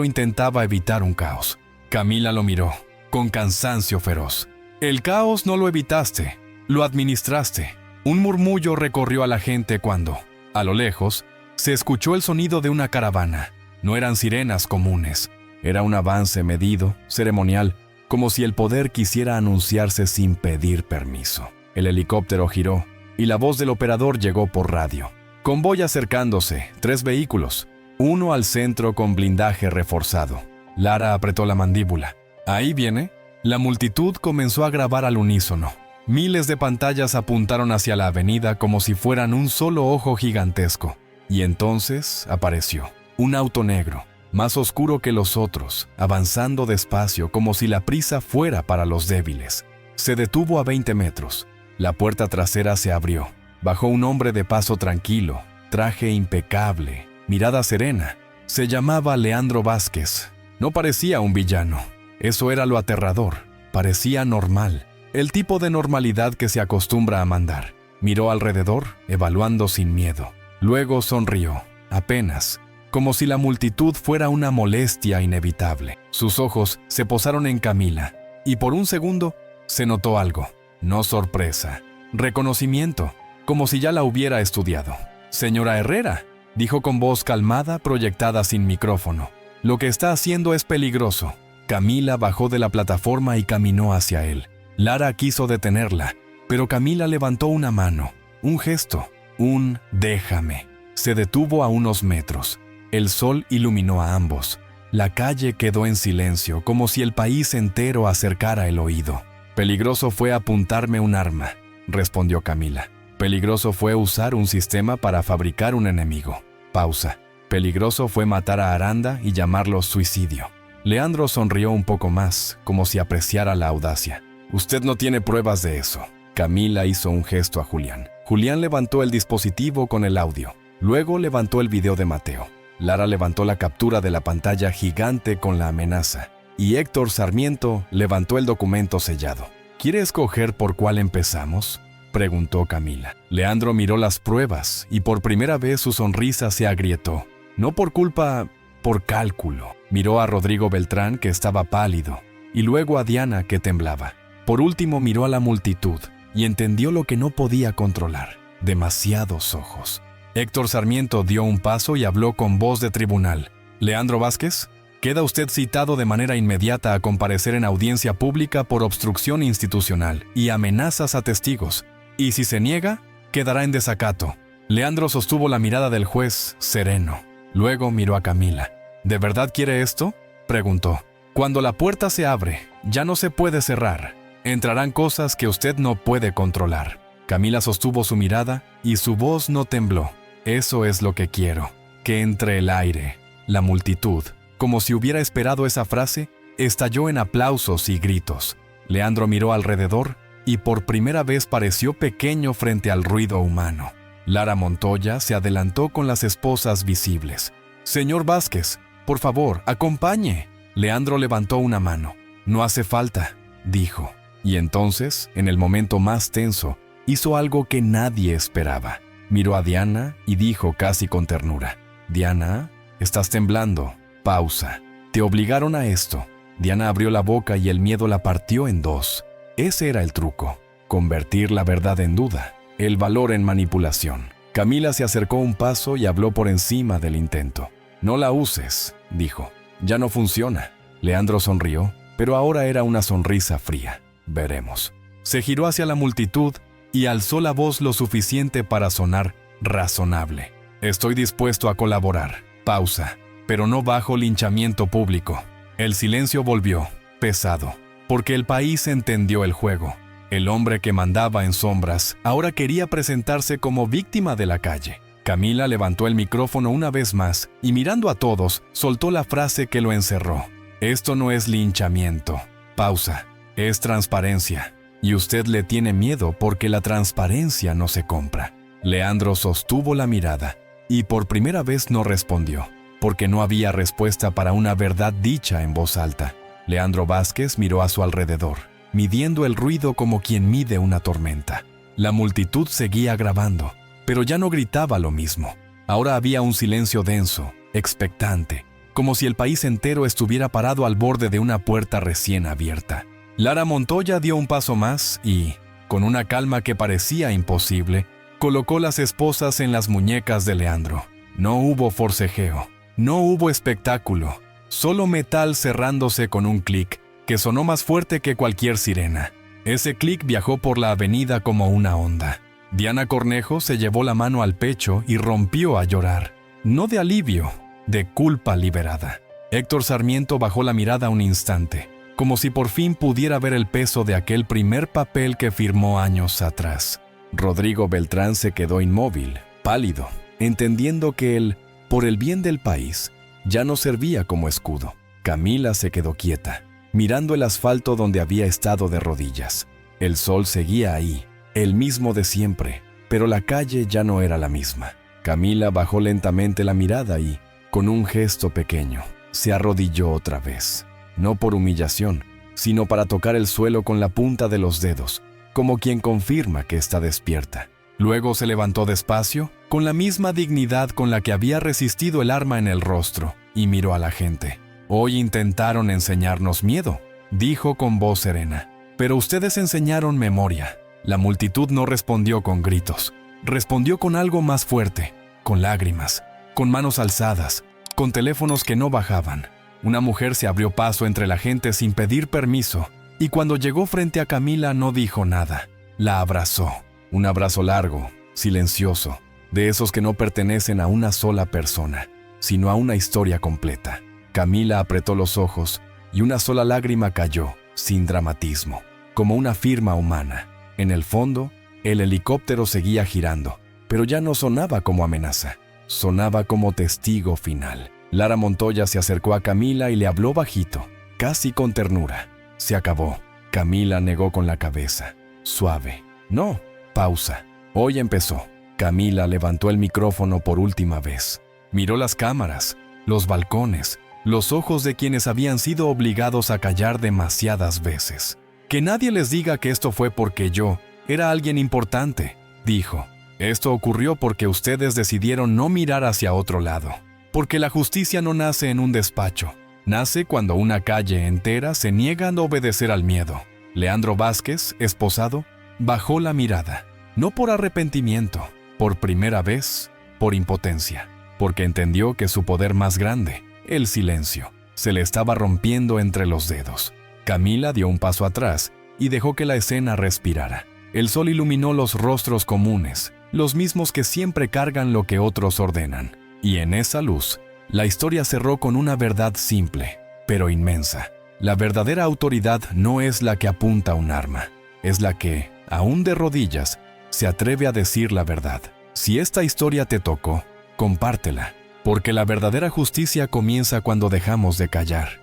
S1: intentaba evitar un caos». Camila lo miró, con cansancio feroz. «El caos no lo evitaste, lo administraste». Un murmullo recorrió a la gente cuando, a lo lejos, se escuchó el sonido de una caravana. No eran sirenas comunes. Era un avance medido, ceremonial, como si el poder quisiera anunciarse sin pedir permiso. El helicóptero giró y la voz del operador llegó por radio. Convoy acercándose, 3 vehículos, uno al centro con blindaje reforzado. Lara apretó la mandíbula. ¿Ahí viene? La multitud comenzó a grabar al unísono. Miles de pantallas apuntaron hacia la avenida como si fueran un solo ojo gigantesco. Y entonces apareció un auto negro, más oscuro que los otros, avanzando despacio como si la prisa fuera para los débiles. Se detuvo a 20 metros. La puerta trasera se abrió. Bajó un hombre de paso tranquilo, traje impecable, mirada serena. Se llamaba Leandro Vázquez. No parecía un villano. Eso era lo aterrador. Parecía normal. El tipo de normalidad que se acostumbra a mandar. Miró alrededor, evaluando sin miedo. Luego sonrió, apenas, como si la multitud fuera una molestia inevitable. Sus ojos se posaron en Camila, y por un segundo se notó algo. No sorpresa, reconocimiento, como si ya la hubiera estudiado. «Señora Herrera», dijo con voz calmada proyectada sin micrófono. «Lo que está haciendo es peligroso». Camila bajó de la plataforma y caminó hacia él. Lara quiso detenerla, pero Camila levantó una mano, un gesto, un «déjame». Se detuvo a unos metros. El sol iluminó a ambos. La calle quedó en silencio, como si el país entero acercara el oído. «Peligroso fue apuntarme un arma», respondió Camila. «Peligroso fue usar un sistema para fabricar un enemigo». Pausa. «Peligroso fue matar a Aranda y llamarlo suicidio». Leandro sonrió un poco más, como si apreciara la audacia. «Usted no tiene pruebas de eso». Camila hizo un gesto a Julián. Julián levantó el dispositivo con el audio. Luego levantó el video de Mateo. Lara levantó la captura de la pantalla gigante con la amenaza. Y Héctor Sarmiento levantó el documento sellado. «¿Quiere escoger por cuál empezamos?», preguntó Camila. Leandro miró las pruebas y por primera vez su sonrisa se agrietó. No por culpa, por cálculo. Miró a Rodrigo Beltrán, que estaba pálido, y luego a Diana, que temblaba. Por último miró a la multitud y entendió lo que no podía controlar. Demasiados ojos. Héctor Sarmiento dio un paso y habló con voz de tribunal. «Leandro Vázquez, queda usted citado de manera inmediata a comparecer en audiencia pública por obstrucción institucional y amenazas a testigos. Y si se niega, quedará en desacato». Leandro sostuvo la mirada del juez, sereno. Luego miró a Camila. «¿De verdad quiere esto?», preguntó. «Cuando la puerta se abre, ya no se puede cerrar. Entrarán cosas que usted no puede controlar». Camila sostuvo su mirada y su voz no tembló. «Eso es lo que quiero, que entre el aire». La multitud, como si hubiera esperado esa frase, estalló en aplausos y gritos. Leandro miró alrededor y por primera vez pareció pequeño frente al ruido humano. Lara Montoya se adelantó con las esposas visibles. «Señor Vázquez, por favor, acompañe». Leandro levantó una mano. «No hace falta», dijo. Y entonces, en el momento más tenso, hizo algo que nadie esperaba. Miró a Diana y dijo casi con ternura: «Diana, estás temblando». Pausa. «Te obligaron a esto». Diana abrió la boca y el miedo la partió en dos. Ese era el truco. Convertir la verdad en duda. El valor en manipulación. Camila se acercó un paso y habló por encima del intento. «No la uses», dijo. «Ya no funciona». Leandro sonrió, pero ahora era una sonrisa fría. «Veremos». Se giró hacia la multitud y alzó la voz lo suficiente para sonar razonable. «Estoy dispuesto a colaborar». Pausa. «Pero no bajo linchamiento público». El silencio volvió, pesado, porque el país entendió el juego. El hombre que mandaba en sombras ahora quería presentarse como víctima de la calle. Camila levantó el micrófono una vez más y mirando a todos, soltó la frase que lo encerró. «Esto no es linchamiento». Pausa. «Es transparencia. Y usted le tiene miedo porque la transparencia no se compra». Leandro sostuvo la mirada y por primera vez no respondió, porque no había respuesta para una verdad dicha en voz alta. Leandro Vázquez miró a su alrededor, midiendo el ruido como quien mide una tormenta. La multitud seguía grabando, pero ya no gritaba lo mismo. Ahora había un silencio denso, expectante, como si el país entero estuviera parado al borde de una puerta recién abierta. Lara Montoya dio un paso más y, con una calma que parecía imposible, colocó las esposas en las muñecas de Leandro. No hubo forcejeo, no hubo espectáculo, solo metal cerrándose con un clic que sonó más fuerte que cualquier sirena. Ese clic viajó por la avenida como una onda. Diana Cornejo se llevó la mano al pecho y rompió a llorar. No de alivio, de culpa liberada. Héctor Sarmiento bajó la mirada un instante, como si por fin pudiera ver el peso de aquel primer papel que firmó años atrás. Rodrigo Beltrán se quedó inmóvil, pálido, entendiendo que él, por el bien del país, ya no servía como escudo. Camila se quedó quieta, mirando el asfalto donde había estado de rodillas. El sol seguía ahí, el mismo de siempre, pero la calle ya no era la misma. Camila bajó lentamente la mirada y, con un gesto pequeño, se arrodilló otra vez. No por humillación, sino para tocar el suelo con la punta de los dedos, como quien confirma que está despierta. Luego se levantó despacio, con la misma dignidad con la que había resistido el arma en el rostro, y miró a la gente. «Hoy intentaron enseñarnos miedo», dijo con voz serena. «Pero ustedes enseñaron memoria». La multitud no respondió con gritos. Respondió con algo más fuerte, con lágrimas, con manos alzadas, con teléfonos que no bajaban. Una mujer se abrió paso entre la gente sin pedir permiso, y cuando llegó frente a Camila no dijo nada. La abrazó. Un abrazo largo, silencioso, de esos que no pertenecen a una sola persona, sino a una historia completa. Camila apretó los ojos y una sola lágrima cayó, sin dramatismo, como una firma humana. En el fondo, el helicóptero seguía girando, pero ya no sonaba como amenaza, sonaba como testigo final. Lara Montoya se acercó a Camila y le habló bajito, casi con ternura. Se acabó. Camila negó con la cabeza. Suave. No. Pausa. Hoy empezó. Camila levantó el micrófono por última vez. Miró las cámaras, los balcones, los ojos de quienes habían sido obligados a callar demasiadas veces. «Que nadie les diga que esto fue porque yo era alguien importante», dijo. «Esto ocurrió porque ustedes decidieron no mirar hacia otro lado. Porque la justicia no nace en un despacho. Nace cuando una calle entera se niega a obedecer al miedo». Leandro Vázquez, esposado, bajó la mirada. No por arrepentimiento, por primera vez, por impotencia. Porque entendió que su poder más grande, el silencio, se le estaba rompiendo entre los dedos. Camila dio un paso atrás y dejó que la escena respirara. El sol iluminó los rostros comunes, los mismos que siempre cargan lo que otros ordenan. Y en esa luz, la historia cerró con una verdad simple, pero inmensa. La verdadera autoridad no es la que apunta un arma, es la que, aún de rodillas, se atreve a decir la verdad. Si esta historia te tocó, compártela, porque la verdadera justicia comienza cuando dejamos de callar.